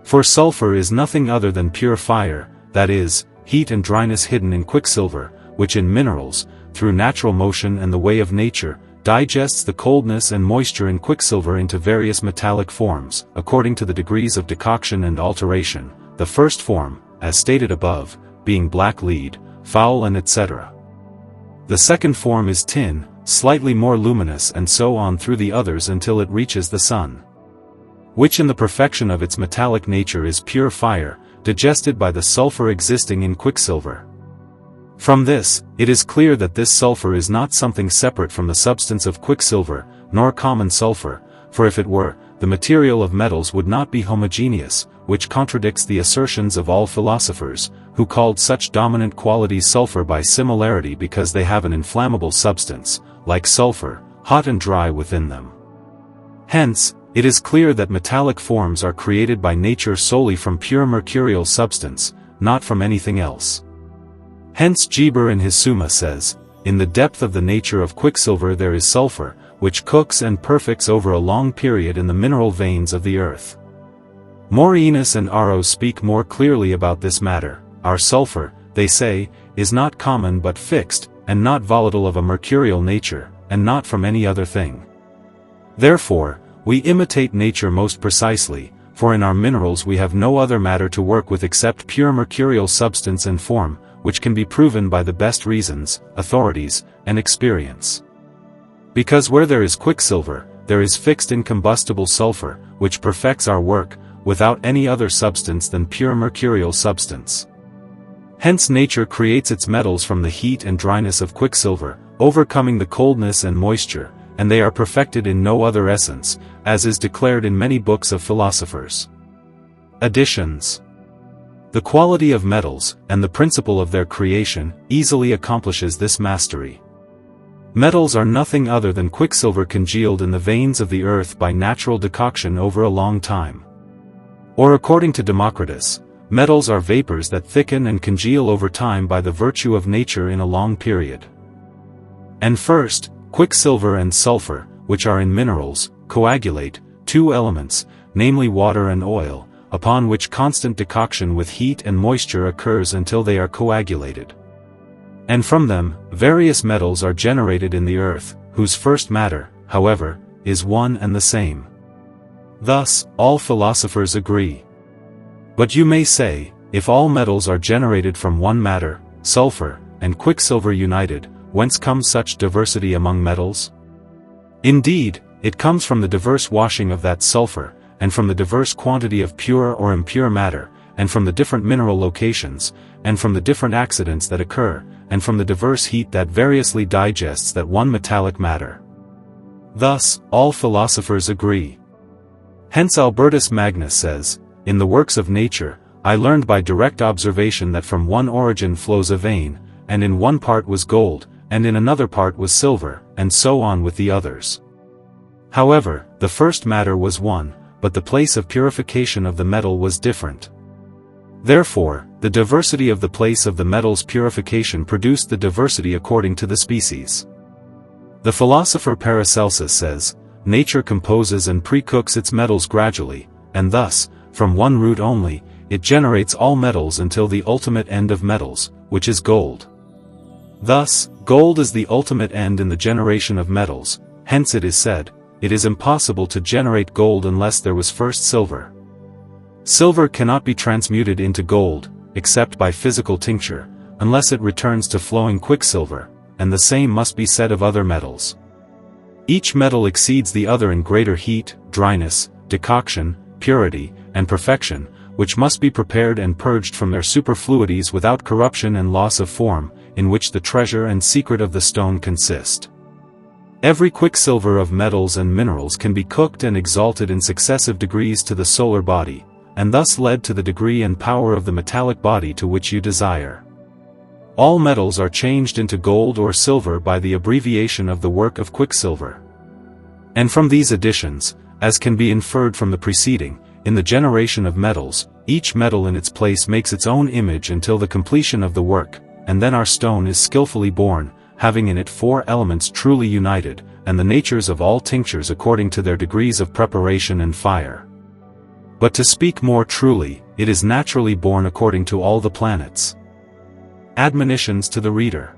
For sulfur is nothing other than pure fire, that is, heat and dryness hidden in quicksilver, which in minerals, through natural motion and the way of nature, digests the coldness and moisture in quicksilver into various metallic forms, according to the degrees of decoction and alteration, the first form, as stated above, being black lead, foul and etc. The second form is tin, slightly more luminous and so on through the others until it reaches the sun, which in the perfection of its metallic nature is pure fire, digested by the sulfur existing in quicksilver. From this, it is clear that this sulfur is not something separate from the substance of quicksilver, nor common sulfur, for if it were, the material of metals would not be homogeneous, which contradicts the assertions of all philosophers, who called such dominant qualities sulfur by similarity because they have an inflammable substance, like sulfur, hot and dry within them. Hence, it is clear that metallic forms are created by nature solely from pure mercurial substance, not from anything else. Hence Geber in his Summa says, "In the depth of the nature of quicksilver there is sulfur, which cooks and perfects over a long period in the mineral veins of the earth." Eirenaeus and Aro speak more clearly about this matter. "Our sulfur," they say, "is not common but fixed, and not volatile of a mercurial nature, and not from any other thing. Therefore, we imitate nature most precisely, for in our minerals we have no other matter to work with except pure mercurial substance and form, which can be proven by the best reasons, authorities, and experience. Because where there is quicksilver, there is fixed incombustible sulfur, which perfects our work, without any other substance than pure mercurial substance. Hence nature creates its metals from the heat and dryness of quicksilver, overcoming the coldness and moisture, and they are perfected in no other essence, as is declared in many books of philosophers. Additions. The quality of metals, and the principle of their creation, easily accomplishes this mastery. Metals are nothing other than quicksilver congealed in the veins of the earth by natural decoction over a long time. Or according to Democritus, metals are vapors that thicken and congeal over time by the virtue of nature in a long period. And first, quicksilver and sulfur, which are in minerals, coagulate, two elements, namely water and oil, upon which constant decoction with heat and moisture occurs until they are coagulated. And from them, various metals are generated in the earth, whose first matter, however, is one and the same. Thus, all philosophers agree. But you may say, if all metals are generated from one matter, sulfur, and quicksilver united, whence comes such diversity among metals? Indeed, it comes from the diverse washing of that sulfur, and from the diverse quantity of pure or impure matter, and from the different mineral locations, and from the different accidents that occur, and from the diverse heat that variously digests that one metallic matter. Thus, all philosophers agree. Hence Albertus Magnus says, "In the works of nature, I learned by direct observation that from one origin flows a vein, and in one part was gold, and in another part was silver, and so on with the others. However, the first matter was one, but the place of purification of the metal was different. Therefore, the diversity of the place of the metal's purification produced the diversity according to the species." The philosopher Paracelsus says, "Nature composes and pre-cooks its metals gradually, and thus, from one root only, it generates all metals until the ultimate end of metals, which is gold. Thus, gold is the ultimate end in the generation of metals, hence it is said, it is impossible to generate gold unless there was first silver. Silver cannot be transmuted into gold, except by physical tincture, unless it returns to flowing quicksilver, and the same must be said of other metals. Each metal exceeds the other in greater heat, dryness, decoction, purity, and perfection, which must be prepared and purged from their superfluities without corruption and loss of form, in which the treasure and secret of the stone consist. Every quicksilver of metals and minerals can be cooked and exalted in successive degrees to the solar body, and thus led to the degree and power of the metallic body to which you desire. All metals are changed into gold or silver by the abbreviation of the work of quicksilver. And from these additions, as can be inferred from the preceding, in the generation of metals, each metal in its place makes its own image until the completion of the work, and then our stone is skillfully born, having in it 4 elements truly united, and the natures of all tinctures according to their degrees of preparation and fire. But to speak more truly, it is naturally born according to all the planets. Admonitions to the reader.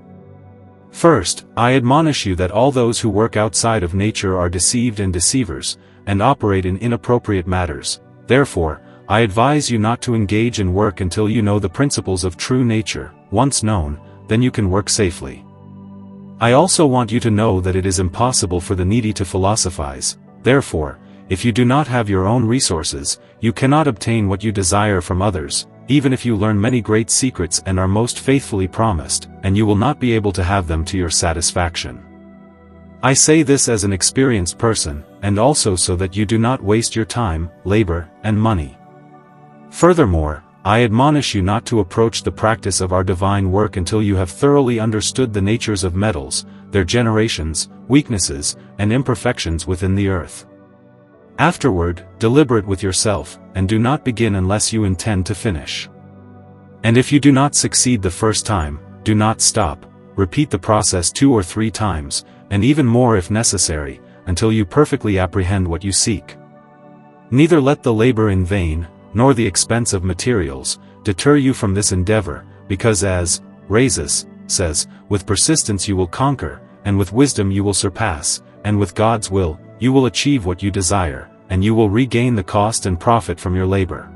First, I admonish you that all those who work outside of nature are deceived and deceivers, and operate in inappropriate matters. Therefore, I advise you not to engage in work until you know the principles of true nature. Once known, then you can work safely. I also want you to know that it is impossible for the needy to philosophize. Therefore, if you do not have your own resources, you cannot obtain what you desire from others, even if you learn many great secrets and are most faithfully promised, and you will not be able to have them to your satisfaction. I say this as an experienced person, and also so that you do not waste your time, labor, and money. Furthermore, I admonish you not to approach the practice of our divine work until you have thoroughly understood the natures of metals, their generations, weaknesses, and imperfections within the earth. Afterward, deliberate with yourself, and do not begin unless you intend to finish. And if you do not succeed the first time, do not stop, repeat the process 2 or 3 times, and even more if necessary, until you perfectly apprehend what you seek. Neither let the labor in vain, nor the expense of materials, deter you from this endeavor, because as Eirenaeus says, with persistence you will conquer, and with wisdom you will surpass, and with God's will, you will achieve what you desire, and you will regain the cost and profit from your labor.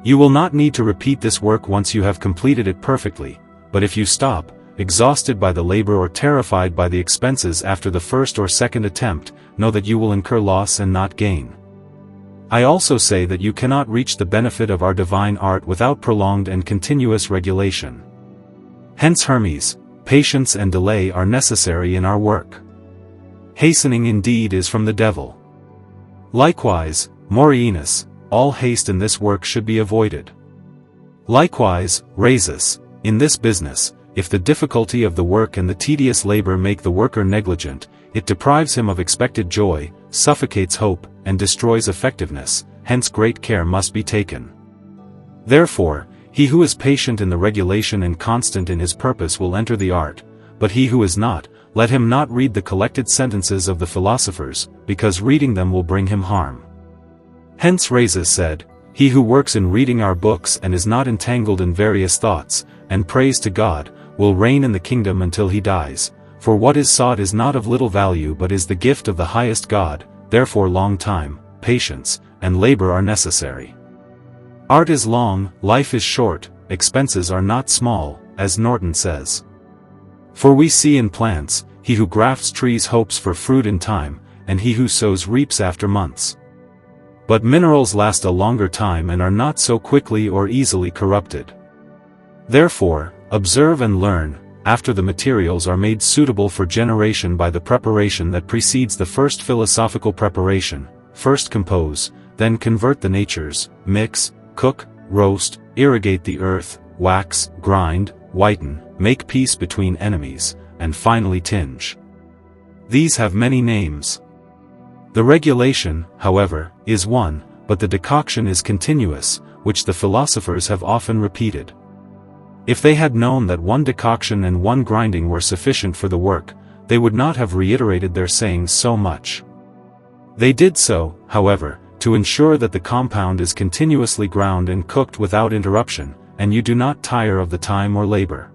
You will not need to repeat this work once you have completed it perfectly, but if you stop, exhausted by the labor or terrified by the expenses after the first or second attempt, know that you will incur loss and not gain. I also say that you cannot reach the benefit of our divine art without prolonged and continuous regulation. Hence Hermes, patience and delay are necessary in our work. Hastening indeed is from the devil. Likewise, Eirenaeus, all haste in this work should be avoided. Likewise, Eirenaeus, in this business, if the difficulty of the work and the tedious labor make the worker negligent, it deprives him of expected joy, suffocates hope, and destroys effectiveness, hence great care must be taken. Therefore, he who is patient in the regulation and constant in his purpose will enter the art, but he who is not, let him not read the collected sentences of the philosophers, because reading them will bring him harm. Hence Eirenaeus said, he who works in reading our books and is not entangled in various thoughts, and prays to God, will reign in the kingdom until he dies, for what is sought is not of little value but is the gift of the highest God, therefore long time, patience, and labor are necessary. Art is long, life is short, expenses are not small, as Norton says. For we see in plants, he who grafts trees hopes for fruit in time, and he who sows reaps after months. But minerals last a longer time and are not so quickly or easily corrupted. Therefore, observe and learn, after the materials are made suitable for generation by the preparation that precedes the first philosophical preparation, first compose, then convert the natures, mix, cook, roast, irrigate the earth, wax, grind, whiten, make peace between enemies, and finally tinge. These have many names. The regulation, however, is one, but the decoction is continuous, which the philosophers have often repeated. If they had known that one decoction and one grinding were sufficient for the work, they would not have reiterated their sayings so much. They did so, however, to ensure that the compound is continuously ground and cooked without interruption, and you do not tire of the time or labor.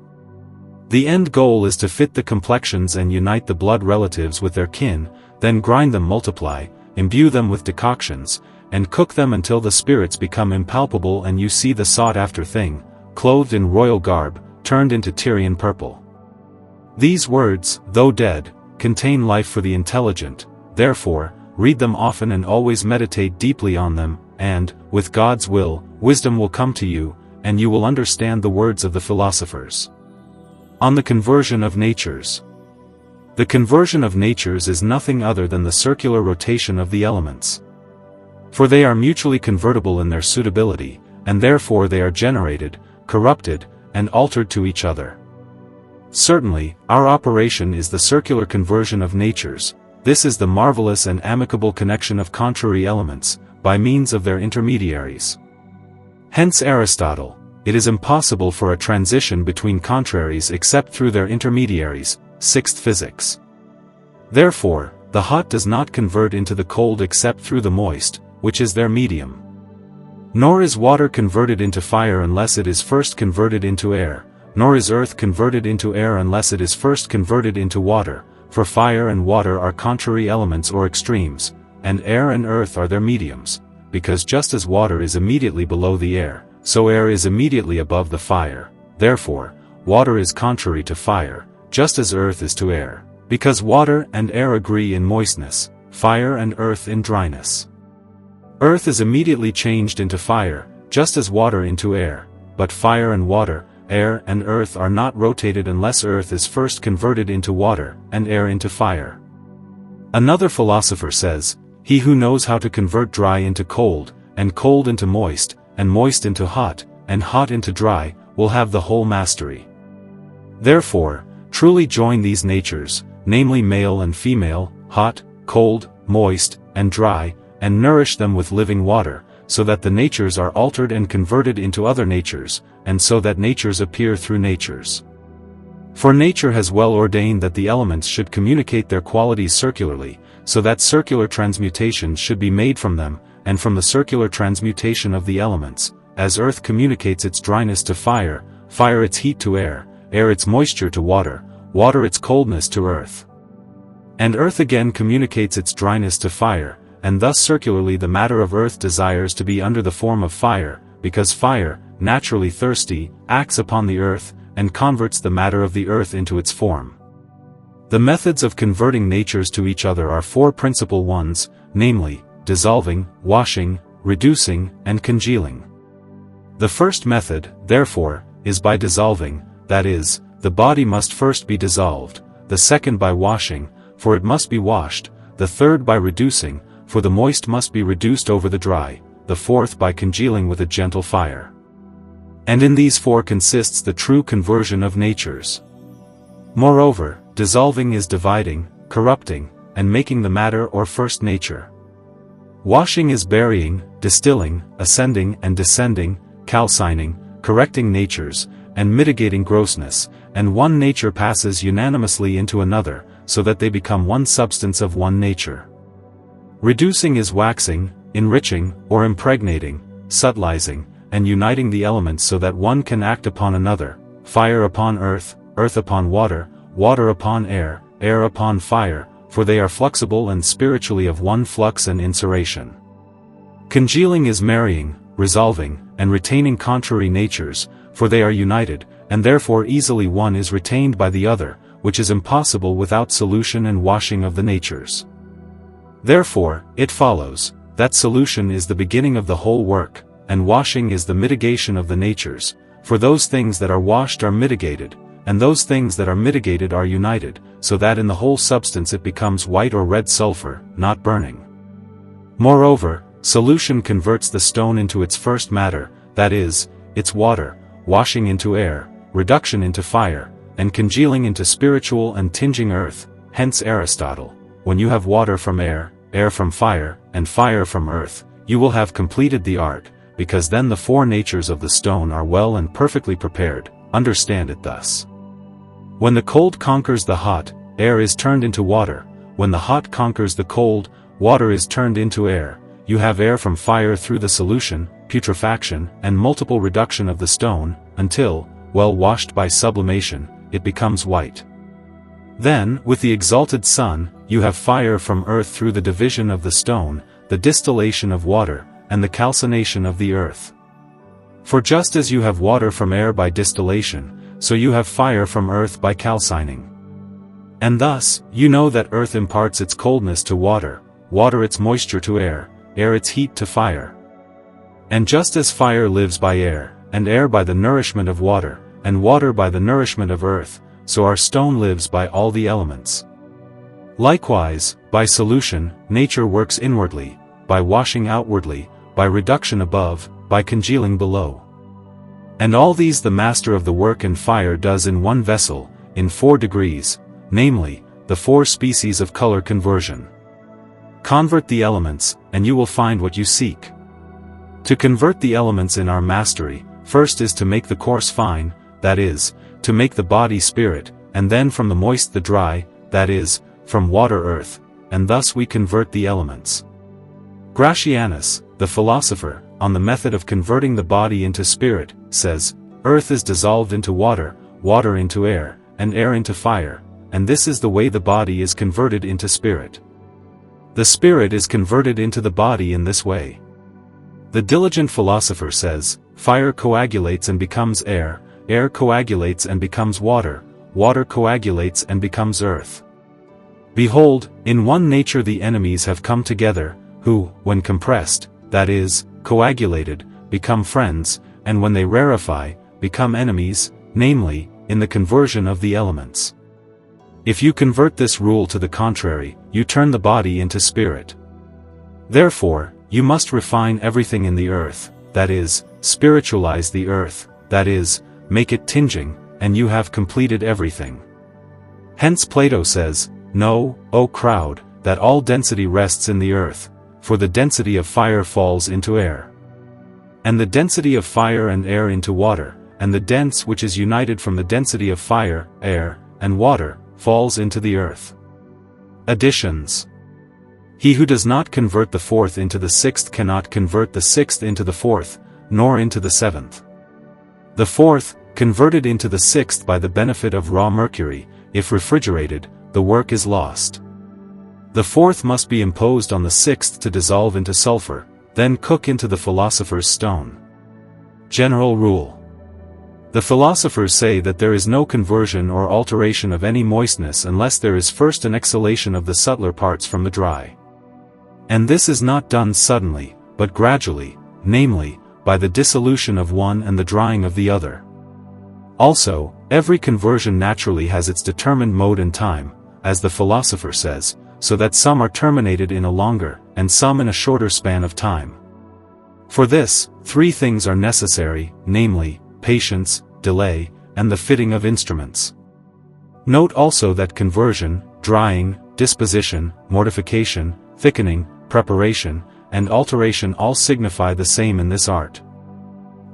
The end goal is to fit the complexions and unite the blood relatives with their kin, then grind them, multiply, imbue them with decoctions, and cook them until the spirits become impalpable and you see the sought-after thing, clothed in royal garb, turned into Tyrian purple. These words, though dead, contain life for the intelligent, therefore, read them often and always meditate deeply on them, and, with God's will, wisdom will come to you, and you will understand the words of the philosophers. On the conversion of natures. The conversion of natures is nothing other than the circular rotation of the elements. For they are mutually convertible in their suitability, and therefore they are generated, corrupted, and altered to each other. Certainly, our operation is the circular conversion of natures. This is the marvelous and amicable connection of contrary elements, by means of their intermediaries. Hence Aristotle, it is impossible for a transition between contraries except through their intermediaries, Sixth Physics. Therefore, the hot does not convert into the cold except through the moist, which is their medium. Nor is water converted into fire unless it is first converted into air, nor is earth converted into air unless it is first converted into water, for fire and water are contrary elements or extremes, and air and earth are their mediums, because just as water is immediately below the air, so air is immediately above the fire. Therefore, water is contrary to fire, just as earth is to air, because water and air agree in moistness, fire and earth in dryness. Earth is immediately changed into fire, just as water into air, but fire and water, air and earth are not rotated unless earth is first converted into water, and air into fire. Another philosopher says, he who knows how to convert dry into cold, and cold into moist, and moist into hot, and hot into dry, will have the whole mastery. Therefore, truly join these natures, namely male and female, hot, cold, moist, and dry, and nourish them with living water, so that the natures are altered and converted into other natures, and so that natures appear through natures. For nature has well ordained that the elements should communicate their qualities circularly, so that circular transmutations should be made from them, and from the circular transmutation of the elements, as earth communicates its dryness to fire, fire its heat to air, air its moisture to water, water its coldness to earth. And earth again communicates its dryness to fire, and thus circularly the matter of earth desires to be under the form of fire, because fire, naturally thirsty, acts upon the earth, and converts the matter of the earth into its form. The methods of converting natures to each other are four principal ones, namely, dissolving, washing, reducing, and congealing. The first method, therefore, is by dissolving, that is, the body must first be dissolved, the second by washing, for it must be washed, the third by reducing, for the moist must be reduced over the dry, the fourth by congealing with a gentle fire. And in these four consists the true conversion of natures. Moreover, dissolving is dividing, corrupting, and making the matter or first nature. Washing is burying, distilling, ascending and descending, calcining, correcting natures, and mitigating grossness, and one nature passes unanimously into another, so that they become one substance of one nature. Reducing is waxing, enriching, or impregnating, subtilizing, and uniting the elements so that one can act upon another, fire upon earth, earth upon water, water upon air, air upon fire, for they are fluxible and spiritually of one flux and insuration. Congealing is marrying, resolving, and retaining contrary natures, for they are united, and therefore easily one is retained by the other, which is impossible without solution and washing of the natures. Therefore, it follows, that solution is the beginning of the whole work, and washing is the mitigation of the natures, for those things that are washed are mitigated, and those things that are mitigated are united, so that in the whole substance it becomes white or red sulfur, not burning. Moreover, solution converts the stone into its first matter, that is, its water, washing into air, reduction into fire, and congealing into spiritual and tinging earth. Hence Aristotle, when you have water from air, air from fire, and fire from earth, you will have completed the art, because then the four natures of the stone are well and perfectly prepared. Understand it thus. When the cold conquers the hot, air is turned into water, when the hot conquers the cold, water is turned into air. You have air from fire through the solution, putrefaction, and multiple reduction of the stone, until, well washed by sublimation, it becomes white. Then, with the exalted sun, you have fire from earth through the division of the stone, the distillation of water, and the calcination of the earth. For just as you have water from air by distillation, so you have fire from earth by calcining. And thus, you know that earth imparts its coldness to water, water its moisture to air, air its heat to fire. And just as fire lives by air, and air by the nourishment of water, and water by the nourishment of earth, so our stone lives by all the elements. Likewise, by solution, nature works inwardly, by washing outwardly, by reduction above, by congealing below. And all these the master of the work and fire does in one vessel, in 4 degrees, namely, the 4 species of color conversion. Convert the elements, and you will find what you seek. To convert the elements in our mastery, first is to make the coarse fine, that is, to make the body spirit, and then from the moist the dry, that is, from water earth, and thus we convert the elements. Gratianus, the philosopher, on the method of converting the body into spirit, says, earth is dissolved into water, water into air, and air into fire, and this is the way the body is converted into spirit. The spirit is converted into the body in this way. The diligent philosopher says, fire coagulates and becomes air, air coagulates and becomes water, water coagulates and becomes earth. Behold, in one nature the enemies have come together, who, when compressed, that is, coagulated, become friends, and when they rarefy, become enemies, namely, in the conversion of the elements. If you convert this rule to the contrary, you turn the body into spirit. Therefore, you must refine everything in the earth, that is, spiritualize the earth, that is, make it tinging, and you have completed everything. Hence Plato says, "Know, O crowd, that all density rests in the earth, for the density of fire falls into air. And the density of fire and air into water, and the dense which is united from the density of fire, air, and water, falls into the earth." Additions. He who does not convert the fourth into the sixth cannot convert the sixth into the fourth, nor into the seventh. The fourth, converted into the sixth by the benefit of raw mercury, if refrigerated, the work is lost. The fourth must be imposed on the sixth to dissolve into sulfur, then cook into the philosopher's stone. General rule. The philosophers say that there is no conversion or alteration of any moistness unless there is first an exhalation of the subtler parts from the dry. And this is not done suddenly, but gradually, namely, by the dissolution of one and the drying of the other. Also, every conversion naturally has its determined mode and time, as the philosopher says, so that some are terminated in a longer, and some in a shorter span of time. For this, three things are necessary, namely, patience, delay, and the fitting of instruments. Note also that conversion, drying, disposition, mortification, thickening, preparation, and alteration all signify the same in this art.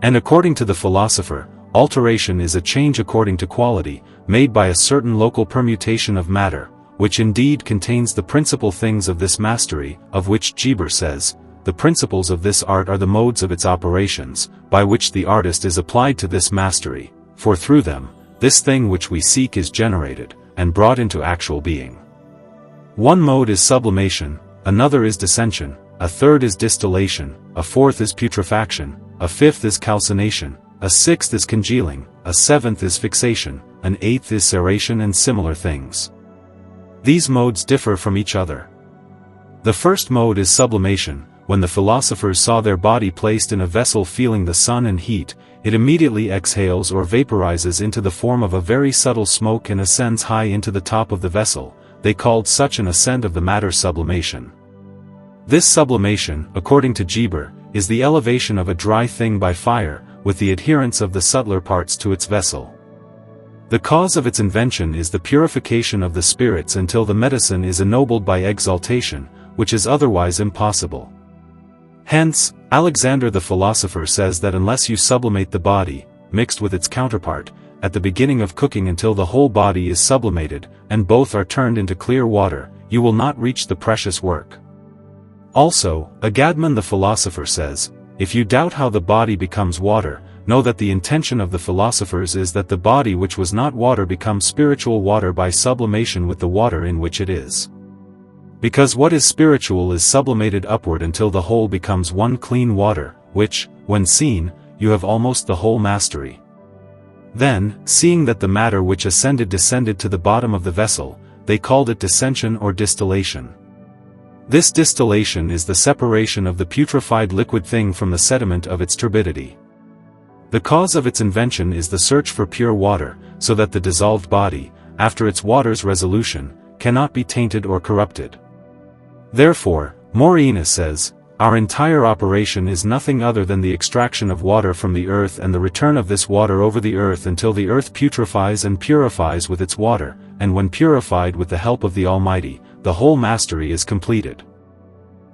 And according to the philosopher, alteration is a change according to quality, made by a certain local permutation of matter, which indeed contains the principal things of this mastery, of which Geber says, "The principles of this art are the modes of its operations, by which the artist is applied to this mastery, for through them, this thing which we seek is generated, and brought into actual being." One mode is sublimation, another is dissension, a third is distillation, a fourth is putrefaction, a fifth is calcination, a sixth is congealing, a seventh is fixation, an eighth is ceration, and similar things. These modes differ from each other. The first mode is sublimation. When the philosophers saw their body placed in a vessel feeling the sun and heat, it immediately exhales or vaporizes into the form of a very subtle smoke and ascends high into the top of the vessel. They called such an ascent of the matter sublimation. This sublimation, according to Geber, is the elevation of a dry thing by fire, with the adherence of the subtler parts to its vessel. The cause of its invention is the purification of the spirits until the medicine is ennobled by exaltation, which is otherwise impossible. Hence, Alexander the philosopher says that unless you sublimate the body, mixed with its counterpart, at the beginning of cooking until the whole body is sublimated, and both are turned into clear water, you will not reach the precious work. Also, Agadman the philosopher says, "If you doubt how the body becomes water, know that the intention of the philosophers is that the body which was not water becomes spiritual water by sublimation with the water in which it is. Because what is spiritual is sublimated upward until the whole becomes one clean water, which, when seen, you have almost the whole mastery." Then, seeing that the matter which ascended descended to the bottom of the vessel, they called it dissension or distillation. This distillation is the separation of the putrefied liquid thing from the sediment of its turbidity. The cause of its invention is the search for pure water, so that the dissolved body, after its water's resolution, cannot be tainted or corrupted. Therefore, Eirenaeus says, "Our entire operation is nothing other than the extraction of water from the earth and the return of this water over the earth until the earth putrefies and purifies with its water, and when purified with the help of the Almighty, the whole mastery is completed."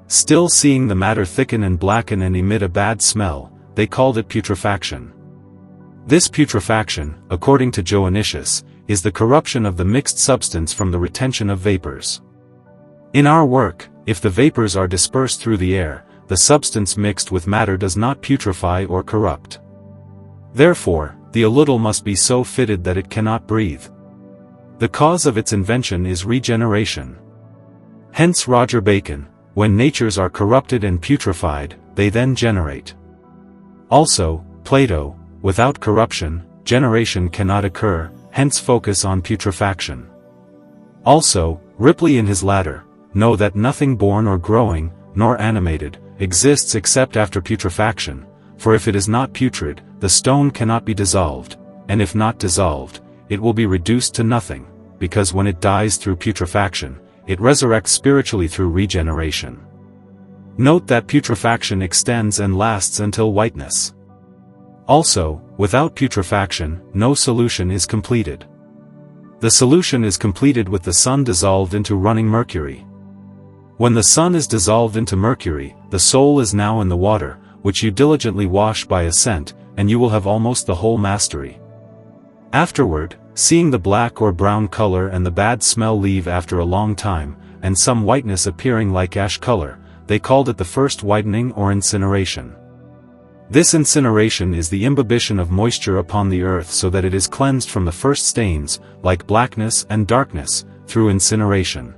Still seeing the matter thicken and blacken and emit a bad smell, they called it putrefaction. This putrefaction, according to Joannicius, is the corruption of the mixed substance from the retention of vapors. In our work, if the vapors are dispersed through the air, the substance mixed with matter does not putrefy or corrupt. Therefore, the aludel must be so fitted that it cannot breathe. The cause of its invention is regeneration. Hence Roger Bacon, "When natures are corrupted and putrefied, they then generate." Also, Plato, "Without corruption, generation cannot occur, hence focus on putrefaction." Also, Ripley in his ladder, "Know that nothing born or growing, nor animated, exists except after putrefaction, for if it is not putrid, the stone cannot be dissolved, and if not dissolved, it will be reduced to nothing, because when it dies through putrefaction, it resurrects spiritually through regeneration." Note that putrefaction extends and lasts until whiteness. Also, without putrefaction, no solution is completed. The solution is completed with the sun dissolved into running mercury. When the sun is dissolved into mercury, the soul is now in the water, which you diligently wash by ascent, and you will have almost the whole mastery. Afterward, seeing the black or brown color and the bad smell leave after a long time, and some whiteness appearing like ash color, they called it the first whitening or incineration. This incineration is the imbibition of moisture upon the earth so that it is cleansed from the first stains, like blackness and darkness, through incineration.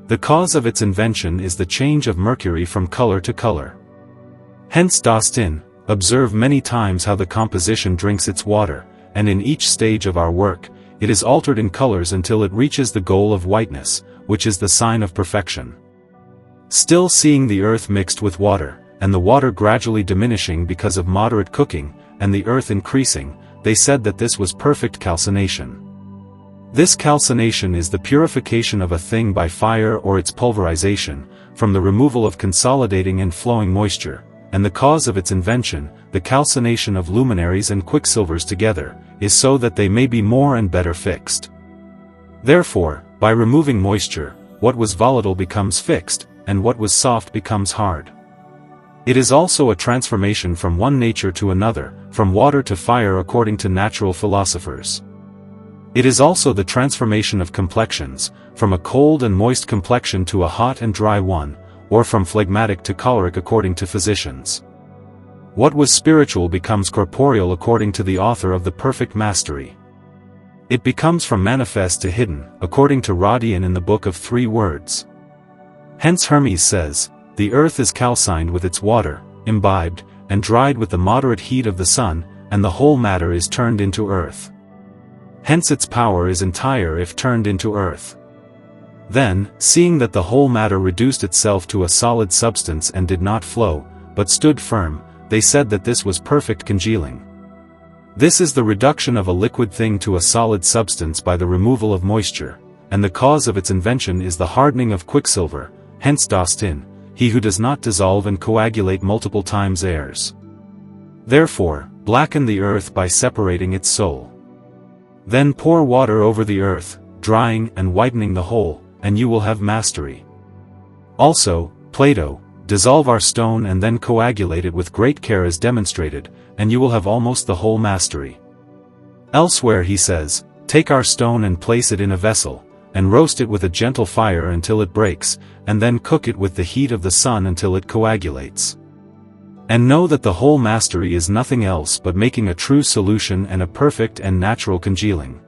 The cause of its invention is the change of mercury from color to color. Hence Dostin, observe many times how the composition drinks its water, and in each stage of our work, it is altered in colors until it reaches the goal of whiteness, which is the sign of perfection. Still seeing the earth mixed with water, and the water gradually diminishing because of moderate cooking, and the earth increasing, they said that this was perfect calcination. This calcination is the purification of a thing by fire or its pulverization, from the removal of consolidating and flowing moisture, and the cause of its invention, the calcination of luminaries and quicksilvers together, is so that they may be more and better fixed. Therefore, by removing moisture, what was volatile becomes fixed, and what was soft becomes hard. It is also a transformation from one nature to another, from water to fire according to natural philosophers. It is also the transformation of complexions, from a cold and moist complexion to a hot and dry one, or from phlegmatic to choleric according to physicians. What was spiritual becomes corporeal according to the author of the perfect mastery. It becomes from manifest to hidden, according to Rodian in the Book of Three Words. Hence Hermes says, the earth is calcined with its water, imbibed, and dried with the moderate heat of the sun, and the whole matter is turned into earth. Hence its power is entire if turned into earth. Then, seeing that the whole matter reduced itself to a solid substance and did not flow, but stood firm, they said that this was perfect congealing. This is the reduction of a liquid thing to a solid substance by the removal of moisture, and the cause of its invention is the hardening of quicksilver, hence Dostin, he who does not dissolve and coagulate multiple times errs. Therefore, blacken the earth by separating its soul. Then pour water over the earth, drying and whitening the whole, and you will have mastery. Also, Plato, dissolve our stone and then coagulate it with great care as demonstrated, and you will have almost the whole mastery. Elsewhere he says, take our stone and place it in a vessel, and roast it with a gentle fire until it breaks, and then cook it with the heat of the sun until it coagulates. And know that the whole mastery is nothing else but making a true solution and a perfect and natural congealing.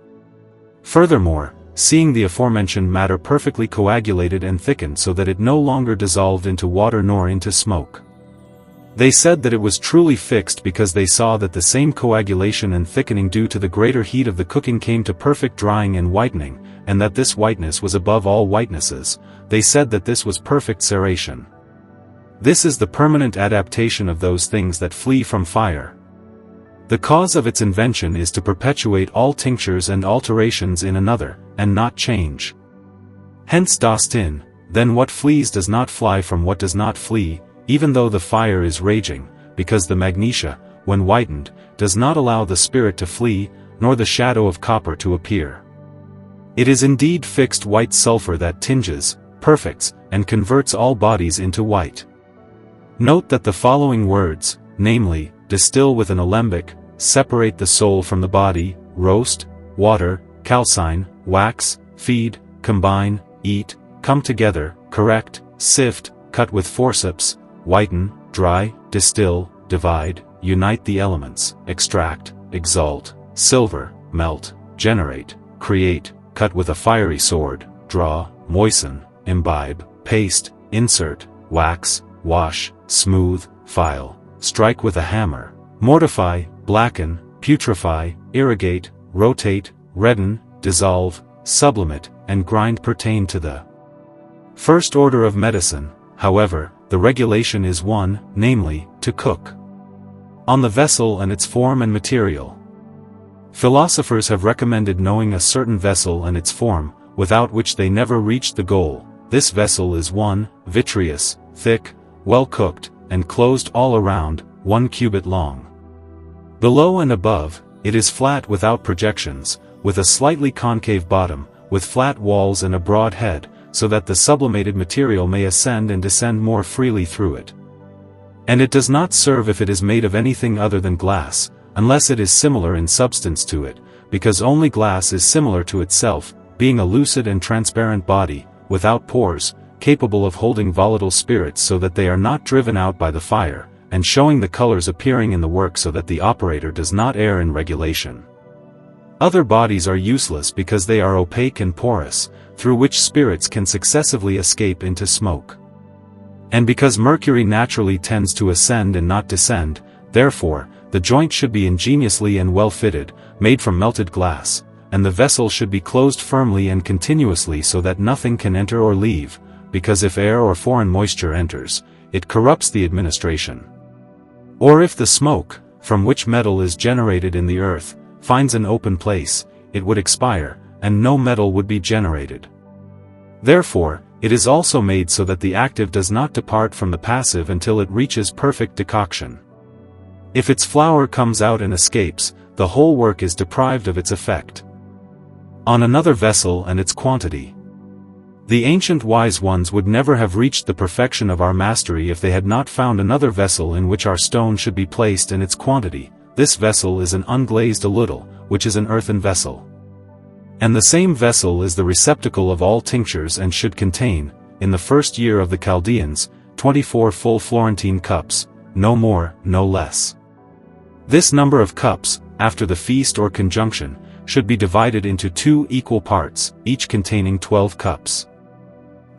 Furthermore, seeing the aforementioned matter perfectly coagulated and thickened so that it no longer dissolved into water nor into smoke. They said that it was truly fixed because they saw that the same coagulation and thickening due to the greater heat of the cooking came to perfect drying and whitening, and that this whiteness was above all whitenesses. They said that this was perfect ceration. This is the permanent adaptation of those things that flee from fire. The cause of its invention is to perpetuate all tinctures and alterations in another, and not change. Hence Dostin, then what flees does not fly from what does not flee, even though the fire is raging, because the magnesia, when whitened, does not allow the spirit to flee, nor the shadow of copper to appear. It is indeed fixed white sulfur that tinges, perfects, and converts all bodies into white. Note that the following words, namely, distill with an alembic, separate the soul from the body, roast, water, calcine, wax, feed, combine, eat, come together, correct, sift, cut with forceps, whiten, dry, distill, divide, unite the elements, extract, exalt, silver, melt, generate, create, cut with a fiery sword, draw, moisten, imbibe, paste, insert, wax, wash, smooth, file, strike with a hammer, mortify, blacken, putrefy, irrigate, rotate, redden, dissolve, sublimate, and grind pertain to the first order of medicine. However, the regulation is one, namely, to cook on the vessel and its form and material. Philosophers have recommended knowing a certain vessel and its form, without which they never reached the goal. This vessel is one, vitreous, thick, well cooked, and closed all around, 1 cubit long. Below and above, it is flat without projections, with a slightly concave bottom, with flat walls and a broad head, so that the sublimated material may ascend and descend more freely through it. And it does not serve if it is made of anything other than glass, unless it is similar in substance to it, because only glass is similar to itself, being a lucid and transparent body, without pores, capable of holding volatile spirits so that they are not driven out by the fire, and showing the colors appearing in the work so that the operator does not err in regulation. Other bodies are useless because they are opaque and porous, through which spirits can successively escape into smoke. And because mercury naturally tends to ascend and not descend, therefore, the joint should be ingeniously and well fitted, made from melted glass, and the vessel should be closed firmly and continuously so that nothing can enter or leave, because if air or foreign moisture enters, it corrupts the administration. Or if the smoke, from which metal is generated in the earth, finds an open place, it would expire, and no metal would be generated. Therefore, it is also made so that the active does not depart from the passive until it reaches perfect decoction. If its flour comes out and escapes, the whole work is deprived of its effect. On another vessel and its quantity. The ancient wise ones would never have reached the perfection of our mastery if they had not found another vessel in which our stone should be placed and its quantity. This vessel is an unglazed aludel, which is an earthen vessel. And the same vessel is the receptacle of all tinctures and should contain, in the first year of the Chaldeans, 24 full Florentine cups, no more, no less. This number of cups, after the feast or conjunction, should be divided into 2 equal parts, each containing 12 cups.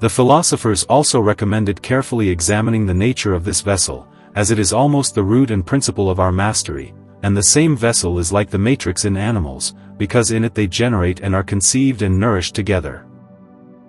The philosophers also recommended carefully examining the nature of this vessel, as it is almost the root and principle of our mastery, and the same vessel is like the matrix in animals, because in it they generate and are conceived and nourished together.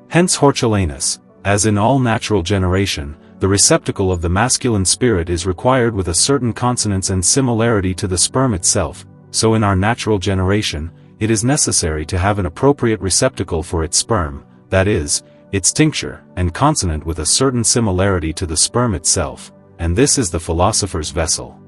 Hence Hortulanus, as in all natural generation, the receptacle of the masculine spirit is required with a certain consonance and similarity to the sperm itself, so in our natural generation, it is necessary to have an appropriate receptacle for its sperm, that is, its tincture, and consonant with a certain similarity to the sperm itself, and this is the philosopher's vessel.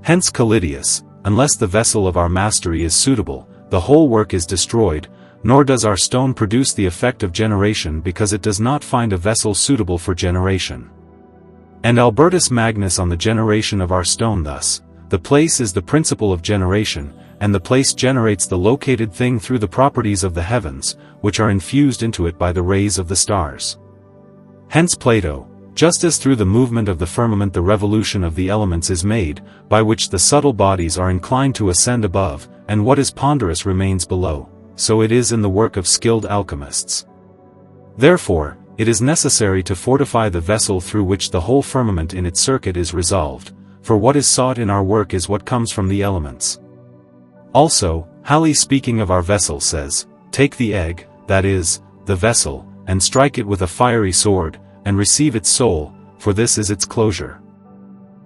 Hence Callidius, unless the vessel of our mastery is suitable, the whole work is destroyed, nor does our stone produce the effect of generation because it does not find a vessel suitable for generation. And Albertus Magnus on the generation of our stone thus: the place is the principle of generation, and the place generates the located thing through the properties of the heavens, which are infused into it by the rays of the stars. Hence Plato, just as through the movement of the firmament the revolution of the elements is made, by which the subtle bodies are inclined to ascend above, and what is ponderous remains below, so it is in the work of skilled alchemists. Therefore, it is necessary to fortify the vessel through which the whole firmament in its circuit is resolved, for what is sought in our work is what comes from the elements. Also, Halley speaking of our vessel says, "Take the egg, that is, the vessel, and strike it with a fiery sword, and receive its soul, for this is its closure."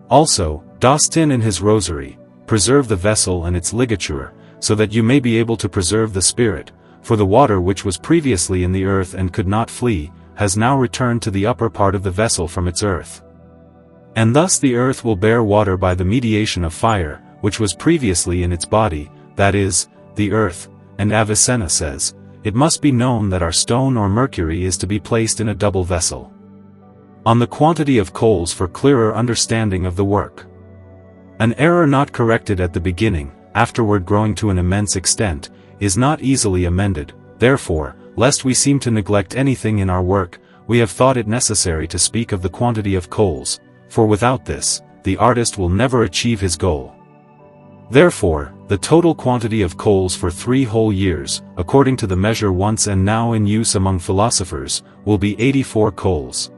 Also, Dostin in his Rosary, "Preserve the vessel and its ligature, so that you may be able to preserve the spirit, for the water which was previously in the earth and could not flee, has now returned to the upper part of the vessel from its earth. And thus the earth will bear water by the mediation of fire, which was previously in its body, that is, the earth." And Avicenna says, "It must be known that our stone or mercury is to be placed in a double vessel." On the quantity of coals for clearer understanding of the work. An error not corrected at the beginning, afterward growing to an immense extent, is not easily amended. Therefore, lest we seem to neglect anything in our work, we have thought it necessary to speak of the quantity of coals, for without this, the artist will never achieve his goal. Therefore, the total quantity of coals for 3 whole years, according to the measure once and now in use among philosophers, will be 84 coals.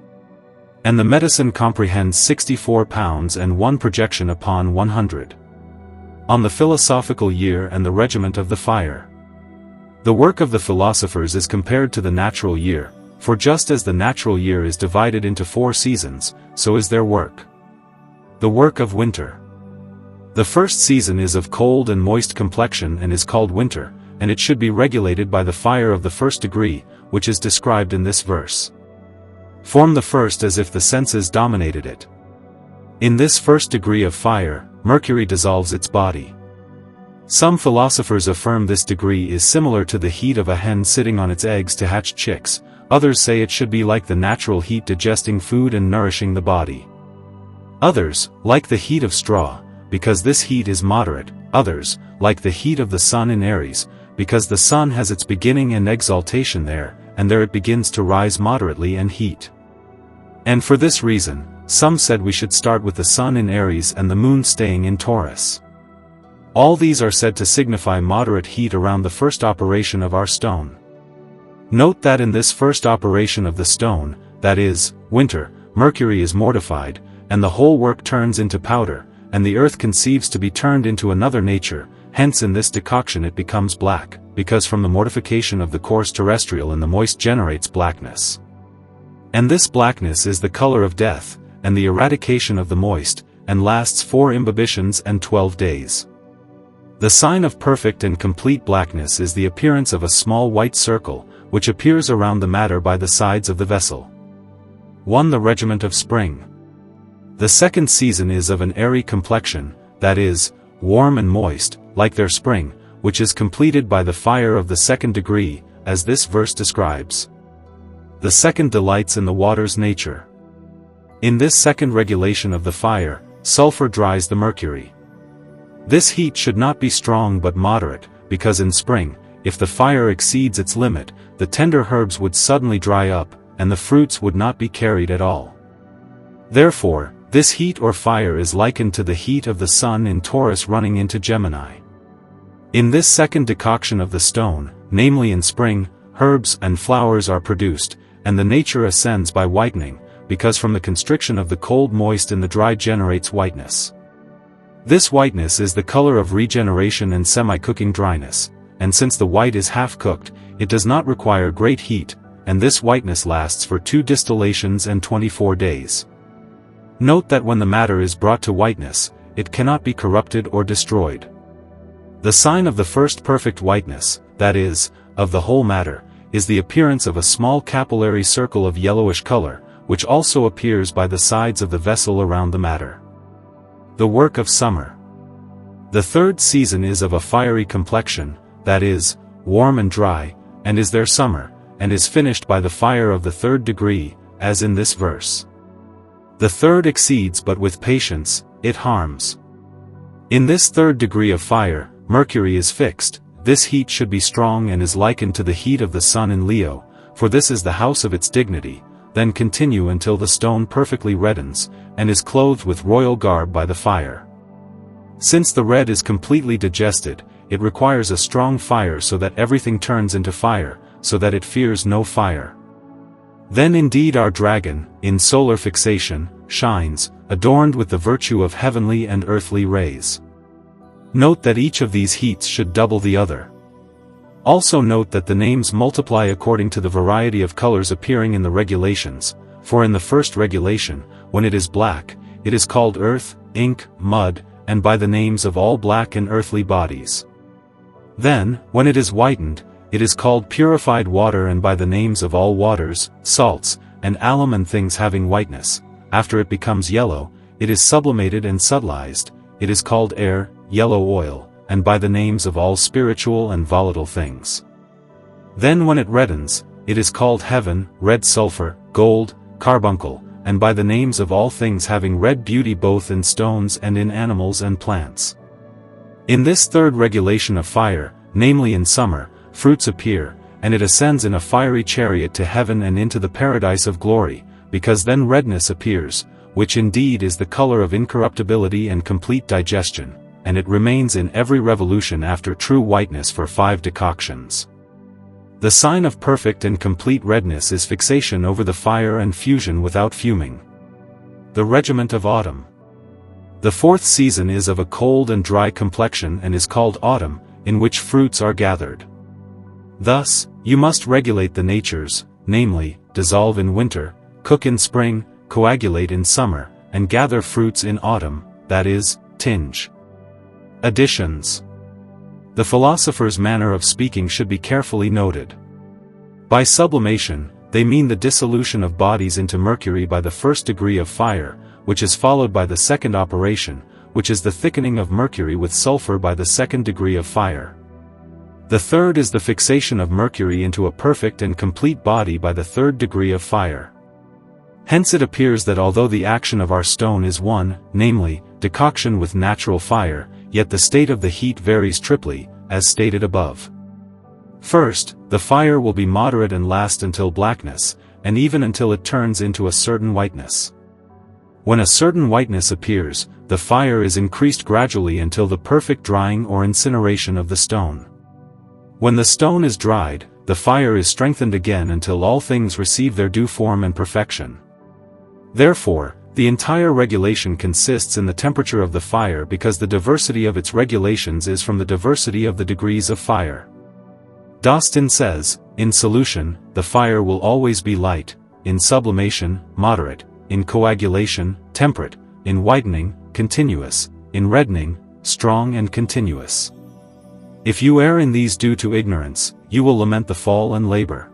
And the medicine comprehends 64 pounds and 1 projection upon 100. On the philosophical year and the regiment of the fire. The work of the philosophers is compared to the natural year, for just as the natural year is divided into 4 seasons, so is their work. The work of winter. The first season is of cold and moist complexion and is called winter, and it should be regulated by the fire of the first degree, which is described in this verse. form the first as if the senses dominated it. In this first degree of fire, mercury dissolves its body. Some philosophers affirm this degree is similar to the heat of a hen sitting on its eggs to hatch chicks, others say it should be like the natural heat digesting food and nourishing the body. Others, like the heat of straw, because this heat is moderate, others, like the heat of the sun in Aries, because the sun has its beginning and exaltation there, and there it begins to rise moderately and heat. And for this reason, some said we should start with the sun in Aries and the moon staying in Taurus. All these are said to signify moderate heat around the first operation of our stone. Note that in this first operation of the stone, that is, winter, mercury is mortified, and the whole work turns into powder, and the earth conceives to be turned into another nature, hence in this decoction it becomes black, because from the mortification of the coarse terrestrial and the moist generates blackness. And this blackness is the color of death, and the eradication of the moist, and lasts 4 imbibitions and 12 days. The sign of perfect and complete blackness is the appearance of a small white circle, which appears around the matter by the sides of the vessel. 1. The regiment of spring. The second season is of an airy complexion, that is, warm and moist, like their spring, which is completed by the fire of the second degree, as this verse describes. The second delights in the water's nature. In this second regulation of the fire, sulfur dries the mercury. This heat should not be strong but moderate, because in spring, if the fire exceeds its limit, the tender herbs would suddenly dry up, and the fruits would not be carried at all. Therefore, this heat or fire is likened to the heat of the sun in Taurus running into Gemini. In this second decoction of the stone, namely in spring, herbs and flowers are produced, and the nature ascends by whitening, because from the constriction of the cold moist in the dry generates whiteness. This whiteness is the color of regeneration and semi-cooking dryness, and since the white is half-cooked, it does not require great heat, and this whiteness lasts for 2 distillations and 24 days. Note that when the matter is brought to whiteness, it cannot be corrupted or destroyed. The sign of the first perfect whiteness, that is, of the whole matter, is the appearance of a small capillary circle of yellowish color, which also appears by the sides of the vessel around the matter. The work of summer. The third season is of a fiery complexion, that is, warm and dry, and is their summer, and is finished by the fire of the third degree, as in this verse. The third exceeds but with patience, it harms. In this third degree of fire, mercury is fixed, this heat should be strong and is likened to the heat of the sun in Leo, for this is the house of its dignity, then continue until the stone perfectly reddens, and is clothed with royal garb by the fire. Since the red is completely digested, it requires a strong fire so that everything turns into fire, so that it fears no fire. Then indeed our dragon, in solar fixation, shines, adorned with the virtue of heavenly and earthly rays. Note that each of these heats should double the other. Also note that the names multiply according to the variety of colors appearing in the regulations, for in the first regulation, when it is black, it is called earth, ink, mud, and by the names of all black and earthly bodies. Then, when it is whitened, it is called purified water and by the names of all waters, salts, and alum and things having whiteness. After it becomes yellow, it is sublimated and subtilized, it is called air, yellow oil, and by the names of all spiritual and volatile things. Then when it reddens, it is called heaven, red sulfur, gold, carbuncle, and by the names of all things having red beauty both in stones and in animals and plants. In this third regulation of fire, namely in summer, fruits appear, and it ascends in a fiery chariot to heaven and into the paradise of glory, because then redness appears, which indeed is the color of incorruptibility and complete digestion, and it remains in every revolution after true whiteness for 5 decoctions. The sign of perfect and complete redness is fixation over the fire and fusion without fuming. The regiment of autumn. The fourth season is of a cold and dry complexion and is called autumn, in which fruits are gathered. Thus, you must regulate the natures, namely, dissolve in winter, cook in spring, coagulate in summer, and gather fruits in autumn, that is, tinge. Additions. The philosopher's manner of speaking should be carefully noted. By sublimation, they mean the dissolution of bodies into mercury by the first degree of fire, which is followed by the second operation, which is the thickening of mercury with sulfur by the second degree of fire. The third is the fixation of mercury into a perfect and complete body by the third degree of fire. Hence it appears that although the action of our stone is one, namely, decoction with natural fire, yet the state of the heat varies triply, as stated above. First, the fire will be moderate and last until blackness, and even until it turns into a certain whiteness. When a certain whiteness appears, the fire is increased gradually until the perfect drying or incineration of the stone. When the stone is dried, the fire is strengthened again until all things receive their due form and perfection. Therefore, the entire regulation consists in the temperature of the fire, because the diversity of its regulations is from the diversity of the degrees of fire. Dostin says, in solution, the fire will always be light, in sublimation, moderate, in coagulation, temperate, in whitening, continuous, in reddening, strong and continuous. If you err in these due to ignorance, you will lament the fall and labor.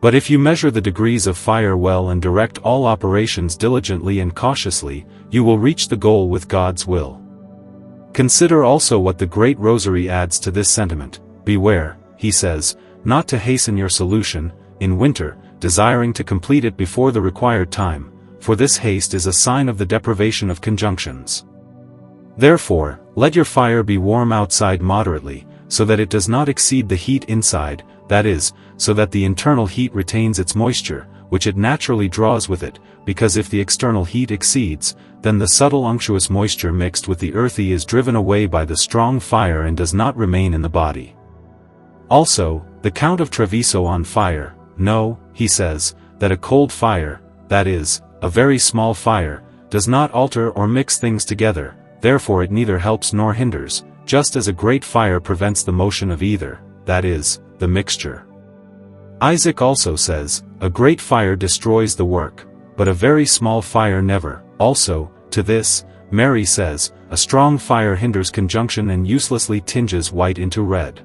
But if you measure the degrees of fire well and direct all operations diligently and cautiously, you will reach the goal with God's will. Consider also what the Great Rosary adds to this sentiment. Beware, he says, not to hasten your solution, in winter, desiring to complete it before the required time, for this haste is a sign of the deprivation of conjunctions. Therefore, let your fire be warm outside moderately, so that it does not exceed the heat inside, that is, so that the internal heat retains its moisture, which it naturally draws with it, because if the external heat exceeds, then the subtle unctuous moisture mixed with the earthy is driven away by the strong fire and does not remain in the body. Also, the Count of Treviso on fire, know, he says, that a cold fire, that is, a very small fire, does not alter or mix things together, therefore it neither helps nor hinders, just as a great fire prevents the motion of either, that is, the mixture. Isaac also says, a great fire destroys the work, but a very small fire never. Also, to this, Mary says, a strong fire hinders conjunction and uselessly tinges white into red.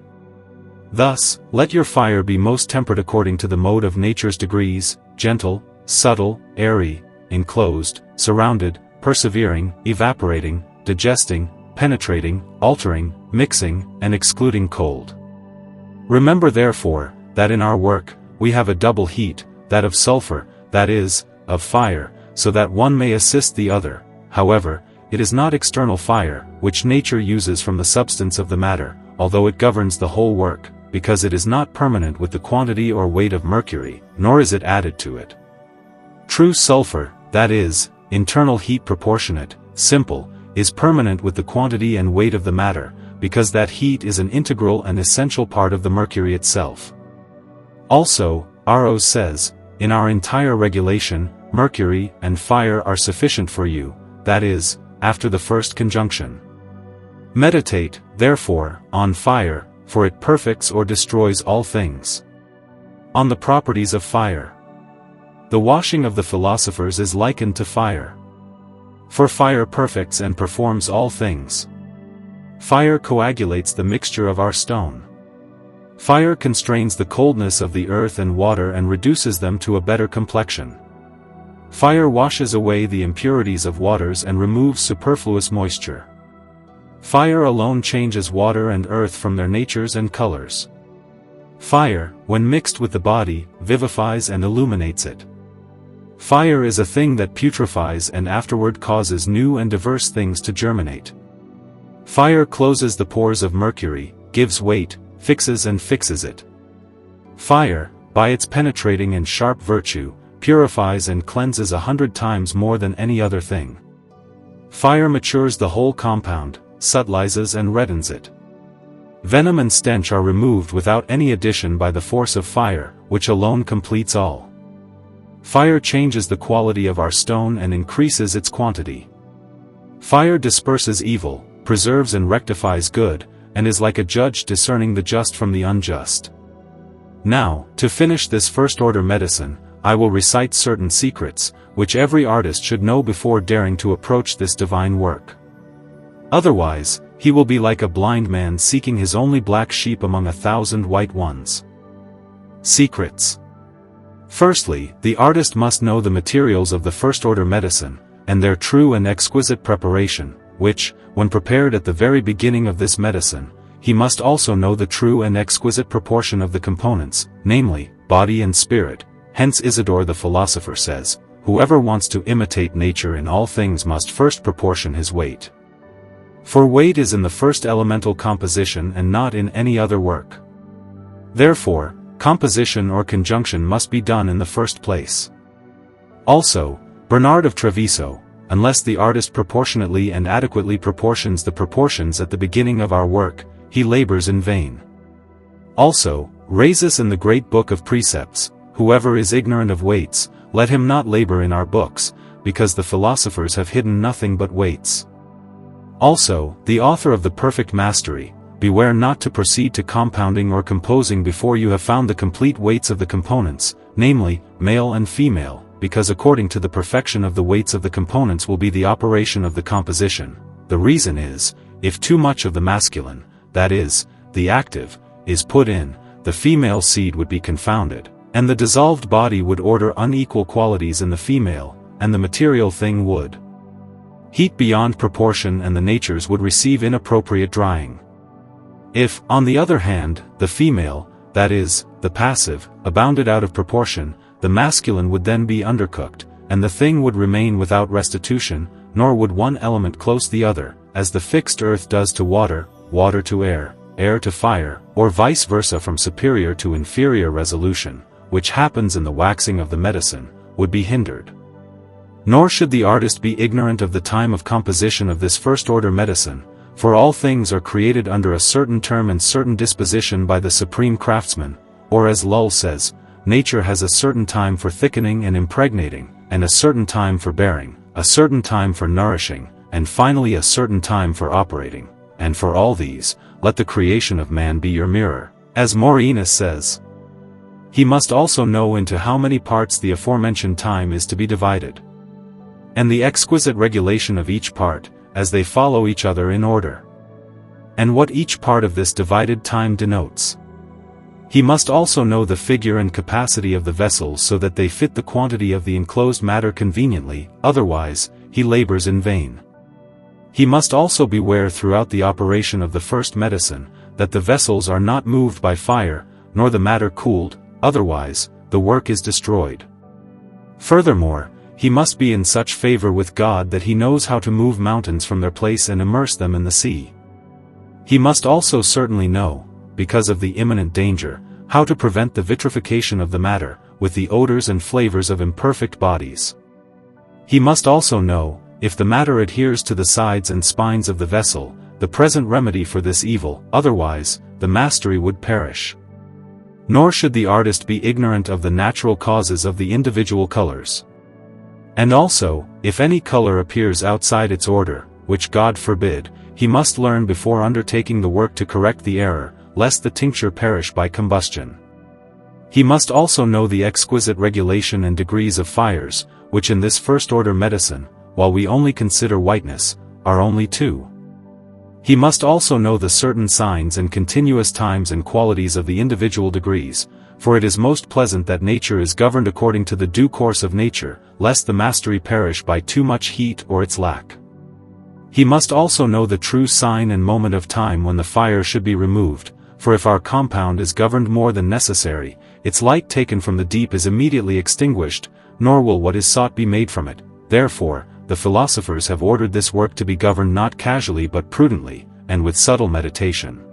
Thus, let your fire be most temperate according to the mode of nature's degrees, gentle, subtle, airy, enclosed, surrounded, persevering, evaporating, digesting, penetrating, altering, mixing, and excluding cold. Remember therefore, that in our work, we have a double heat, that of sulfur, that is, of fire, so that one may assist the other. However, it is not external fire, which nature uses from the substance of the matter, although it governs the whole work, because it is not permanent with the quantity or weight of mercury, nor is it added to it. True sulfur, that is, internal heat proportionate, simple, is permanent with the quantity and weight of the matter, because that heat is an integral and essential part of the mercury itself. Also, Aros says, in our entire regulation, mercury and fire are sufficient for you, that is, after the first conjunction. Meditate, therefore, on fire, for it perfects or destroys all things. On the properties of fire. The washing of the philosophers is likened to fire. For fire perfects and performs all things. Fire coagulates the mixture of our stone. Fire constrains the coldness of the earth and water and reduces them to a better complexion. Fire washes away the impurities of waters and removes superfluous moisture. Fire alone changes water and earth from their natures and colors. Fire, when mixed with the body, vivifies and illuminates it. Fire is a thing that putrefies and afterward causes new and diverse things to germinate. Fire closes the pores of mercury, gives weight, fixes and fixes it. Fire, by its penetrating and sharp virtue, purifies and cleanses 100 times more than any other thing. Fire matures the whole compound, subtilizes and reddens it. Venom and stench are removed without any addition by the force of fire, which alone completes all. Fire changes the quality of our stone and increases its quantity. Fire disperses evil, preserves and rectifies good, and is like a judge discerning the just from the unjust. Now, to finish this first-order medicine, I will recite certain secrets, which every artist should know before daring to approach this divine work. Otherwise, he will be like a blind man seeking his only black sheep among 1,000 white ones. Secrets. Firstly, the artist must know the materials of the first-order medicine, and their true and exquisite preparation, which, when prepared at the very beginning of this medicine, he must also know the true and exquisite proportion of the components, namely, body and spirit. Hence Isidore the philosopher says, "Whoever wants to imitate nature in all things must first proportion his weight." For weight is in the first elemental composition and not in any other work. Therefore, composition or conjunction must be done in the first place. Also, Bernard of Treviso, unless the artist proportionately and adequately proportions the proportions at the beginning of our work, he labors in vain. Also, Rhasis in the great book of precepts, "Whoever is ignorant of weights, let him not labor in our books, because the philosophers have hidden nothing but weights." Also, the author of the Perfect Mastery, "Beware not to proceed to compounding or composing before you have found the complete weights of the components, namely, male and female, because according to the perfection of the weights of the components will be the operation of the composition. The reason is, if too much of the masculine, that is, the active, is put in, the female seed would be confounded, and the dissolved body would order unequal qualities in the female, and the material thing would heat beyond proportion and the natures would receive inappropriate drying. If, on the other hand, the female, that is, the passive, abounded out of proportion, the masculine would then be undercooked, and the thing would remain without restitution, nor would one element close the other, as the fixed earth does to water, water to air, air to fire, or vice versa from superior to inferior resolution, which happens in the waxing of the medicine, would be hindered. Nor should the artist be ignorant of the time of composition of this first-order medicine, for all things are created under a certain term and certain disposition by the supreme craftsman, or as Lull says, nature has a certain time for thickening and impregnating, and a certain time for bearing, a certain time for nourishing, and finally a certain time for operating, and for all these, let the creation of man be your mirror, as Morinus says. He must also know into how many parts the aforementioned time is to be divided, and the exquisite regulation of each part, as they follow each other in order, and what each part of this divided time denotes. He must also know the figure and capacity of the vessels so that they fit the quantity of the enclosed matter conveniently, otherwise, he labors in vain. He must also beware throughout the operation of the first medicine, that the vessels are not moved by fire, nor the matter cooled, otherwise, the work is destroyed. Furthermore, he must be in such favor with God that he knows how to move mountains from their place and immerse them in the sea. He must also certainly know, because of the imminent danger, how to prevent the vitrification of the matter, with the odors and flavors of imperfect bodies. He must also know, if the matter adheres to the sides and spines of the vessel, the present remedy for this evil, otherwise, the mastery would perish. Nor should the artist be ignorant of the natural causes of the individual colors. And also, if any color appears outside its order, which God forbid, he must learn before undertaking the work to correct the error, lest the tincture perish by combustion. He must also know the exquisite regulation and degrees of fires, which in this first-order medicine, while we only consider whiteness, are only two. He must also know the certain signs and continuous times and qualities of the individual degrees, for it is most pleasant that nature is governed according to the due course of nature, lest the mastery perish by too much heat or its lack. He must also know the true sign and moment of time when the fire should be removed, for if our compound is governed more than necessary, its light taken from the deep is immediately extinguished, nor will what is sought be made from it. Therefore, the philosophers have ordered this work to be governed not casually but prudently, and with subtle meditation.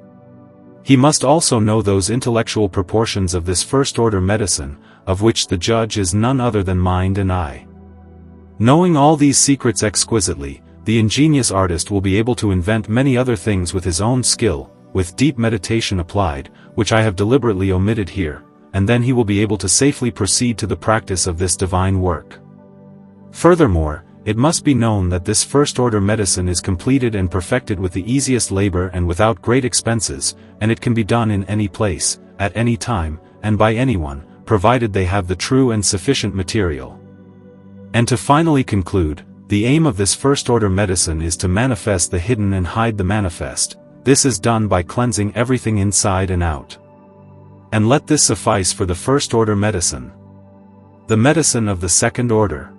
He must also know those intellectual proportions of this first-order medicine, of which the judge is none other than mind and eye. Knowing all these secrets exquisitely, the ingenious artist will be able to invent many other things with his own skill, with deep meditation applied, which I have deliberately omitted here, and then he will be able to safely proceed to the practice of this divine work. Furthermore, it must be known that this first-order medicine is completed and perfected with the easiest labor and without great expenses, and it can be done in any place, at any time, and by anyone, provided they have the true and sufficient material. And to finally conclude, the aim of this first-order medicine is to manifest the hidden and hide the manifest. This is done by cleansing everything inside and out. And let this suffice for the first-order medicine. The medicine of the second order.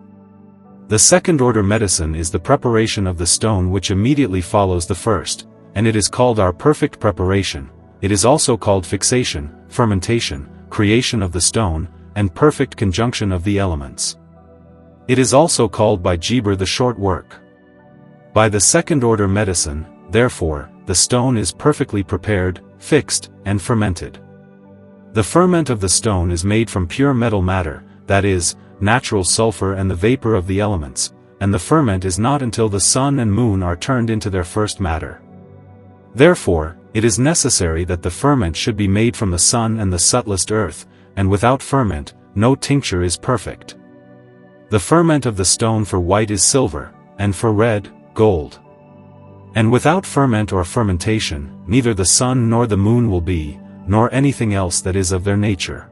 The second-order medicine is the preparation of the stone which immediately follows the first, and it is called our perfect preparation. It is also called fixation, fermentation, creation of the stone, and perfect conjunction of the elements. It is also called by Geber the short work. By the second-order medicine, therefore, the stone is perfectly prepared, fixed, and fermented. The ferment of the stone is made from pure metal matter, that is, natural sulfur and the vapor of the elements, and the ferment is not until the sun and moon are turned into their first matter. Therefore, it is necessary that the ferment should be made from the sun and the subtlest earth, and without ferment, no tincture is perfect. The ferment of the stone for white is silver, and for red, gold. And without ferment or fermentation, neither the sun nor the moon will be, nor anything else that is of their nature.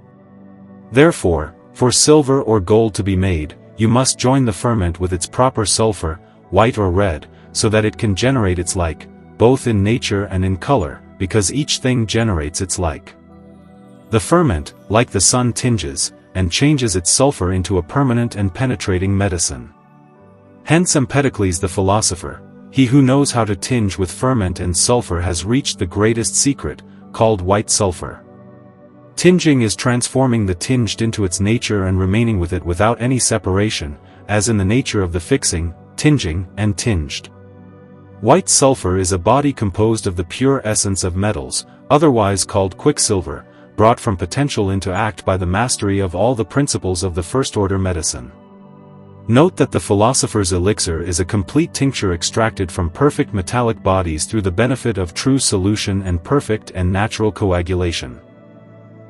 Therefore, for silver or gold to be made, you must join the ferment with its proper sulfur, white or red, so that it can generate its like, both in nature and in color, because each thing generates its like. The ferment, like the sun, tinges, and changes its sulfur into a permanent and penetrating medicine. Hence Empedocles the philosopher, he who knows how to tinge with ferment and sulfur has reached the greatest secret, called white sulfur. Tinging is transforming the tinged into its nature and remaining with it without any separation, as in the nature of the fixing, tinging, and tinged. White sulfur is a body composed of the pure essence of metals, otherwise called quicksilver, brought from potential into act by the mastery of all the principles of the first-order medicine. Note that the philosopher's elixir is a complete tincture extracted from perfect metallic bodies through the benefit of true solution and perfect and natural coagulation.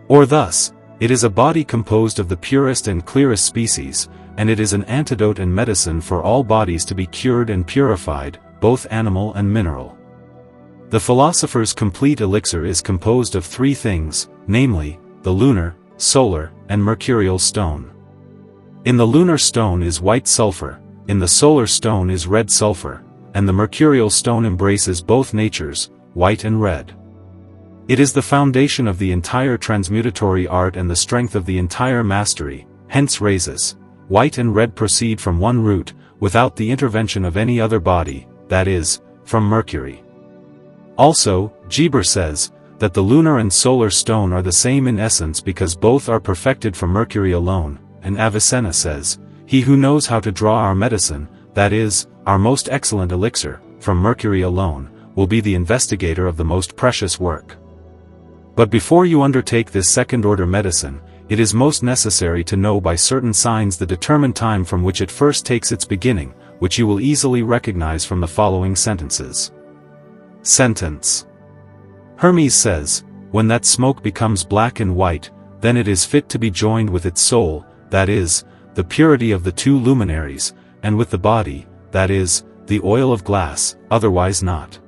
Or thus, it is a body composed of the purest and clearest species, and it is an antidote and medicine for all bodies to be cured and purified, both animal and mineral. The philosopher's complete elixir is composed of three things, namely, the lunar, solar, and mercurial stone. In the lunar stone is white sulfur, in the solar stone is red sulfur, and the mercurial stone embraces both natures, white and red. It is the foundation of the entire transmutatory art and the strength of the entire mastery, hence rhesus, white and red proceed from one root, without the intervention of any other body, that is, from Mercury. Also, Geber says, that the lunar and solar stone are the same in essence because both are perfected from Mercury alone, and Avicenna says, he who knows how to draw our medicine, that is, our most excellent elixir, from Mercury alone, will be the investigator of the most precious work. But before you undertake this second-order medicine, it is most necessary to know by certain signs the determined time from which it first takes its beginning, which you will easily recognize from the following sentences. Sentence. Hermes says, when that smoke becomes black and white, then it is fit to be joined with its soul, that is, the purity of the two luminaries, and with the body, that is, the oil of glass, otherwise not.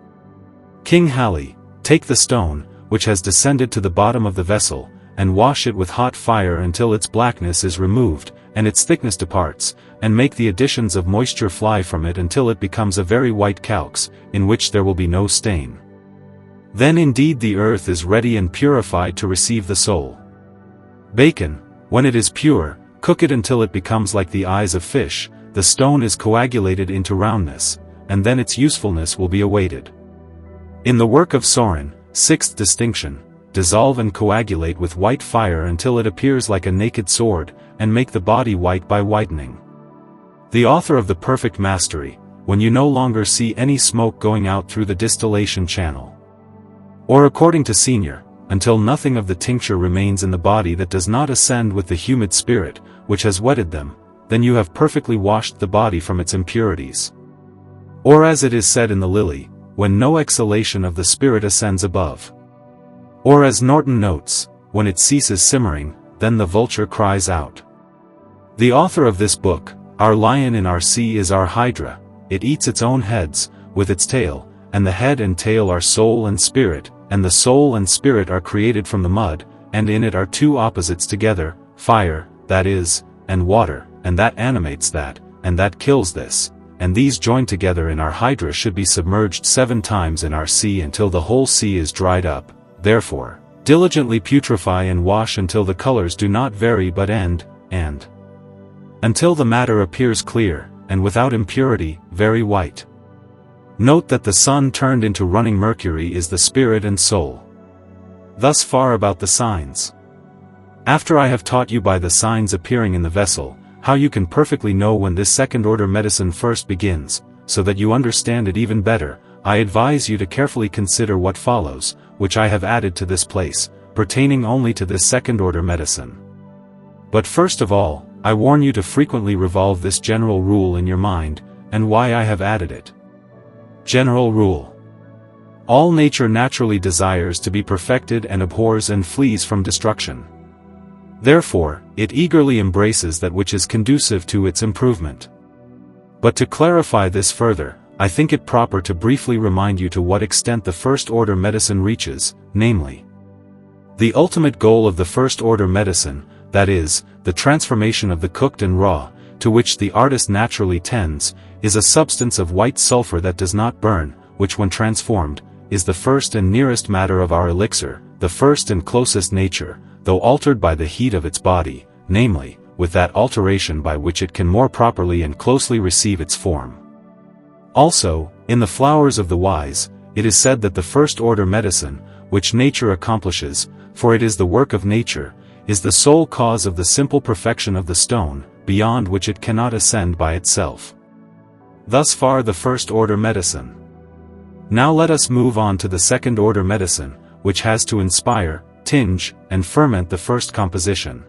King Halley, take the stone, which has descended to the bottom of the vessel, and wash it with hot fire until its blackness is removed, and its thickness departs, and make the additions of moisture fly from it until it becomes a very white calx, in which there will be no stain. Then indeed the earth is ready and purified to receive the soul. Bacon, when it is pure, cook it until it becomes like the eyes of fish, the stone is coagulated into roundness, and then its usefulness will be awaited. In the work of Sorin, sixth distinction, dissolve and coagulate with white fire until it appears like a naked sword, and make the body white by whitening. The author of the perfect mastery, when you no longer see any smoke going out through the distillation channel. Or according to Senior, until nothing of the tincture remains in the body that does not ascend with the humid spirit, which has wetted them, then you have perfectly washed the body from its impurities. Or as it is said in the Lily, when no exhalation of the spirit ascends above. Or as Norton notes, when it ceases simmering, then the vulture cries out. The author of this book, our lion in our sea is our hydra, it eats its own heads, with its tail, and the head and tail are soul and spirit, and the soul and spirit are created from the mud, and in it are two opposites together, fire, that is, and water, and that animates that, and that kills this. And these joined together in our hydra should be submerged 7 times in our sea until the whole sea is dried up. Therefore, diligently putrefy and wash until the colors do not vary but end, and until the matter appears clear, and without impurity, very white. Note that the sun turned into running mercury is the spirit and soul. Thus far about the signs. After I have taught you by the signs appearing in the vessel, how you can perfectly know when this second-order medicine first begins, so that you understand it even better, I advise you to carefully consider what follows, which I have added to this place, pertaining only to this second-order medicine. But first of all, I warn you to frequently revolve this general rule in your mind, and why I have added it. General Rule. All nature naturally desires to be perfected and abhors and flees from destruction. Therefore, it eagerly embraces that which is conducive to its improvement. But to clarify this further, I think it proper to briefly remind you to what extent the first-order medicine reaches, namely, the ultimate goal of the first-order medicine, that is, the transformation of the cooked and raw, to which the artist naturally tends, is a substance of white sulfur that does not burn, which when transformed, is the first and nearest matter of our elixir, the first and closest nature, though altered by the heat of its body, namely, with that alteration by which it can more properly and closely receive its form. Also, in the Flowers of the Wise, it is said that the first-order medicine, which nature accomplishes, for it is the work of nature, is the sole cause of the simple perfection of the stone, beyond which it cannot ascend by itself. Thus far the first-order medicine. Now let us move on to the second-order medicine, which has to inspire, tinge, and ferment the first composition.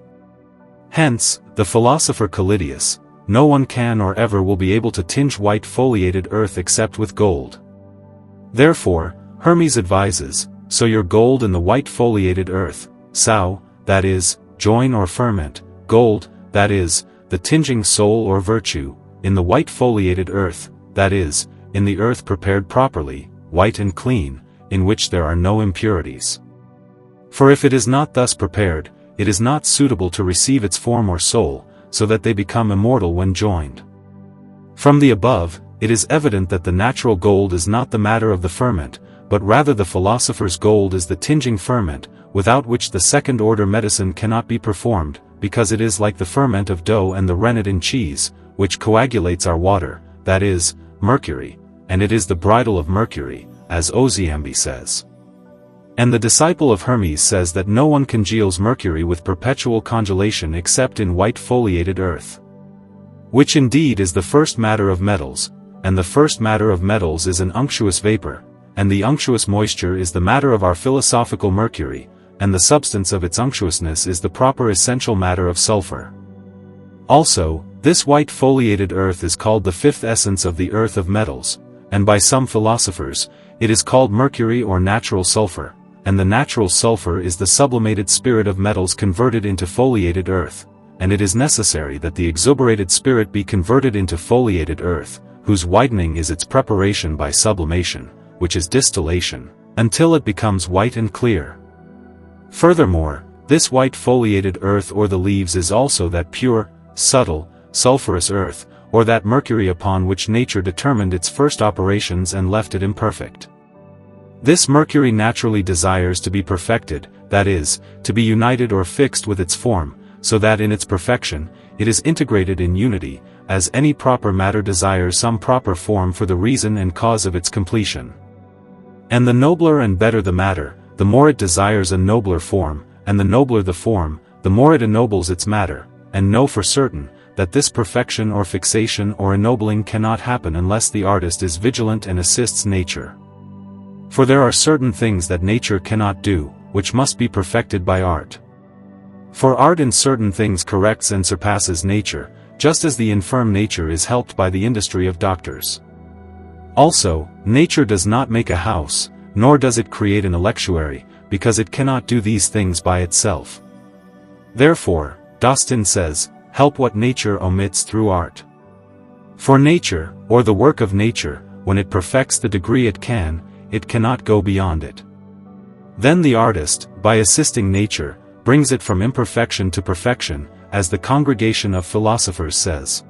Hence, the philosopher Philalethes, no one can or ever will be able to tinge white foliated earth except with gold. Therefore, Hermes advises, sow your gold in the white foliated earth, sow, that is, join or ferment, gold, that is, the tinging soul or virtue, in the white foliated earth, that is, in the earth prepared properly, white and clean, in which there are no impurities. For if it is not thus prepared, it is not suitable to receive its form or soul, so that they become immortal when joined. From the above, it is evident that the natural gold is not the matter of the ferment, but rather the philosopher's gold is the tinging ferment, without which the second-order medicine cannot be performed, because it is like the ferment of dough and the rennet in cheese, which coagulates our water, that is, mercury, and it is the bridle of mercury, as AUDIOBOOK says. And the disciple of Hermes says that no one congeals mercury with perpetual congelation except in white foliated earth. Which indeed is the first matter of metals, and the first matter of metals is an unctuous vapor, and the unctuous moisture is the matter of our philosophical mercury, and the substance of its unctuousness is the proper essential matter of sulfur. Also, this white foliated earth is called the fifth essence of the earth of metals, and by some philosophers, it is called mercury or natural sulfur, and the natural sulfur is the sublimated spirit of metals converted into foliated earth, and it is necessary that the exuberated spirit be converted into foliated earth, whose widening is its preparation by sublimation, which is distillation, until it becomes white and clear. Furthermore, this white foliated earth or the leaves is also that pure, subtle, sulfurous earth, or that mercury upon which nature determined its first operations and left it imperfect. This mercury naturally desires to be perfected, that is, to be united or fixed with its form, so that in its perfection, it is integrated in unity, as any proper matter desires some proper form for the reason and cause of its completion. And the nobler and better the matter, the more it desires a nobler form, and the nobler the form, the more it ennobles its matter, and know for certain, that this perfection or fixation or ennobling cannot happen unless the artist is vigilant and assists nature. For there are certain things that nature cannot do, which must be perfected by art. For art in certain things corrects and surpasses nature, just as the infirm nature is helped by the industry of doctors. Also, nature does not make a house, nor does it create an electuary, because it cannot do these things by itself. Therefore, Dostin says, help what nature omits through art. For nature, or the work of nature, when it perfects the degree it cannot go beyond it. Then the artist, by assisting nature, brings it from imperfection to perfection, as the Congregation of Philosophers says.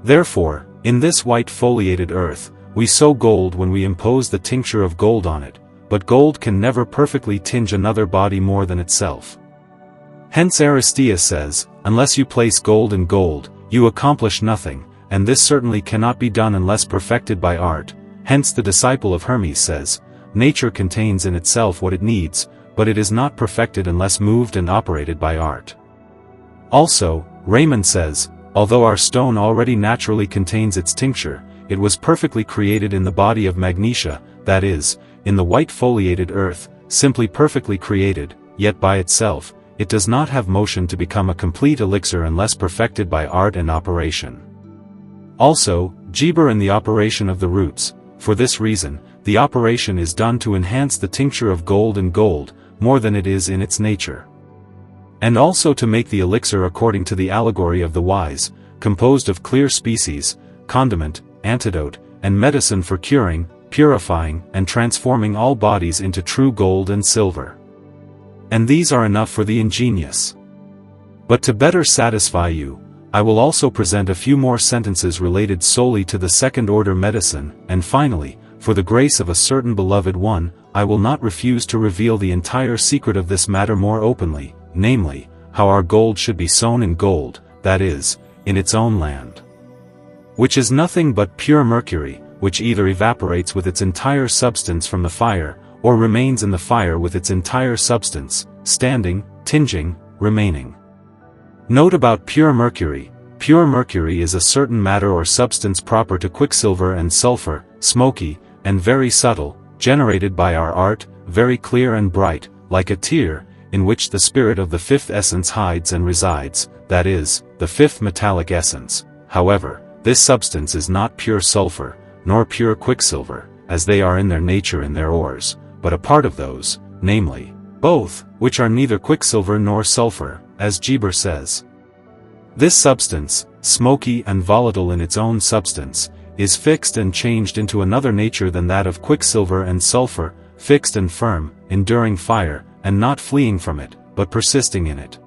Therefore, in this white foliated earth, we sow gold when we impose the tincture of gold on it, but gold can never perfectly tinge another body more than itself. Hence Eirenaeus says, unless you place gold in gold, you accomplish nothing, and this certainly cannot be done unless perfected by art. Hence the disciple of Hermes says, nature contains in itself what it needs, but it is not perfected unless moved and operated by art. Also, Raymond says, although our stone already naturally contains its tincture, it was perfectly created in the body of magnesia, that is, in the white foliated earth, simply perfectly created, yet by itself, it does not have motion to become a complete elixir unless perfected by art and operation. Also, Geber in the operation of the roots, for this reason, the operation is done to enhance the tincture of gold and gold, more than it is in its nature. And also to make the elixir according to the allegory of the wise, composed of clear species, condiment, antidote, and medicine for curing, purifying, and transforming all bodies into true gold and silver. And these are enough for the ingenious. But to better satisfy you, I will also present a few more sentences related solely to the second-order medicine, and finally, for the grace of a certain beloved one, I will not refuse to reveal the entire secret of this matter more openly, namely, how our gold should be sown in gold, that is, in its own land. Which is nothing but pure mercury, which either evaporates with its entire substance from the fire, or remains in the fire with its entire substance, standing, tinging, remaining. Note about pure mercury. Pure mercury is a certain matter or substance proper to quicksilver and sulfur, smoky, and very subtle, generated by our art, very clear and bright, like a tear, in which the spirit of the fifth essence hides and resides, that is, the fifth metallic essence. However, this substance is not pure sulfur, nor pure quicksilver, as they are in their nature in their ores, but a part of those, namely, both, which are neither quicksilver nor sulfur, as Geber says. This substance, smoky and volatile in its own substance, is fixed and changed into another nature than that of quicksilver and sulfur, fixed and firm, enduring fire, and not fleeing from it, but persisting in it.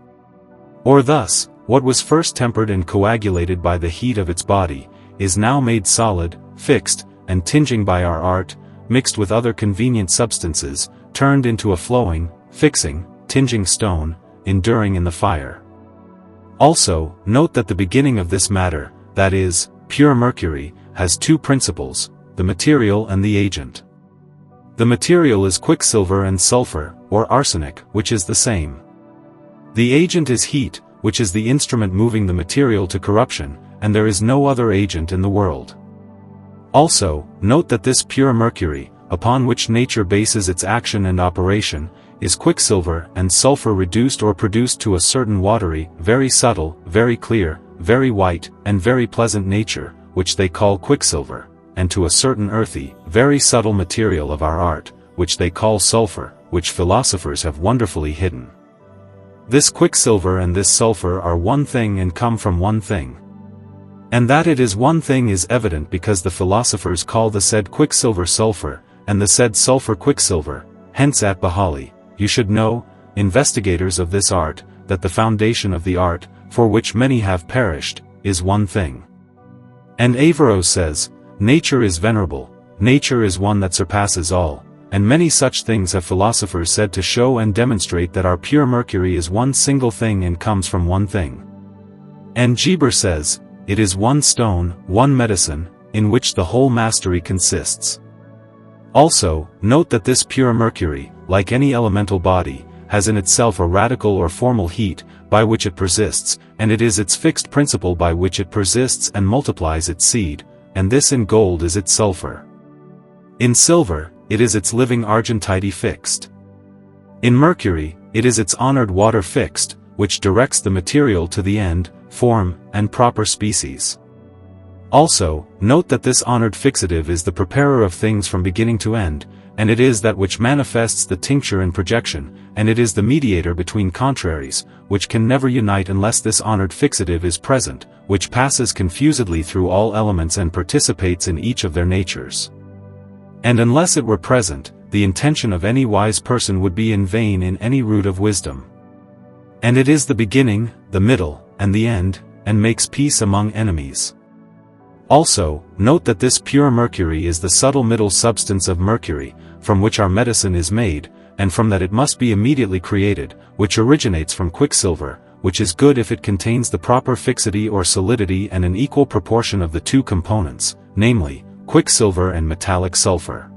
Or thus, what was first tempered and coagulated by the heat of its body, is now made solid, fixed, and tinging by our art, mixed with other convenient substances, turned into a flowing, fixing, tinging stone, enduring in the fire. Also, note that the beginning of this matter, that is, pure mercury, has two principles, the material and the agent. The material is quicksilver and sulfur, or arsenic, which is the same. The agent is heat, which is the instrument moving the material to corruption, and there is no other agent in the world. Also, note that this pure mercury, upon which nature bases its action and operation, is quicksilver and sulfur reduced or produced to a certain watery, very subtle, very clear, very white, and very pleasant nature, which they call quicksilver, and to a certain earthy, very subtle material of our art, which they call sulfur, which philosophers have wonderfully hidden. This quicksilver and this sulfur are one thing and come from one thing. And that it is one thing is evident because the philosophers call the said quicksilver sulfur, and the said sulfur quicksilver. Hence at Bahali, you should know, investigators of this art, that the foundation of the art, for which many have perished, is one thing. And Eirenaeus says, nature is venerable, nature is one that surpasses all, and many such things have philosophers said to show and demonstrate that our pure mercury is one single thing and comes from one thing. And Geber says, it is one stone, one medicine, in which the whole mastery consists. Also, note that this pure mercury, like any elemental body, has in itself a radical or formal heat, by which it persists, and it is its fixed principle by which it persists and multiplies its seed, and this in gold is its sulfur. In silver, it is its living argentite fixed. In mercury, it is its honored water fixed, which directs the material to the end, form, and proper species. Also, note that this honored fixative is the preparer of things from beginning to end, and it is that which manifests the tincture and projection, and it is the mediator between contraries, which can never unite unless this honored fixative is present, which passes confusedly through all elements and participates in each of their natures. And unless it were present, the intention of any wise person would be in vain in any root of wisdom. And it is the beginning, the middle, and the end, and makes peace among enemies. Also, note that this pure mercury is the subtle middle substance of mercury, from which our medicine is made, and from that it must be immediately created, which originates from quicksilver, which is good if it contains the proper fixity or solidity and an equal proportion of the two components, namely, quicksilver and metallic sulfur.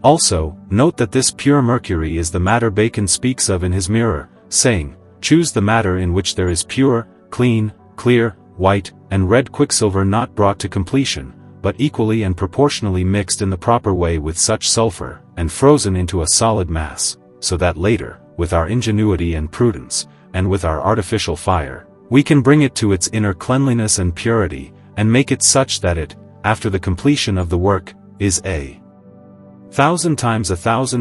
Also, note that this pure mercury is the matter Bacon speaks of in his Mirror, saying, "Choose the matter in which there is pure, clean, clear, white, and red quicksilver not brought to completion, but equally and proportionally mixed in the proper way with such sulfur, and frozen into a solid mass, so that later, with our ingenuity and prudence, and with our artificial fire, we can bring it to its inner cleanliness and purity, and make it such that it, after the completion of the work, is 1,000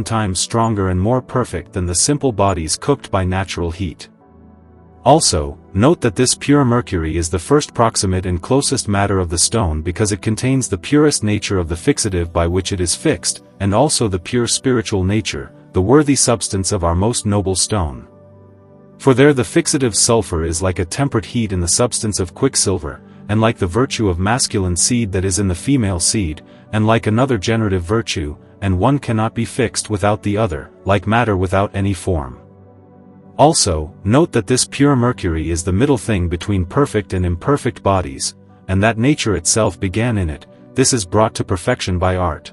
times stronger and more perfect than the simple bodies cooked by natural heat." Also, note that this pure mercury is the first proximate and closest matter of the stone because it contains the purest nature of the fixative by which it is fixed, and also the pure spiritual nature, the worthy substance of our most noble stone. For there the fixative sulfur is like a temperate heat in the substance of quicksilver, and like the virtue of masculine seed that is in the female seed, and like another generative virtue, and one cannot be fixed without the other, like matter without any form. Also, note that this pure mercury is the middle thing between perfect and imperfect bodies, and that nature itself began in it. This is brought to perfection by art.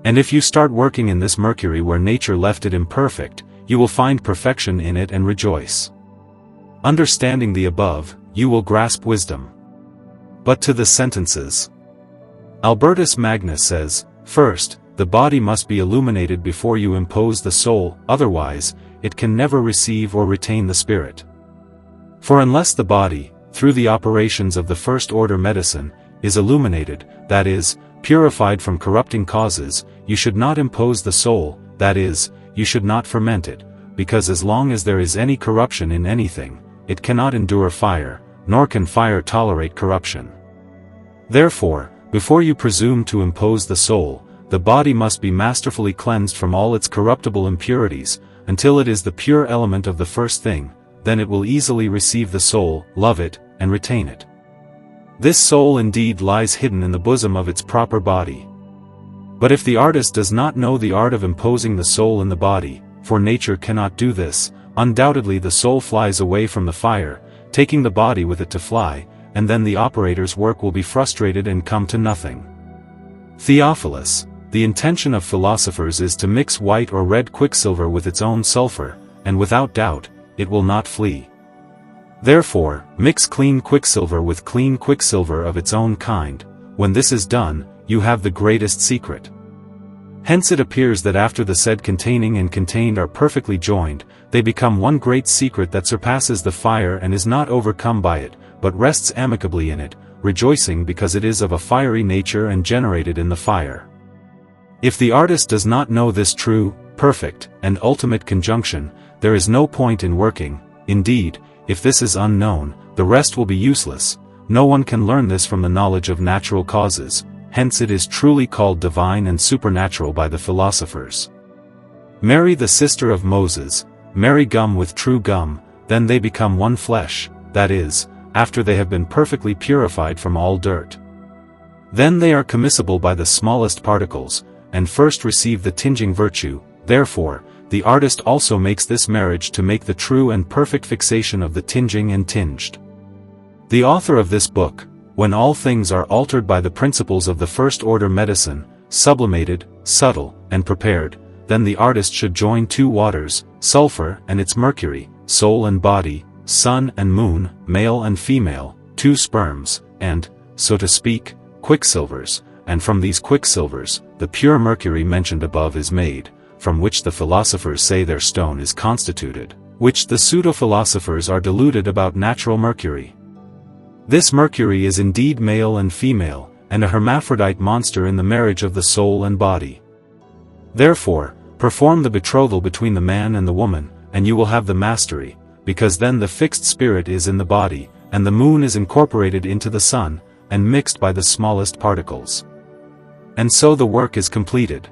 And if you start working in this mercury where nature left it imperfect, you will find perfection in it and rejoice. Understanding the above, you will grasp wisdom. But to the sentences. Albertus Magnus says, "First, the body must be illuminated before you impose the soul, otherwise, it can never receive or retain the spirit. For unless the body, through the operations of the first-order medicine, is illuminated, that is, purified from corrupting causes, you should not impose the soul, that is, you should not ferment it, because as long as there is any corruption in anything, it cannot endure fire, nor can fire tolerate corruption. Therefore, before you presume to impose the soul, the body must be masterfully cleansed from all its corruptible impurities, until it is the pure element of the first thing, then it will easily receive the soul, love it, and retain it. This soul indeed lies hidden in the bosom of its proper body. But if the artist does not know the art of imposing the soul in the body, for nature cannot do this, undoubtedly the soul flies away from the fire, taking the body with it to fly, and then the operator's work will be frustrated and come to nothing. Theophilus, the intention of philosophers is to mix white or red quicksilver with its own sulfur, and without doubt, it will not flee. Therefore, mix clean quicksilver with clean quicksilver of its own kind. When this is done, you have the greatest secret. Hence it appears that after the said containing and contained are perfectly joined, they become one great secret that surpasses the fire and is not overcome by it, but rests amicably in it, rejoicing because it is of a fiery nature and generated in the fire. If the artist does not know this true, perfect, and ultimate conjunction, there is no point in working. Indeed, if this is unknown, the rest will be useless. No one can learn this from the knowledge of natural causes, hence it is truly called divine and supernatural by the philosophers. Marry the sister of Moses, marry gum with true gum, then they become one flesh, that is, after they have been perfectly purified from all dirt. Then they are commiscible by the smallest particles, and first receive the tinging virtue. Therefore, the artist also makes this marriage to make the true and perfect fixation of the tinging and tinged. The author of this book, when all things are altered by the principles of the first-order medicine, sublimated, subtle, and prepared, then the artist should join two waters, sulfur and its mercury, soul and body, sun and moon, male and female, two sperms, and, so to speak, quicksilvers, and from these quicksilvers, the pure mercury mentioned above is made, from which the philosophers say their stone is constituted, which the pseudo-philosophers are deluded about natural mercury. This mercury is indeed male and female, and a hermaphrodite monster in the marriage of the soul and body. Therefore, perform the betrothal between the man and the woman, and you will have the mastery, because then the fixed spirit is in the body, and the moon is incorporated into the sun, and mixed by the smallest particles. And so the work is completed.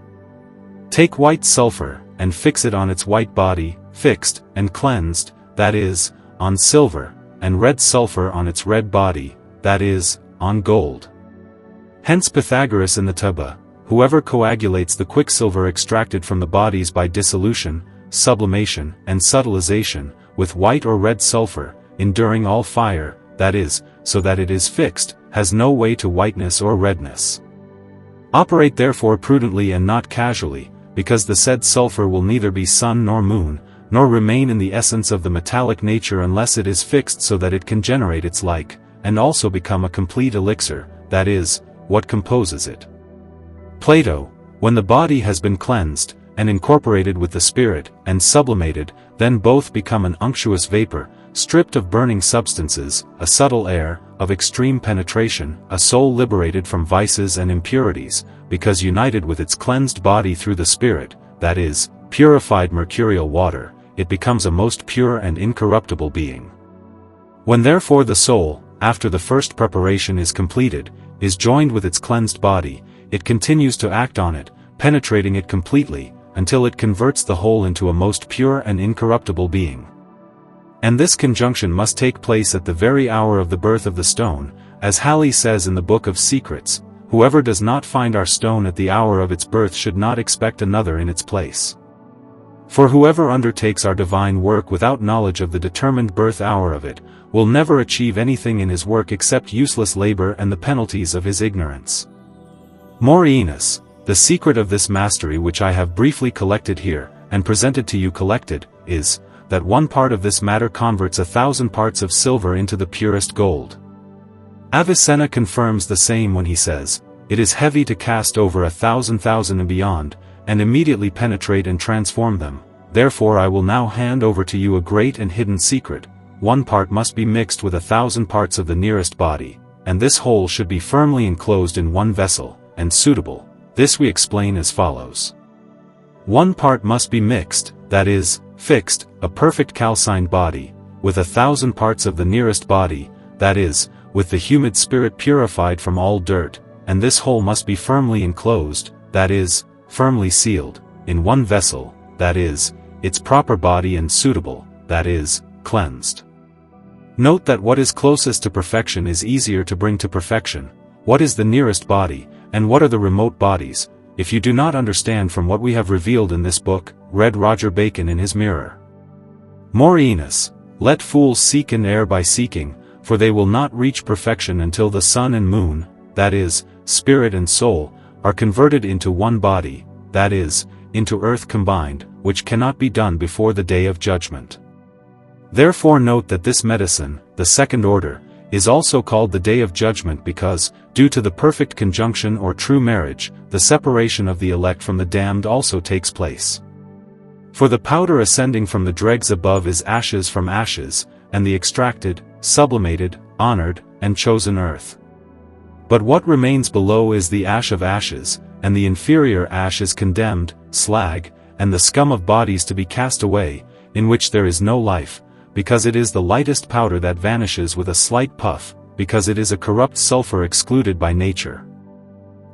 Take white sulfur, and fix it on its white body, fixed, and cleansed, that is, on silver, and red sulfur on its red body, that is, on gold. Hence Pythagoras in the Taba, whoever coagulates the quicksilver extracted from the bodies by dissolution, sublimation, and subtilization, with white or red sulfur, enduring all fire, that is, so that it is fixed, has no way to whiteness or redness. Operate therefore prudently and not casually, because the said sulfur will neither be sun nor moon, nor remain in the essence of the metallic nature unless it is fixed so that it can generate its like, and also become a complete elixir, that is, what composes it. Plato, when the body has been cleansed, and incorporated with the spirit, and sublimated, then both become an unctuous vapor, stripped of burning substances, a subtle air, of extreme penetration, a soul liberated from vices and impurities, because united with its cleansed body through the spirit, that is, purified mercurial water, it becomes a most pure and incorruptible being. When therefore the soul, after the first preparation is completed, is joined with its cleansed body, it continues to act on it, penetrating it completely, until it converts the whole into a most pure and incorruptible being. And this conjunction must take place at the very hour of the birth of the stone, as Halley says in the Book of Secrets, whoever does not find our stone at the hour of its birth should not expect another in its place. For whoever undertakes our divine work without knowledge of the determined birth hour of it, will never achieve anything in his work except useless labor and the penalties of his ignorance. Eirenaeus, the secret of this mastery which I have briefly collected here, and presented to you collected, is, that one part of this matter converts 1,000 parts of silver into the purest gold. Avicenna confirms the same when he says, "It is heavy to cast over 1,000,000 and beyond, and immediately penetrate and transform them. Therefore I will now hand over to you a great and hidden secret. One part must be mixed with 1,000 parts of the nearest body, and this whole should be firmly enclosed in one vessel, and suitable. This we explain as follows. One part must be mixed, that is, fixed, a perfect calcined body, with 1,000 parts of the nearest body, that is, with the humid spirit purified from all dirt, and this whole must be firmly enclosed, that is, firmly sealed, in one vessel, that is, its proper body, and suitable, that is, cleansed." Note that what is closest to perfection is easier to bring to perfection. What is the nearest body, and what are the remote bodies? If you do not understand from what we have revealed in this book, read Roger Bacon in his Mirror. Eirenaeus, "Let fools seek and err by seeking, for they will not reach perfection until the sun and moon, that is, spirit and soul, are converted into one body, that is, into earth combined, which cannot be done before the day of judgment." Therefore note that this medicine, the second order, is also called the day of judgment because, due to the perfect conjunction or true marriage, the separation of the elect from the damned also takes place. For the powder ascending from the dregs above is ashes from ashes, and the extracted, sublimated, honored, and chosen earth. But what remains below is the ash of ashes, and the inferior ash is condemned, slag, and the scum of bodies to be cast away, in which there is no life, because it is the lightest powder that vanishes with a slight puff, because it is a corrupt sulfur excluded by nature.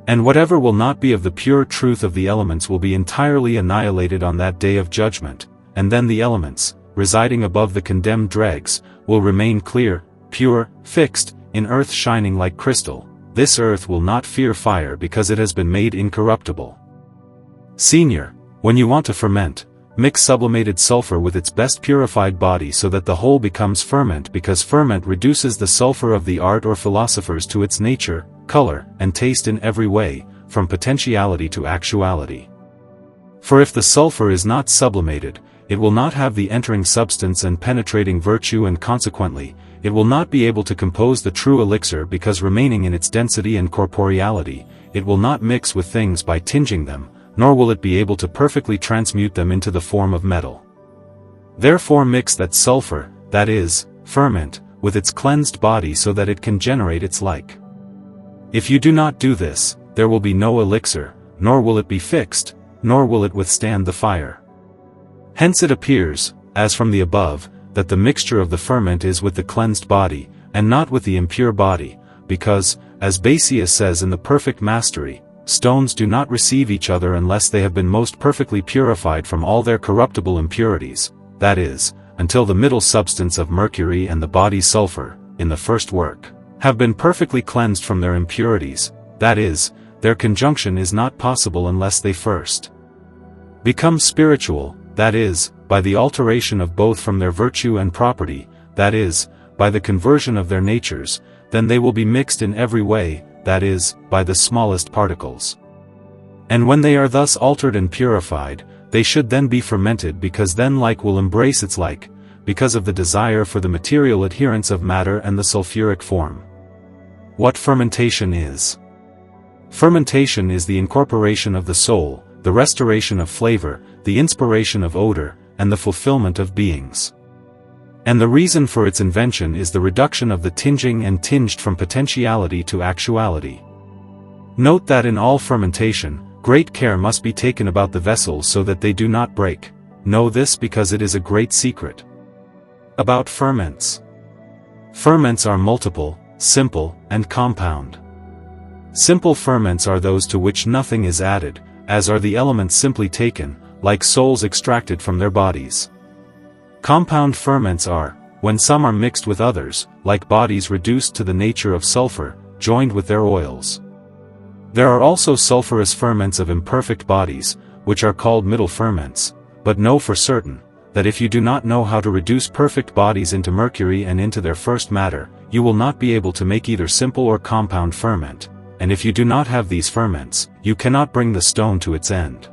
And whatever will not be of the pure truth of the elements will be entirely annihilated on that day of judgment, and then the elements, residing above the condemned dregs, will remain clear, pure, fixed, in earth shining like crystal. This earth will not fear fire because it has been made incorruptible. Senior, when you want to ferment, mix sublimated sulfur with its best purified body so that the whole becomes ferment, because ferment reduces the sulfur of the art or philosophers to its nature, color, and taste in every way, from potentiality to actuality. For if the sulfur is not sublimated, it will not have the entering substance and penetrating virtue, and consequently, it will not be able to compose the true elixir, because remaining in its density and corporeality, it will not mix with things by tinging them, nor will it be able to perfectly transmute them into the form of metal. Therefore mix that sulfur, that is, ferment, with its cleansed body so that it can generate its like. If you do not do this, there will be no elixir, nor will it be fixed, nor will it withstand the fire. Hence it appears, as from the above, that the mixture of the ferment is with the cleansed body, and not with the impure body, because, as Basius says in the Perfect Mastery, stones do not receive each other unless they have been most perfectly purified from all their corruptible impurities, that is, until the middle substance of mercury and the body sulfur, in the first work, have been perfectly cleansed from their impurities, that is, their conjunction is not possible unless they first become spiritual, that is, by the alteration of both from their virtue and property, that is, by the conversion of their natures, then they will be mixed in every way, that is, by the smallest particles. And when they are thus altered and purified, they should then be fermented, because then like will embrace its like, because of the desire for the material adherence of matter and the sulfuric form. What fermentation is? Fermentation is the incorporation of the soul, the restoration of flavor, the inspiration of odor, and the fulfillment of beings. And the reason for its invention is the reduction of the tinging and tinged from potentiality to actuality. Note that in all fermentation, great care must be taken about the vessels so that they do not break. Know this because it is a great secret. About ferments. Ferments are multiple, simple, and compound. Simple ferments are those to which nothing is added, as are the elements simply taken, like souls extracted from their bodies. Compound ferments are, when some are mixed with others, like bodies reduced to the nature of sulfur, joined with their oils. There are also sulfurous ferments of imperfect bodies, which are called middle ferments, but know for certain, that if you do not know how to reduce perfect bodies into mercury and into their first matter, you will not be able to make either simple or compound ferment, and if you do not have these ferments, you cannot bring the stone to its end.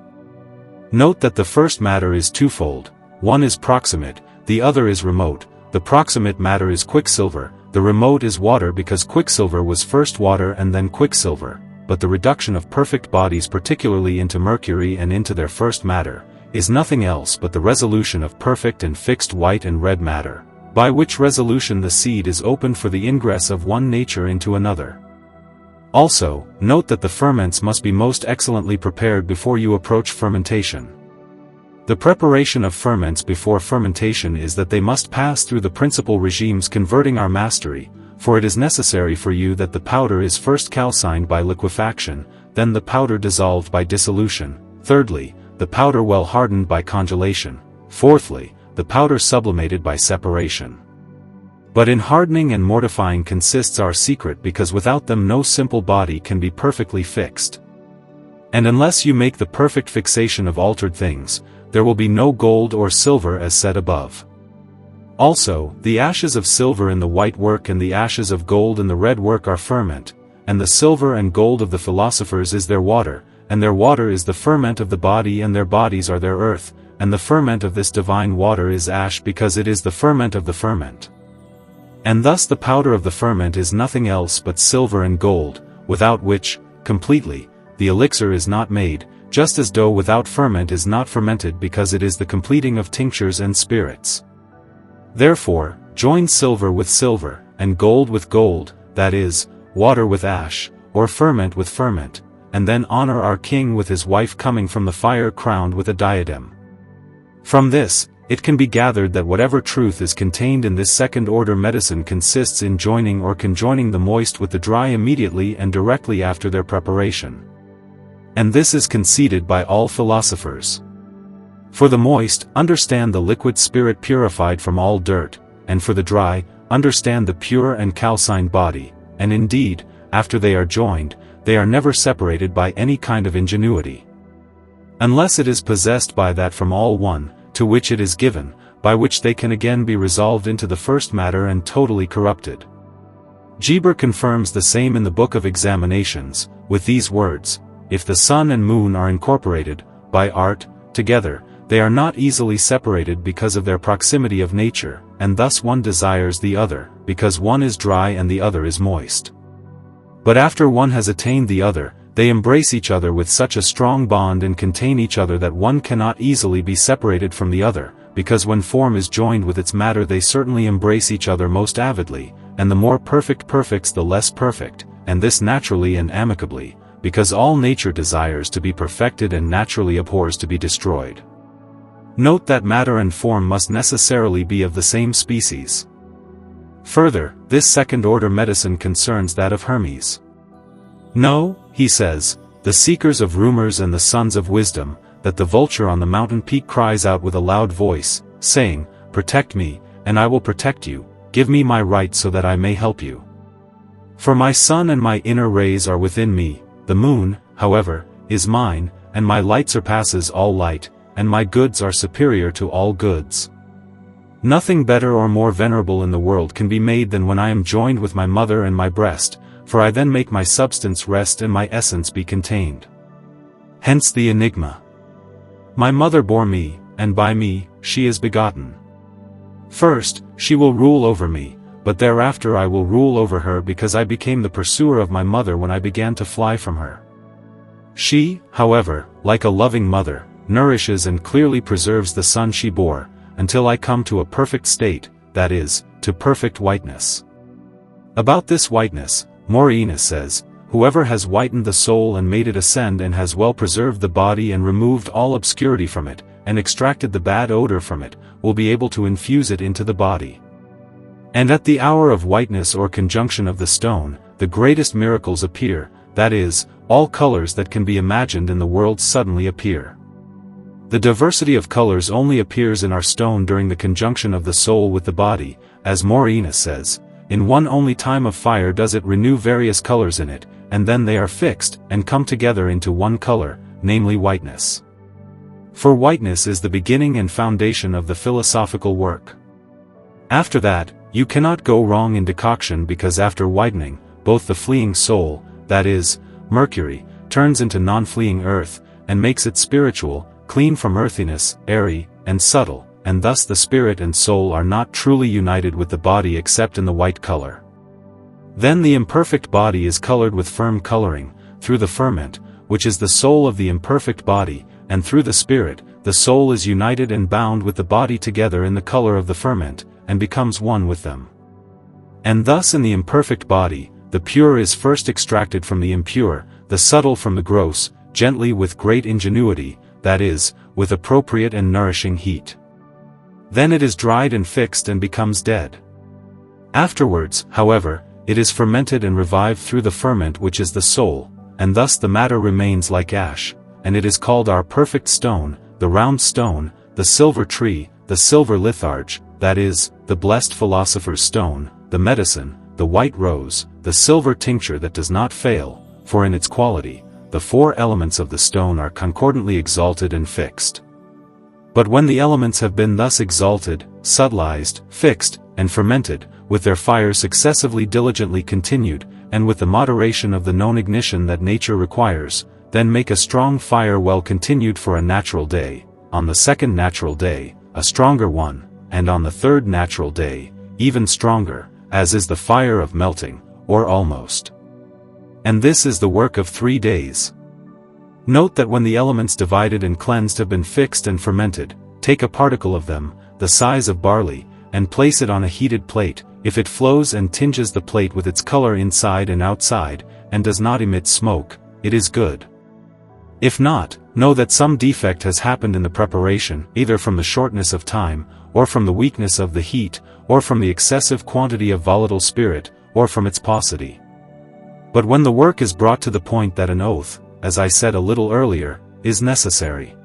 Note that the first matter is twofold, one is proximate, the other is remote. The proximate matter is quicksilver, the remote is water, because quicksilver was first water and then quicksilver, but the reduction of perfect bodies particularly into mercury and into their first matter, is nothing else but the resolution of perfect and fixed white and red matter, by which resolution the seed is opened for the ingress of one nature into another. Also, note that the ferments must be most excellently prepared before you approach fermentation. The preparation of ferments before fermentation is that they must pass through the principal regimes converting our mastery, for it is necessary for you that the powder is first calcined by liquefaction, then the powder dissolved by dissolution, thirdly, the powder well hardened by congelation, fourthly, the powder sublimated by separation. But in hardening and mortifying consists our secret, because without them no simple body can be perfectly fixed. And unless you make the perfect fixation of altered things, there will be no gold or silver as said above. Also, the ashes of silver in the white work and the ashes of gold in the red work are ferment, and the silver and gold of the philosophers is their water, and their water is the ferment of the body, and their bodies are their earth, and the ferment of this divine water is ash, because it is the ferment of the ferment. And thus the powder of the ferment is nothing else but silver and gold, without which, completely, the elixir is not made, just as dough without ferment is not fermented, because it is the completing of tinctures and spirits. Therefore, join silver with silver, and gold with gold, that is, water with ash, or ferment with ferment, and then honor our king with his wife coming from the fire crowned with a diadem. From this, it can be gathered that whatever truth is contained in this second-order medicine consists in joining or conjoining the moist with the dry immediately and directly after their preparation. And this is conceded by all philosophers. For the moist, understand the liquid spirit purified from all dirt, and for the dry, understand the pure and calcined body, and indeed, after they are joined, they are never separated by any kind of ingenuity. Unless it is possessed by that from all one, to which it is given, by which they can again be resolved into the first matter and totally corrupted. Geber confirms the same in the Book of Examinations, with these words: if the sun and moon are incorporated, by art, together, they are not easily separated because of their proximity of nature, and thus one desires the other, because one is dry and the other is moist. But after one has attained the other, they embrace each other with such a strong bond and contain each other that one cannot easily be separated from the other, because when form is joined with its matter they certainly embrace each other most avidly, and the more perfect perfects the less perfect, and this naturally and amicably, because all nature desires to be perfected and naturally abhors to be destroyed. Note that matter and form must necessarily be of the same species. Further, this second-order medicine concerns that of Hermes. Know, he says, the seekers of rumors and the sons of wisdom, that the vulture on the mountain peak cries out with a loud voice, saying, protect me, and I will protect you, give me my right so that I may help you. For my sun and my inner rays are within me, the moon, however, is mine, and my light surpasses all light, and my goods are superior to all goods. Nothing better or more venerable in the world can be made than when I am joined with my mother and my breast, for I then make my substance rest and my essence be contained. Hence the enigma. My mother bore me, and by me, she is begotten. First, she will rule over me, but thereafter I will rule over her because I became the pursuer of my mother when I began to fly from her. She, however, like a loving mother, nourishes and clearly preserves the son she bore, until I come to a perfect state, that is, to perfect whiteness. About this whiteness, Eirenaeus says, whoever has whitened the soul and made it ascend and has well preserved the body and removed all obscurity from it, and extracted the bad odor from it, will be able to infuse it into the body. And at the hour of whiteness or conjunction of the stone, the greatest miracles appear, that is, all colors that can be imagined in the world suddenly appear. The diversity of colors only appears in our stone during the conjunction of the soul with the body, as Eirenaeus says, in one only time of fire does it renew various colors in it, and then they are fixed, and come together into one color, namely whiteness. For whiteness is the beginning and foundation of the philosophical work. After that, you cannot go wrong in decoction because after whitening, both the fleeing soul, that is, Mercury, turns into non-fleeing earth, and makes it spiritual, clean from earthiness, airy, and subtle, and thus the spirit and soul are not truly united with the body except in the white color. Then the imperfect body is colored with firm coloring, through the ferment, which is the soul of the imperfect body, and through the spirit, the soul is united and bound with the body together in the color of the ferment, and becomes one with them. And thus in the imperfect body, the pure is first extracted from the impure, the subtle from the gross, gently with great ingenuity, that is, with appropriate and nourishing heat. Then it is dried and fixed and becomes dead. Afterwards, however, it is fermented and revived through the ferment which is the soul, and thus the matter remains like ash, and it is called our perfect stone, the round stone, the silver tree, the silver litharge, that is, the blessed philosopher's stone, the medicine, the white rose, the silver tincture that does not fail, for in its quality, the four elements of the stone are concordantly exalted and fixed. But when the elements have been thus exalted, subtilized, fixed, and fermented, with their fire successively diligently continued, and with the moderation of the known ignition that nature requires, then make a strong fire well continued for a natural day, on the second natural day, a stronger one, and on the third natural day, even stronger, as is the fire of melting, or almost. And this is the work of 3 days. Note that when the elements divided and cleansed have been fixed and fermented, take a particle of them, the size of barley, and place it on a heated plate. If it flows and tinges the plate with its color inside and outside, and does not emit smoke, it is good. If not, know that some defect has happened in the preparation, either from the shortness of time, or from the weakness of the heat, or from the excessive quantity of volatile spirit, or from its paucity. But when the work is brought to the point that an oath, as I said a little earlier, is necessary.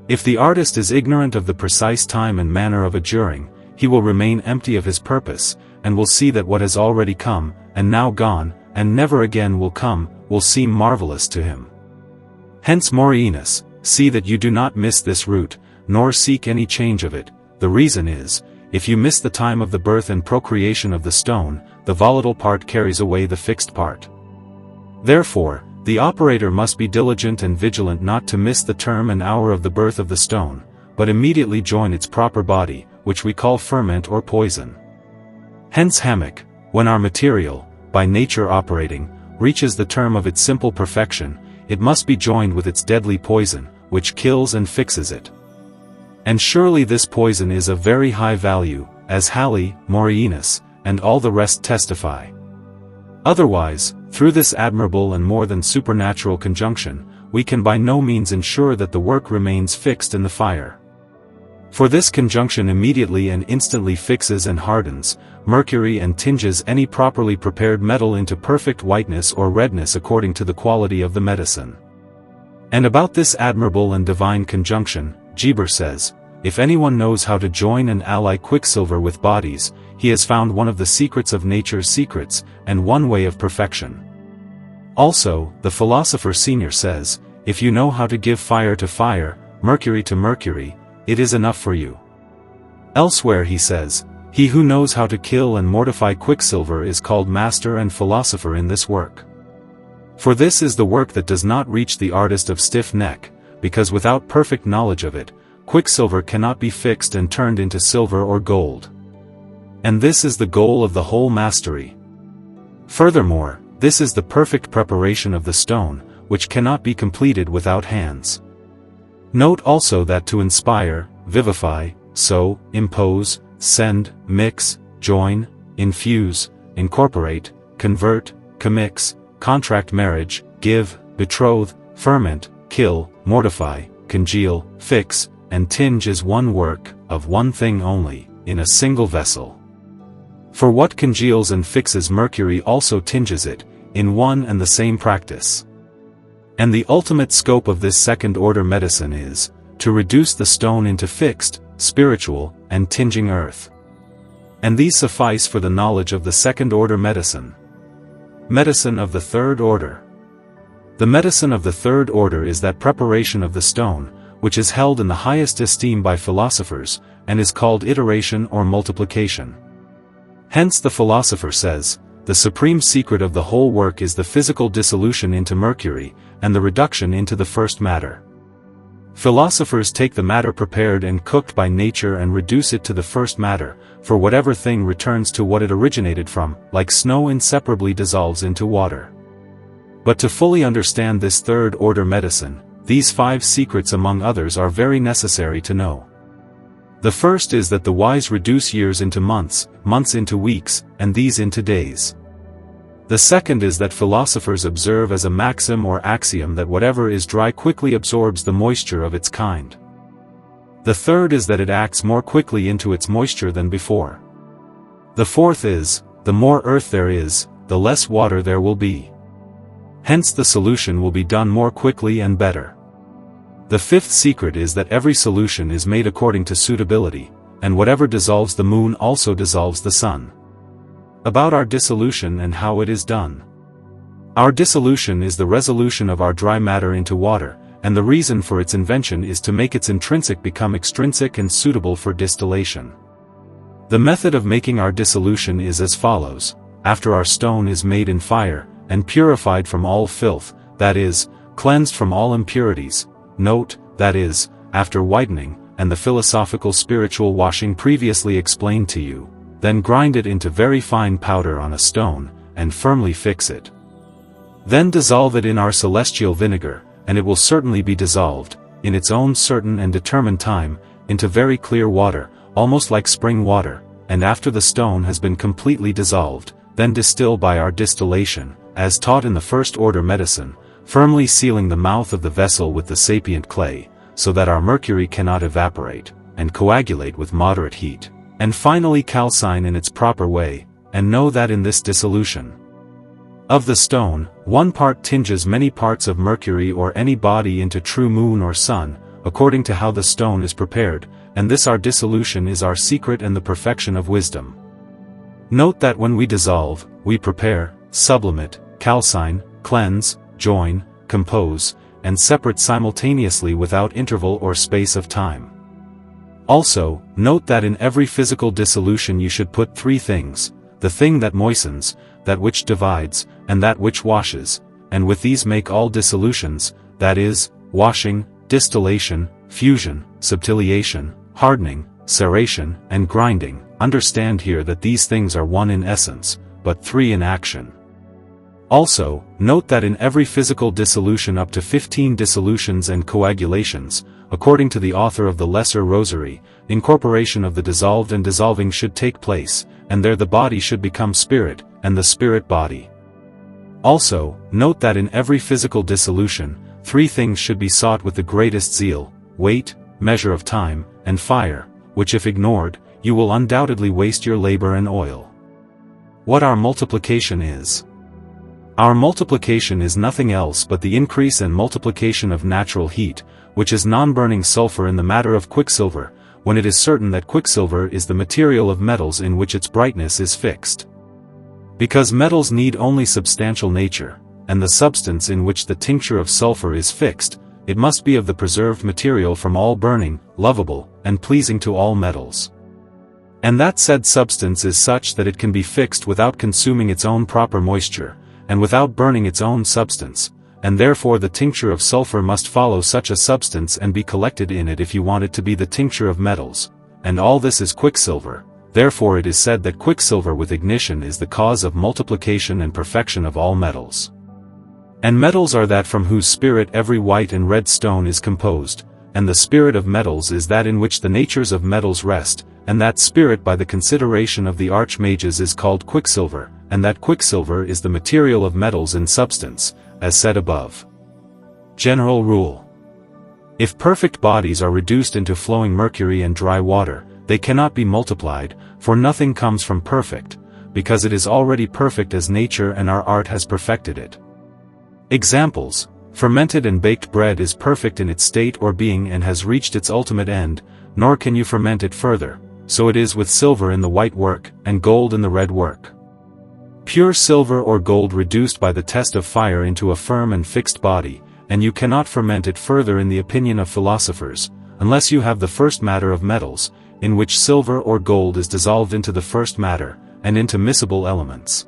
If the artist is ignorant of the precise time and manner of adjuring, he will remain empty of his purpose, and will see that what has already come, and now gone, and never again will come, will seem marvelous to him. Hence Eirenaeus, see that you do not miss this route, nor seek any change of it. The reason is, if you miss the time of the birth and procreation of the stone, the volatile part carries away the fixed part. Therefore, the operator must be diligent and vigilant not to miss the term and hour of the birth of the stone, but immediately join its proper body, which we call ferment or poison. Hence hammock, when our material, by nature operating, reaches the term of its simple perfection, it must be joined with its deadly poison, which kills and fixes it. And surely this poison is of very high value, as Halley, Eirenaeus, and all the rest testify. Otherwise, through this admirable and more than supernatural conjunction, we can by no means ensure that the work remains fixed in the fire. For this conjunction immediately and instantly fixes and hardens Mercury and tinges any properly prepared metal into perfect whiteness or redness according to the quality of the medicine. And about this admirable and divine conjunction, Geber says, if anyone knows how to join and ally quicksilver with bodies, he has found one of the secrets of nature's secrets, and one way of perfection. Also, the philosopher senior says, if you know how to give fire to fire, mercury to mercury, it is enough for you. Elsewhere he says, he who knows how to kill and mortify quicksilver is called master and philosopher in this work. For this is the work that does not reach the artist of stiff neck, because without perfect knowledge of it, quicksilver cannot be fixed and turned into silver or gold. And this is the goal of the whole mastery. Furthermore, this is the perfect preparation of the stone, which cannot be completed without hands. Note also that to inspire, vivify, sow, impose, send, mix, join, infuse, incorporate, convert, commix, contract marriage, give, betroth, ferment, kill, mortify, congeal, fix, and tinge is one work, of one thing only, in a single vessel. For what congeals and fixes mercury also tinges it, in one and the same practice. And the ultimate scope of this second-order medicine is, to reduce the stone into fixed, spiritual, and tinging earth. And these suffice for the knowledge of the second-order medicine. Medicine of the third order. The medicine of the third order is that preparation of the stone, which is held in the highest esteem by philosophers, and is called iteration or multiplication. Hence the philosopher says, the supreme secret of the whole work is the physical dissolution into mercury, and the reduction into the first matter. Philosophers take the matter prepared and cooked by nature and reduce it to the first matter, for whatever thing returns to what it originated from, like snow inseparably dissolves into water. But to fully understand this third-order medicine, these 5 secrets among others are very necessary to know. The first is that the wise reduce years into months, months into weeks, and these into days. The second is that philosophers observe as a maxim or axiom that whatever is dry quickly absorbs the moisture of its kind. The third is that it acts more quickly into its moisture than before. The fourth is, the more earth there is, the less water there will be. Hence the solution will be done more quickly and better. The fifth secret is that every solution is made according to suitability, and whatever dissolves the moon also dissolves the sun. About our dissolution and how it is done. Our dissolution is the resolution of our dry matter into water, and the reason for its invention is to make its intrinsic become extrinsic and suitable for distillation. The method of making our dissolution is as follows: after our stone is made in fire, and purified from all filth, that is, cleansed from all impurities, note, that is, after whitening, and the philosophical spiritual washing previously explained to you, then grind it into very fine powder on a stone, and firmly fix it. Then dissolve it in our celestial vinegar, and it will certainly be dissolved, in its own certain and determined time, into very clear water, almost like spring water, and after the stone has been completely dissolved, then distill by our distillation, as taught in the first-order medicine, firmly sealing the mouth of the vessel with the sapient clay, so that our mercury cannot evaporate, and coagulate with moderate heat, and finally calcine in its proper way, and know that in this dissolution of the stone, one part tinges many parts of mercury or any body into true moon or sun, according to how the stone is prepared, and this our dissolution is our secret and the perfection of wisdom. Note that when we dissolve, we prepare, sublimate, calcine, cleanse, join, compose, and separate simultaneously without interval or space of time. Also, note that in every physical dissolution you should put 3 things: the thing that moistens, that which divides, and that which washes, and with these make all dissolutions, that is, washing, distillation, fusion, subtiliation, hardening, ceration, and grinding. Understand here that these things are 1 in essence, but 3 in action. Also, note that in every physical dissolution up to 15 dissolutions and coagulations, according to the author of the Lesser Rosary, incorporation of the dissolved and dissolving should take place, and there the body should become spirit, and the spirit body. Also, note that in every physical dissolution, 3 things should be sought with the greatest zeal: weight, measure of time, and fire, which if ignored, you will undoubtedly waste your labor and oil. What our multiplication is. Our multiplication is nothing else but the increase and multiplication of natural heat, which is non-burning sulfur in the matter of quicksilver, when it is certain that quicksilver is the material of metals in which its brightness is fixed. Because metals need only substantial nature, and the substance in which the tincture of sulfur is fixed, it must be of the preserved material from all burning, lovable, and pleasing to all metals. And that said substance is such that it can be fixed without consuming its own proper moisture, and without burning its own substance, and therefore the tincture of sulfur must follow such a substance and be collected in it if you want it to be the tincture of metals, and all this is quicksilver. Therefore it is said that quicksilver with ignition is the cause of multiplication and perfection of all metals. And metals are that from whose spirit every white and red stone is composed, and the spirit of metals is that in which the natures of metals rest, and that spirit by the consideration of the archmages is called quicksilver, and that quicksilver is the material of metals in substance, as said above. General rule. If perfect bodies are reduced into flowing mercury and dry water, they cannot be multiplied, for nothing comes from perfect, because it is already perfect as nature and our art has perfected it. Examples: fermented and baked bread is perfect in its state or being and has reached its ultimate end, nor can you ferment it further, so it is with silver in the white work, and gold in the red work. Pure silver or gold reduced by the test of fire into a firm and fixed body, and you cannot ferment it further in the opinion of philosophers, unless you have the first matter of metals, in which silver or gold is dissolved into the first matter, and into miscible elements.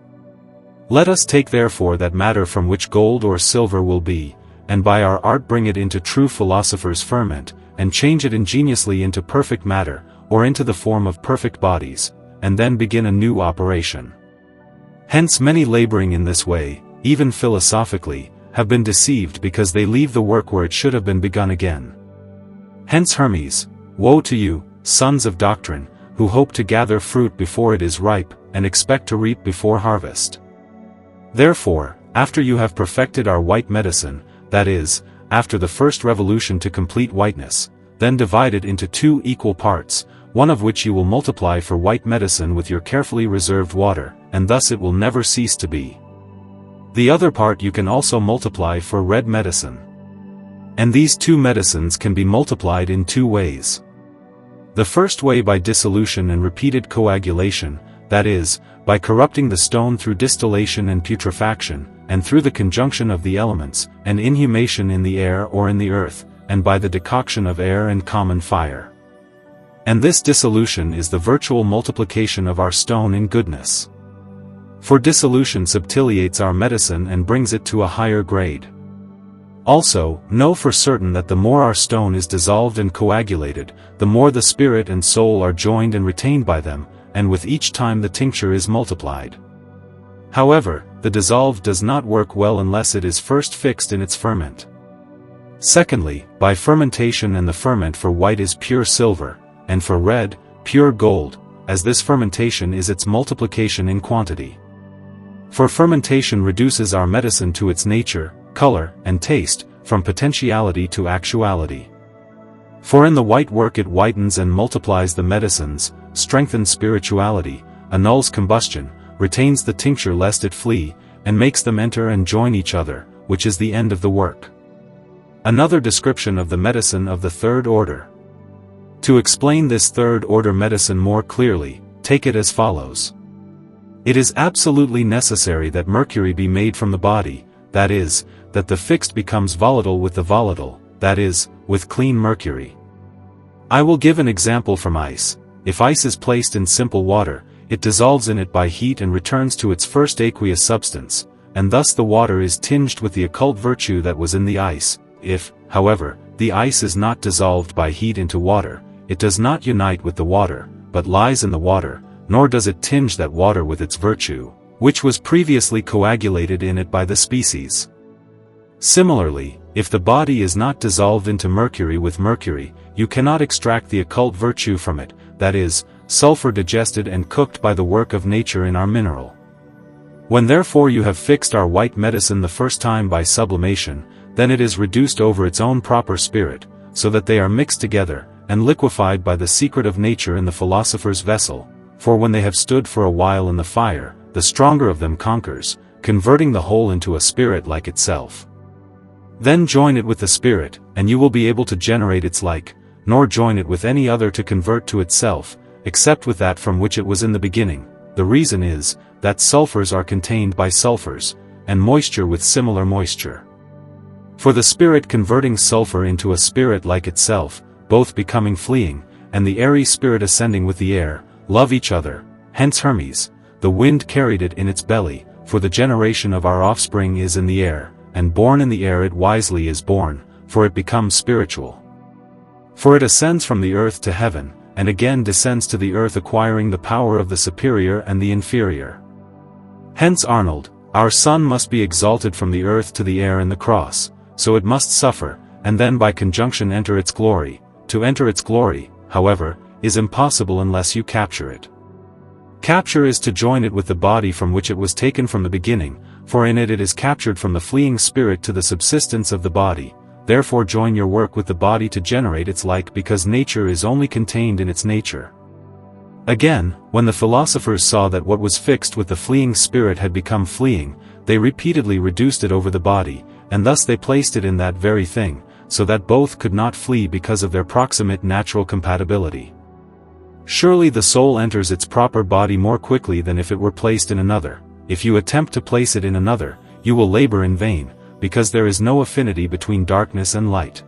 Let us take therefore that matter from which gold or silver will be, and by our art bring it into true philosophers' ferment, and change it ingeniously into perfect matter, or into the form of perfect bodies, and then begin a new operation. Hence many laboring in this way, even philosophically, have been deceived because they leave the work where it should have been begun again. Hence Hermes, woe to you, sons of doctrine, who hope to gather fruit before it is ripe, and expect to reap before harvest. Therefore, after you have perfected our white medicine, that is, after the first revolution to complete whiteness, then divide it into 2 equal parts, one of which you will multiply for white medicine with your carefully reserved water, and thus it will never cease to be. The other part you can also multiply for red medicine. And these 2 medicines can be multiplied in 2 ways. The first way by dissolution and repeated coagulation, that is, by corrupting the stone through distillation and putrefaction, and through the conjunction of the elements, and inhumation in the air or in the earth, and by the decoction of air and common fire. And this dissolution is the virtual multiplication of our stone in goodness. For dissolution subtiliates our medicine and brings it to a higher grade. Also, know for certain that the more our stone is dissolved and coagulated, the more the spirit and soul are joined and retained by them, and with each time the tincture is multiplied. However, the dissolved does not work well unless it is first fixed in its ferment. Secondly, by fermentation, and the ferment for white is pure silver, and for red, pure gold, as this fermentation is its multiplication in quantity. For fermentation reduces our medicine to its nature, color, and taste, from potentiality to actuality. For in the white work it whitens and multiplies the medicines, strengthens spirituality, annuls combustion, retains the tincture lest it flee, and makes them enter and join each other, which is the end of the work. Another description of the medicine of the third order. To explain this third order medicine more clearly, take it as follows. It is absolutely necessary that mercury be made from the body, that is, that the fixed becomes volatile with the volatile, that is, with clean mercury. I will give an example from ice. If ice is placed in simple water, it dissolves in it by heat and returns to its first aqueous substance, and thus the water is tinged with the occult virtue that was in the ice. If, however, the ice is not dissolved by heat into water, it does not unite with the water, but lies in the water, nor does it tinge that water with its virtue, which was previously coagulated in it by the species. Similarly, if the body is not dissolved into mercury with mercury, you cannot extract the occult virtue from it, that is, sulfur digested and cooked by the work of nature in our mineral. When therefore you have fixed our white medicine the first time by sublimation, then it is reduced over its own proper spirit, so that they are mixed together, and liquefied by the secret of nature in the philosopher's vessel, for when they have stood for a while in the fire, the stronger of them conquers, converting the whole into a spirit like itself. Then join it with the spirit, and you will be able to generate its like, nor join it with any other to convert to itself, except with that from which it was in the beginning. The reason is, that sulfurs are contained by sulfurs, and moisture with similar moisture. For the spirit converting sulfur into a spirit like itself, both becoming fleeing, and the airy spirit ascending with the air, love each other, hence Hermes, the wind carried it in its belly, for the generation of our offspring is in the air, and born in the air it wisely is born, for it becomes spiritual. For it ascends from the earth to heaven, and again descends to the earth acquiring the power of the superior and the inferior. Hence Arnold, our Son must be exalted from the earth to the air in the cross, so it must suffer, and then by conjunction enter its glory. To enter its glory, however, is impossible unless you capture it. Capture is to join it with the body from which it was taken from the beginning, for in it it is captured from the fleeing spirit to the subsistence of the body. Therefore join your work with the body to generate its like, because nature is only contained in its nature. Again, when the philosophers saw that what was fixed with the fleeing spirit had become fleeing, they repeatedly reduced it over the body, and thus they placed it in that very thing, so that both could not flee because of their proximate natural compatibility. Surely the soul enters its proper body more quickly than if it were placed in another. If you attempt to place it in another, you will labor in vain, because there is no affinity between darkness and light.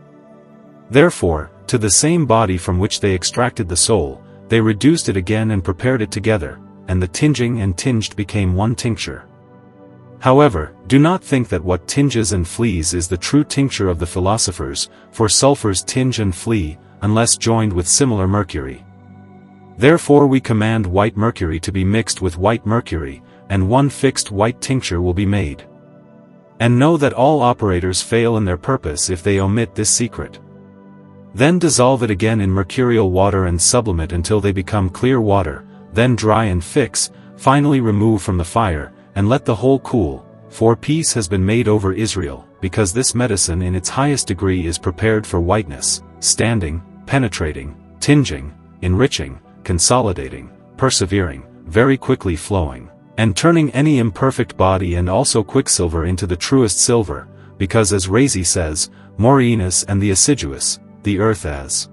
Therefore, to the same body from which they extracted the soul, they reduced it again and prepared it together, and the tinging and tinged became one tincture. However, do not think that what tinges and flees is the true tincture of the philosophers, for sulfurs tinge and flee, unless joined with similar mercury. Therefore we command white mercury to be mixed with white mercury, and one fixed white tincture will be made. And know that all operators fail in their purpose if they omit this secret. Then dissolve it again in mercurial water and sublimate until they become clear water, then dry and fix, finally remove from the fire, and let the whole cool, for peace has been made over Israel, because this medicine in its highest degree is prepared for whiteness, standing, penetrating, tinging, enriching, consolidating, persevering, very quickly flowing, and turning any imperfect body and also quicksilver into the truest silver, because as Rhazy says, Morinus and the assiduous, the earth as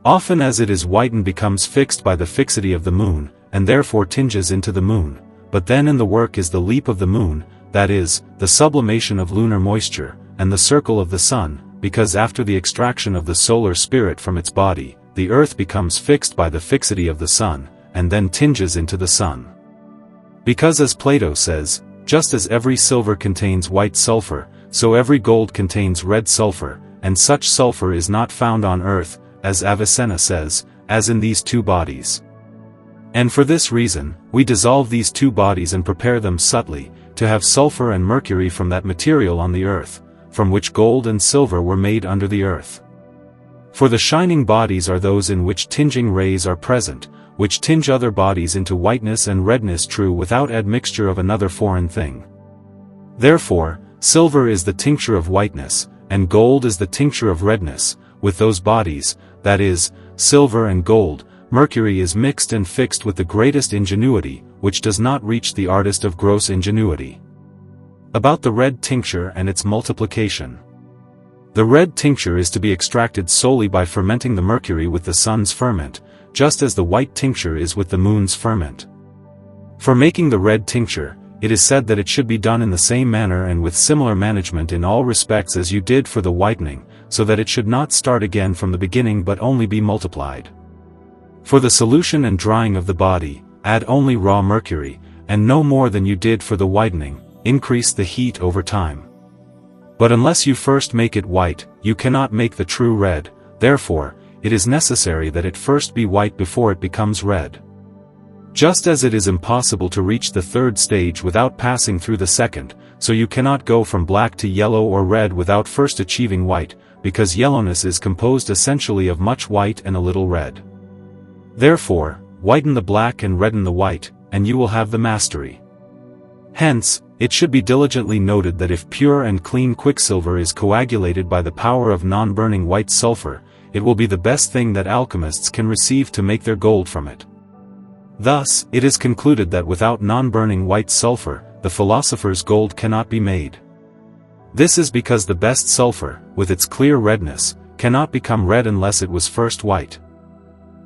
often as it is whitened becomes fixed by the fixity of the moon, and therefore tinges into the moon, but then in the work is the leap of the moon, that is, the sublimation of lunar moisture, and the circle of the sun, because after the extraction of the solar spirit from its body, the earth becomes fixed by the fixity of the sun, and then tinges into the sun. Because as Plato says, just as every silver contains white sulfur, so every gold contains red sulfur, and such sulfur is not found on earth, as Avicenna says, as in these two bodies. And for this reason, we dissolve these two bodies and prepare them subtly, to have sulfur and mercury from that material on the earth, from which gold and silver were made under the earth. For the shining bodies are those in which tinging rays are present, which tinge other bodies into whiteness and redness true without admixture of another foreign thing. Therefore, silver is the tincture of whiteness, and gold is the tincture of redness. With those bodies, that is, silver and gold, mercury is mixed and fixed with the greatest ingenuity, which does not reach the artist of gross ingenuity. About the red tincture and its multiplication. The red tincture is to be extracted solely by fermenting the mercury with the sun's ferment, just as the white tincture is with the moon's ferment. For making the red tincture, it is said that it should be done in the same manner and with similar management in all respects as you did for the whitening, so that it should not start again from the beginning but only be multiplied. For the solution and drying of the body, add only raw mercury, and no more than you did for the whitening, increase the heat over time. But unless you first make it white, you cannot make the true red, therefore, it is necessary that it first be white before it becomes red. Just as it is impossible to reach the third stage without passing through the second, so you cannot go from black to yellow or red without first achieving white, because yellowness is composed essentially of much white and a little red. Therefore, whiten the black and redden the white, and you will have the mastery. Hence, it should be diligently noted that if pure and clean quicksilver is coagulated by the power of non-burning white sulfur, it will be the best thing that alchemists can receive to make their gold from it. Thus, it is concluded that without non-burning white sulfur, the philosopher's gold cannot be made. This is because the best sulfur, with its clear redness, cannot become red unless it was first white.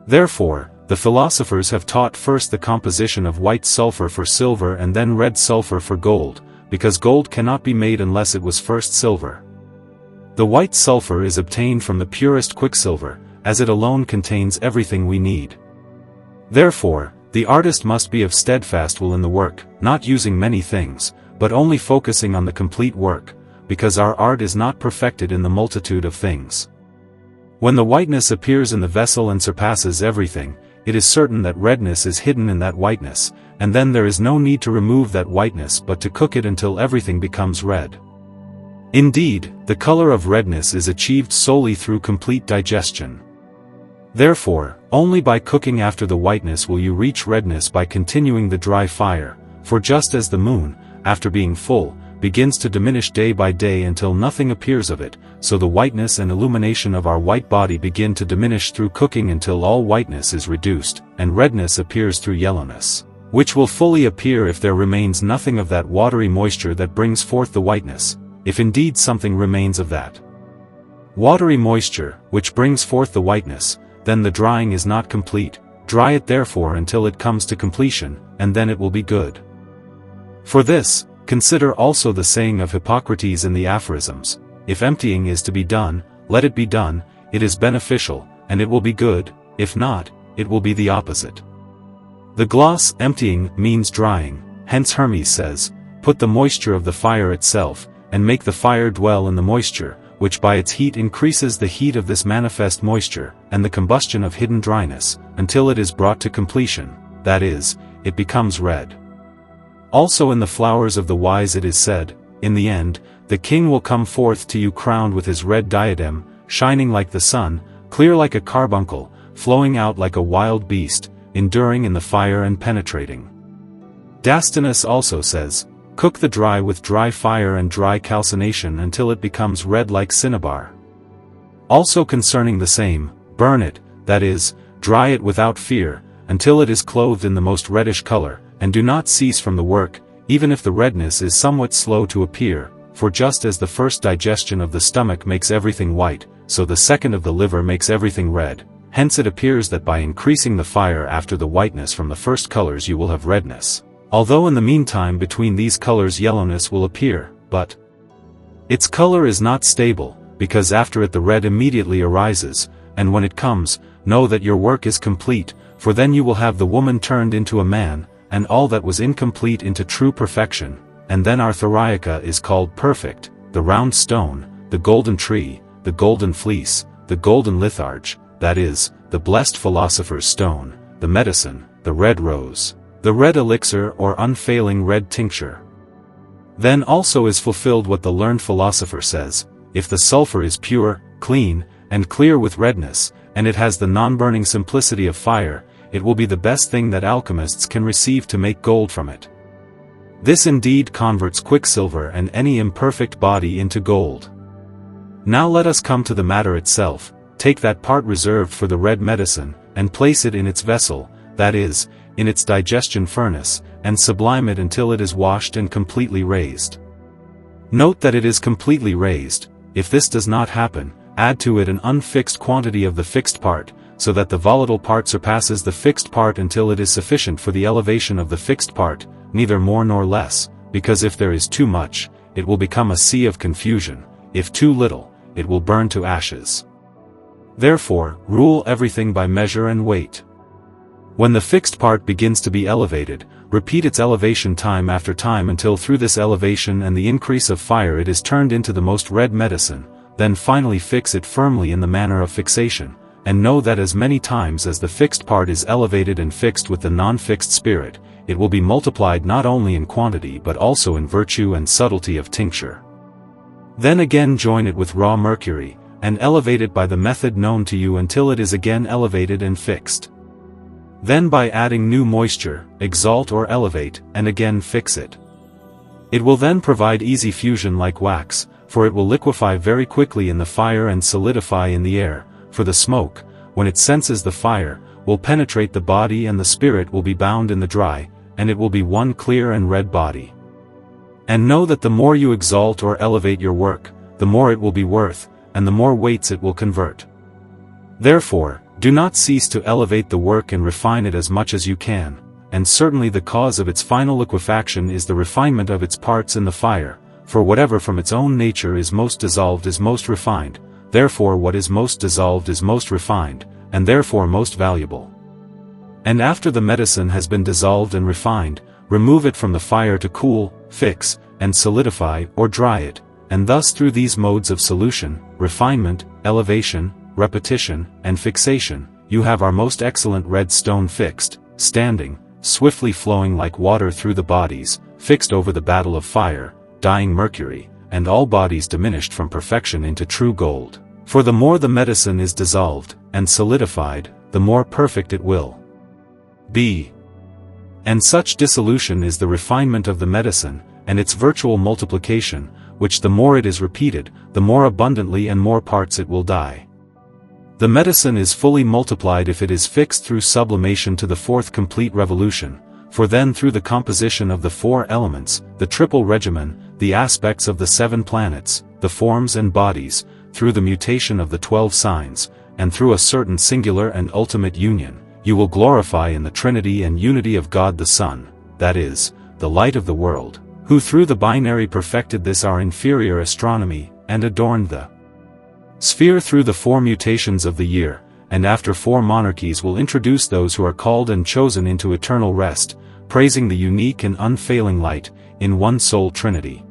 Therefore, the philosophers have taught first the composition of white sulfur for silver and then red sulfur for gold, because gold cannot be made unless it was first silver. The white sulfur is obtained from the purest quicksilver, as it alone contains everything we need. Therefore, the artist must be of steadfast will in the work, not using many things, but only focusing on the complete work, because our art is not perfected in the multitude of things. When the whiteness appears in the vessel and surpasses everything, it is certain that redness is hidden in that whiteness, and then there is no need to remove that whiteness but to cook it until everything becomes red. Indeed, the color of redness is achieved solely through complete digestion. Therefore, only by cooking after the whiteness will you reach redness by continuing the dry fire, for just as the moon, after being full, begins to diminish day by day until nothing appears of it, so the whiteness and illumination of our white body begin to diminish through cooking until all whiteness is reduced, and redness appears through yellowness, which will fully appear if there remains nothing of that watery moisture that brings forth the whiteness, if indeed something remains of that watery moisture, which brings forth the whiteness, then the drying is not complete. Dry it therefore until it comes to completion, and then it will be good. For this, consider also the saying of Hippocrates in the Aphorisms, if emptying is to be done, let it be done, it is beneficial, and it will be good, if not, it will be the opposite. The gloss emptying means drying, hence Hermes says, put the moisture of the fire itself, and make the fire dwell in the moisture, which by its heat increases the heat of this manifest moisture, and the combustion of hidden dryness, until it is brought to completion, that is, it becomes red. Also in the Flowers of the Wise it is said, in the end, the king will come forth to you crowned with his red diadem, shining like the sun, clear like a carbuncle, flowing out like a wild beast, enduring in the fire and penetrating. Dastinus also says, cook the dry with dry fire and dry calcination until it becomes red like cinnabar. Also concerning the same, burn it, that is, dry it without fear, until it is clothed in the most reddish color, and do not cease from the work, even if the redness is somewhat slow to appear, for just as the first digestion of the stomach makes everything white, so the second of the liver makes everything red. Hence it appears that by increasing the fire after the whiteness from the first colors you will have redness. Although in the meantime between these colors yellowness will appear, but its color is not stable, because after it the red immediately arises, and when it comes, know that your work is complete, for then you will have the woman turned into a man, and all that was incomplete into true perfection, and then our Theriaca is called perfect, the round stone, the golden tree, the golden fleece, the golden litharge, that is, the blessed philosopher's stone, the medicine, the red rose, the red elixir or unfailing red tincture. Then also is fulfilled what the learned philosopher says, if the sulfur is pure, clean, and clear with redness, and it has the non-burning simplicity of fire, it will be the best thing that alchemists can receive to make gold from it. This indeed converts quicksilver and any imperfect body into gold. Now let us come to the matter itself. Take that part reserved for the red medicine, and place it in its vessel, that is, in its digestion furnace, and sublime it until it is washed and completely raised. Note that it is completely raised. If this does not happen, add to it an unfixed quantity of the fixed part, so that the volatile part surpasses the fixed part until it is sufficient for the elevation of the fixed part, neither more nor less, because if there is too much, it will become a sea of confusion, if too little, it will burn to ashes. Therefore, rule everything by measure and weight. When the fixed part begins to be elevated, repeat its elevation time after time until through this elevation and the increase of fire it is turned into the most red medicine, then finally fix it firmly in the manner of fixation, and know that as many times as the fixed part is elevated and fixed with the non-fixed spirit, it will be multiplied not only in quantity but also in virtue and subtlety of tincture. Then again join it with raw mercury, and elevate it by the method known to you until it is again elevated and fixed. Then by adding new moisture, exalt or elevate, and again fix it. It will then provide easy fusion like wax, for it will liquefy very quickly in the fire and solidify in the air, for the smoke, when it senses the fire, will penetrate the body and the spirit will be bound in the dry, and it will be one clear and red body. And know that the more you exalt or elevate your work, the more it will be worth, and the more weights it will convert. Therefore, do not cease to elevate the work and refine it as much as you can, and certainly the cause of its final liquefaction is the refinement of its parts in the fire, for whatever from its own nature is most dissolved is most refined, therefore what is most dissolved is most refined, and therefore most valuable. And after the medicine has been dissolved and refined, remove it from the fire to cool, fix, and solidify or dry it, and thus through these modes of solution, refinement, elevation, repetition, and fixation, you have our most excellent red stone fixed, standing, swiftly flowing like water through the bodies, fixed over the battle of fire, dying mercury, and all bodies diminished from perfection into true gold. For the more the medicine is dissolved, and solidified, the more perfect it will be. And such dissolution is the refinement of the medicine, and its virtual multiplication, which the more it is repeated, the more abundantly and more parts it will die. The medicine is fully multiplied if it is fixed through sublimation to the fourth complete revolution, for then through the composition of the four elements, the triple regimen, the aspects of the 7 planets, the forms and bodies, through the mutation of the 12 signs, and through a certain singular and ultimate union, you will glorify in the Trinity and unity of God the Son, that is, the light of the world, who through the binary perfected this our inferior astronomy, and adorned the sphere through the 4 mutations of the year, and after 4 monarchies will introduce those who are called and chosen into eternal rest, praising the unique and unfailing light, in one sole Trinity.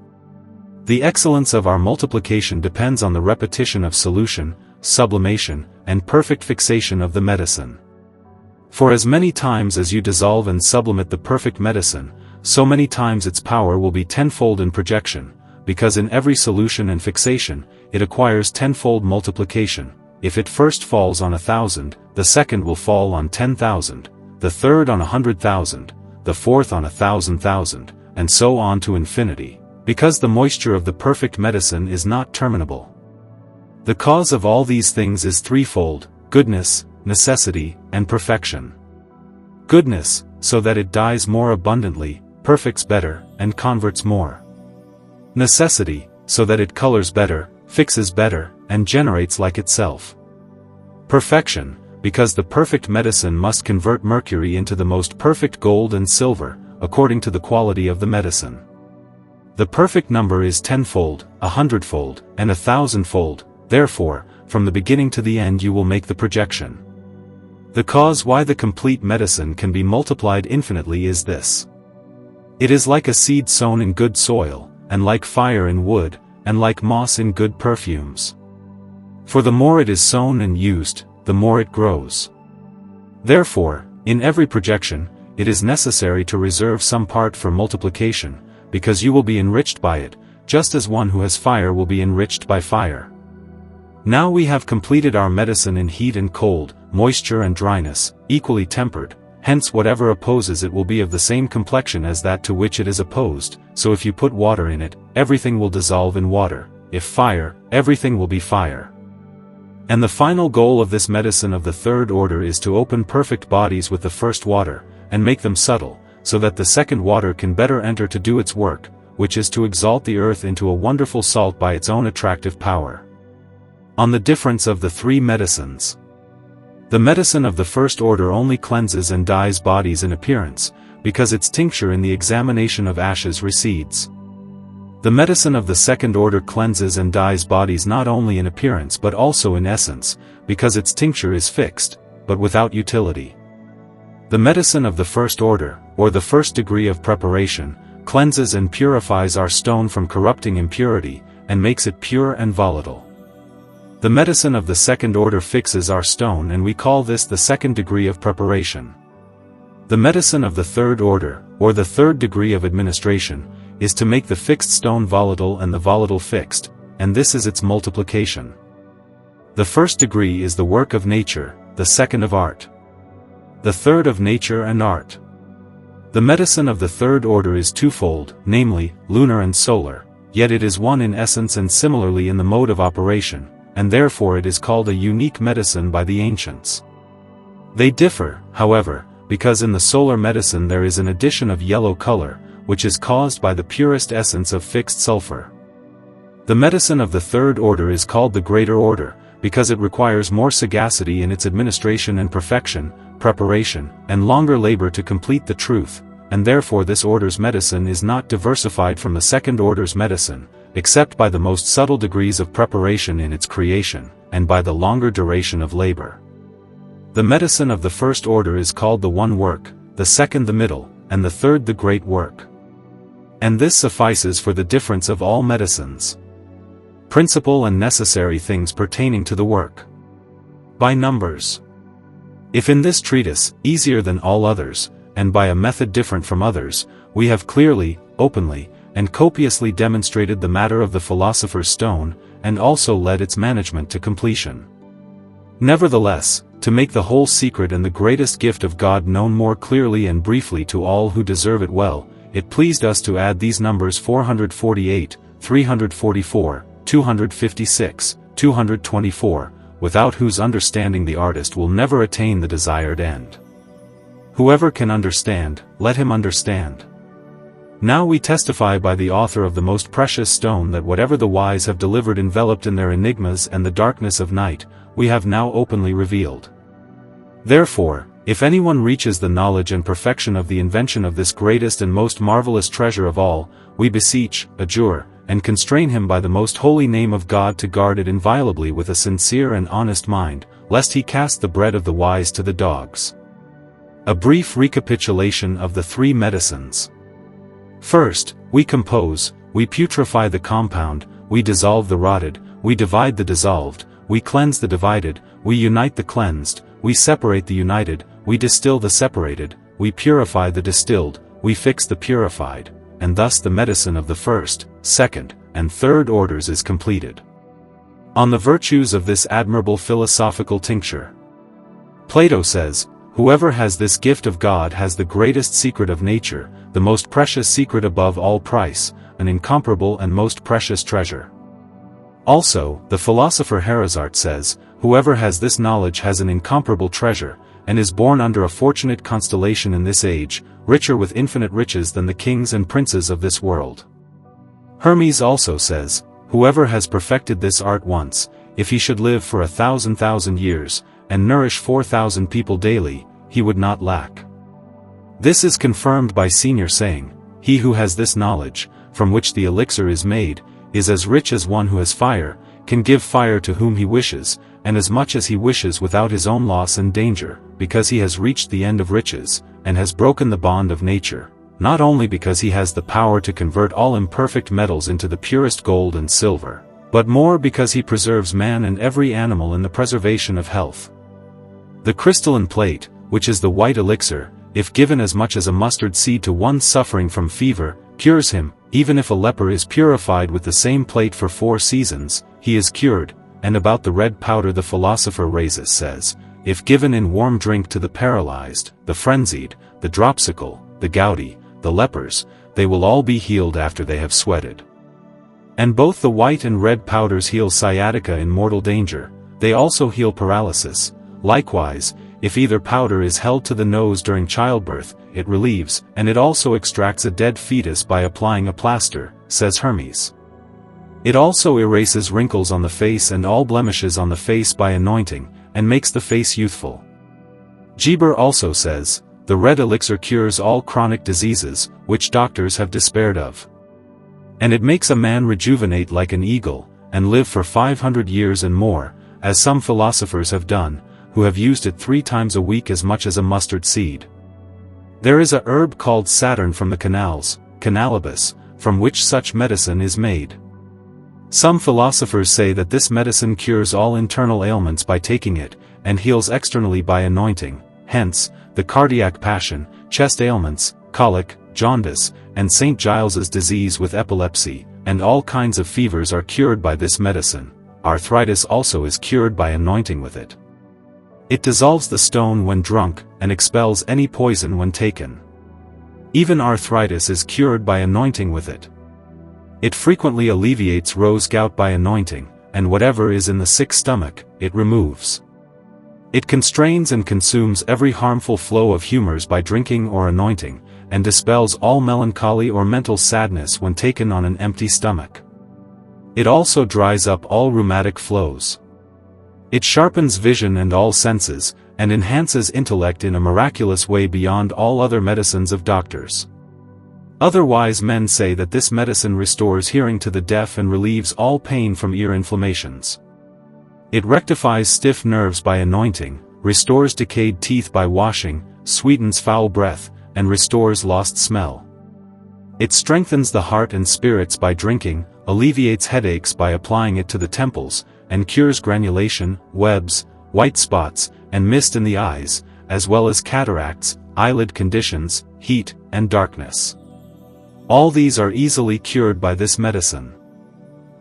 The excellence of our multiplication depends on the repetition of solution, sublimation, and perfect fixation of the medicine. For as many times as you dissolve and sublimate the perfect medicine, so many times its power will be tenfold in projection, because in every solution and fixation, it acquires tenfold multiplication. If it first falls on 1,000, the second will fall on 10,000, the third on 100,000, the fourth on 1,000,000, and so on to infinity, because the moisture of the perfect medicine is not terminable. The cause of all these things is threefold: goodness, necessity, and perfection. Goodness, so that it dies more abundantly, perfects better, and converts more. Necessity, so that it colors better, fixes better, and generates like itself. Perfection, because the perfect medicine must convert mercury into the most perfect gold and silver, according to the quality of the medicine. The perfect number is tenfold, 100-fold, and 1,000-fold, therefore, from the beginning to the end you will make the projection. The cause why the complete medicine can be multiplied infinitely is this. It is like a seed sown in good soil, and like fire in wood, and like moss in good perfumes. For the more it is sown and used, the more it grows. Therefore, in every projection, it is necessary to reserve some part for multiplication, because you will be enriched by it, just as one who has fire will be enriched by fire. Now we have completed our medicine in heat and cold, moisture and dryness, equally tempered, hence whatever opposes it will be of the same complexion as that to which it is opposed, so if you put water in it, everything will dissolve in water, if fire, everything will be fire. And the final goal of this medicine of the third order is to open perfect bodies with the first water, and make them subtle, so that the second water can better enter to do its work, which is to exalt the earth into a wonderful salt by its own attractive power. On the difference of the 3 medicines. The medicine of the first order only cleanses and dyes bodies in appearance, because its tincture in the examination of ashes recedes. The medicine of the second order cleanses and dyes bodies not only in appearance but also in essence, because its tincture is fixed, but without utility. The medicine of the first order, or the first degree of preparation, cleanses and purifies our stone from corrupting impurity, and makes it pure and volatile. The medicine of the second order fixes our stone, and we call this the second degree of preparation. The medicine of the third order, or the third degree of administration, is to make the fixed stone volatile and the volatile fixed, and this is its multiplication. The first degree is the work of nature, the second of art. The third of nature and art. The medicine of the third order is twofold, namely, lunar and solar, yet it is one in essence and similarly in the mode of operation, and therefore it is called a unique medicine by the ancients. They differ, however, because in the solar medicine there is an addition of yellow color, which is caused by the purest essence of fixed sulfur. The medicine of the third order is called the greater order, because it requires more sagacity in its administration and perfection, preparation, and longer labor to complete the truth, and therefore this order's medicine is not diversified from the second order's medicine, except by the most subtle degrees of preparation in its creation, and by the longer duration of labor. The medicine of the first order is called the one work, the second the middle, and the third the great work. And this suffices for the difference of all medicines. Principal and necessary things pertaining to the work. By numbers. If in this treatise, easier than all others, and by a method different from others, we have clearly, openly, and copiously demonstrated the matter of the philosopher's stone, and also led its management to completion. Nevertheless, to make the whole secret and the greatest gift of God known more clearly and briefly to all who deserve it well, it pleased us to add these numbers 448, 344, 256, 224, without whose understanding the artist will never attain the desired end. Whoever can understand, let him understand. Now we testify by the author of the most precious stone that whatever the wise have delivered enveloped in their enigmas and the darkness of night, we have now openly revealed. Therefore, if anyone reaches the knowledge and perfection of the invention of this greatest and most marvelous treasure of all, we beseech, adjure, and constrain him by the most holy name of God to guard it inviolably with a sincere and honest mind, lest he cast the bread of the wise to the dogs. A brief recapitulation of the three medicines. First, we compose, we putrefy the compound, we dissolve the rotted, we divide the dissolved, we cleanse the divided, we unite the cleansed, we separate the united, we distill the separated, we purify the distilled, we fix the purified, and thus the medicine of the first, second, and third orders is completed. On the virtues of this admirable philosophical tincture. Plato says, "Whoever has this gift of God has the greatest secret of nature, the most precious secret above all price, an incomparable and most precious treasure." Also, the philosopher Herazart says, "Whoever has this knowledge has an incomparable treasure, and is born under a fortunate constellation in this age, richer with infinite riches than the kings and princes of this world." Hermes also says, "Whoever has perfected this art once, if he should live for 1,000,000 years, and nourish 4,000 people daily, he would not lack." This is confirmed by Senior saying, "He who has this knowledge, from which the elixir is made, is as rich as one who has fire, can give fire to whom he wishes, and as much as he wishes without his own loss and danger, because he has reached the end of riches, and has broken the bond of nature, not only because he has the power to convert all imperfect metals into the purest gold and silver, but more because he preserves man and every animal in the preservation of health. The crystalline plate, which is the white elixir, if given as much as a mustard seed to one suffering from fever, cures him. Even if a leper is purified with the same plate for 4 seasons, he is cured." And about the red powder the philosopher Rhasis says, "If given in warm drink to the paralyzed, the frenzied, the dropsical, the gouty, the lepers, they will all be healed after they have sweated." And both the white and red powders heal sciatica in mortal danger, they also heal paralysis. Likewise, if either powder is held to the nose during childbirth, it relieves, and it also extracts a dead fetus by applying a plaster, says Hermes. It also erases wrinkles on the face and all blemishes on the face by anointing, and makes the face youthful. Geber also says, "The red elixir cures all chronic diseases, which doctors have despaired of. And it makes a man rejuvenate like an eagle, and live for 500 years and more, as some philosophers have done, who have used it 3 times a week as much as a mustard seed." There is a herb called Saturn from the canals, Cannabis, from which such medicine is made. Some philosophers say that this medicine cures all internal ailments by taking it, and heals externally by anointing, hence, the cardiac passion, chest ailments, colic, jaundice, and St. Giles's disease with epilepsy, and all kinds of fevers are cured by this medicine. Arthritis also is cured by anointing with it. It dissolves the stone when drunk, and expels any poison when taken. Even arthritis is cured by anointing with it. It frequently alleviates rose gout by anointing, and whatever is in the sick stomach, it removes. It constrains and consumes every harmful flow of humors by drinking or anointing, and dispels all melancholy or mental sadness when taken on an empty stomach. It also dries up all rheumatic flows. It sharpens vision and all senses, and enhances intellect in a miraculous way beyond all other medicines of doctors. Other wise men say that this medicine restores hearing to the deaf and relieves all pain from ear inflammations. It rectifies stiff nerves by anointing, restores decayed teeth by washing, sweetens foul breath, and restores lost smell. It strengthens the heart and spirits by drinking, alleviates headaches by applying it to the temples, and cures granulation, webs, white spots, and mist in the eyes, as well as cataracts, eyelid conditions, heat, and darkness. All these are easily cured by this medicine.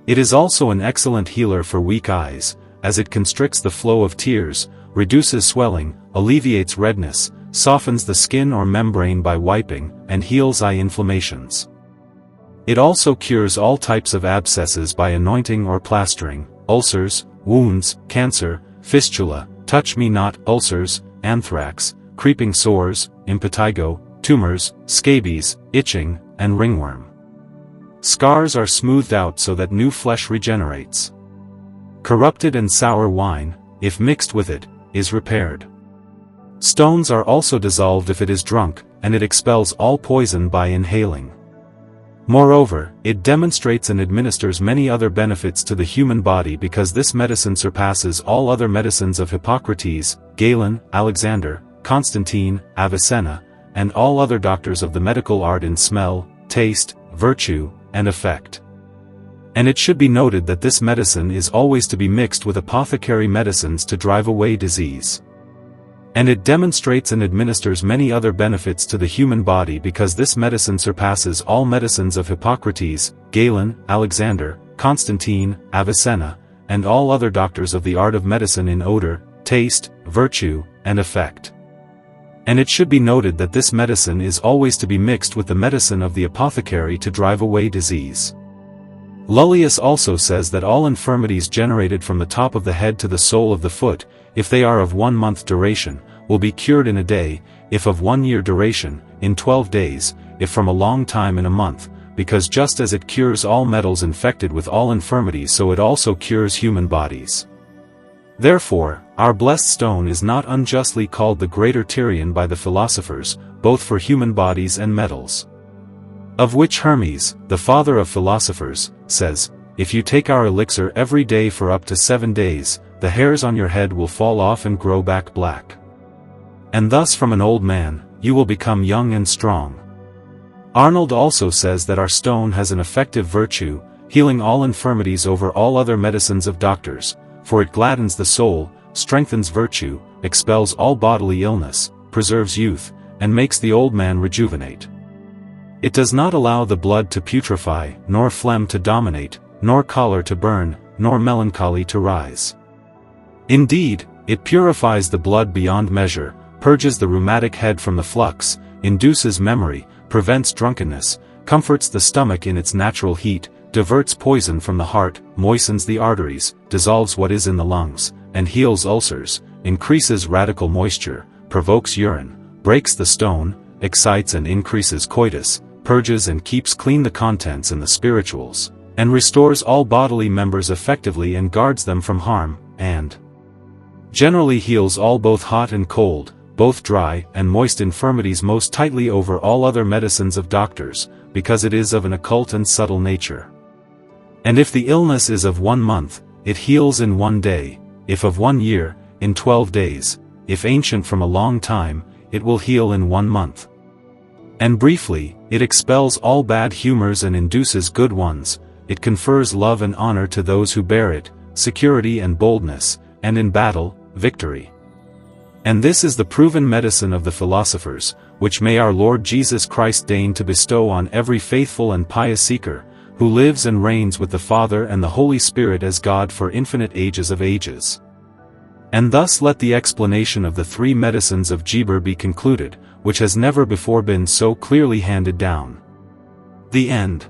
It is also an excellent healer for weak eyes, as it constricts the flow of tears, reduces swelling, alleviates redness, softens the skin or membrane by wiping, and heals eye inflammations. It also cures all types of abscesses by anointing or plastering, ulcers, wounds, cancer, fistula, touch-me-not, ulcers, anthrax, creeping sores, impetigo, tumors, scabies, itching, and ringworm. Scars are smoothed out so that new flesh regenerates. Corrupted and sour wine, if mixed with it, is repaired. Stones are also dissolved if it is drunk, and it expels all poison by inhaling. Moreover, it demonstrates and administers many other benefits to the human body because this medicine surpasses all other medicines of Hippocrates, Galen, Alexander, Constantine, Avicenna, and all other doctors of the medical art in smell, taste, virtue, and effect. And it should be noted that this medicine is always to be mixed with apothecary medicines to drive away disease. And it demonstrates and administers many other benefits to the human body because this medicine surpasses all medicines of Hippocrates, Galen, Alexander, Constantine, Avicenna, and all other doctors of the art of medicine in odor, taste, virtue, and effect. And it should be noted that this medicine is always to be mixed with the medicine of the apothecary to drive away disease. Lullius also says that all infirmities generated from the top of the head to the sole of the foot, if they are of 1 month duration, will be cured in a day, if of 1 year duration, in 12 days, if from a long time in a month, because just as it cures all metals infected with all infirmities so it also cures human bodies. Therefore, our blessed stone is not unjustly called the greater Tyrian by the philosophers, both for human bodies and metals. Of which Hermes, the father of philosophers, says, "If you take our elixir every day for up to 7 days, the hairs on your head will fall off and grow back black. And thus from an old man, you will become young and strong." Arnold also says that our stone has an effective virtue, healing all infirmities over all other medicines of doctors, for it gladdens the soul, strengthens virtue, expels all bodily illness, preserves youth, and makes the old man rejuvenate. It does not allow the blood to putrefy, nor phlegm to dominate, nor choler to burn, nor melancholy to rise. Indeed, it purifies the blood beyond measure, purges the rheumatic head from the flux, induces memory, prevents drunkenness, comforts the stomach in its natural heat, diverts poison from the heart, moistens the arteries, dissolves what is in the lungs, and heals ulcers, increases radical moisture, provokes urine, breaks the stone, excites and increases coitus, purges and keeps clean the contents and the spirituals, and restores all bodily members effectively and guards them from harm, and generally heals all both hot and cold, both dry and moist infirmities most tightly over all other medicines of doctors, because it is of an occult and subtle nature. And if the illness is of 1 month, it heals in 1 day, if of 1 year, in 12 days, if ancient from a long time, it will heal in 1 month. And briefly, it expels all bad humors and induces good ones, it confers love and honor to those who bear it, security and boldness, and in battle, victory. And this is the proven medicine of the philosophers, which may our Lord Jesus Christ deign to bestow on every faithful and pious seeker, who lives and reigns with the Father and the Holy Spirit as God for infinite ages of ages. And thus let the explanation of the 3 medicines of Geber be concluded, which has never before been so clearly handed down. The end.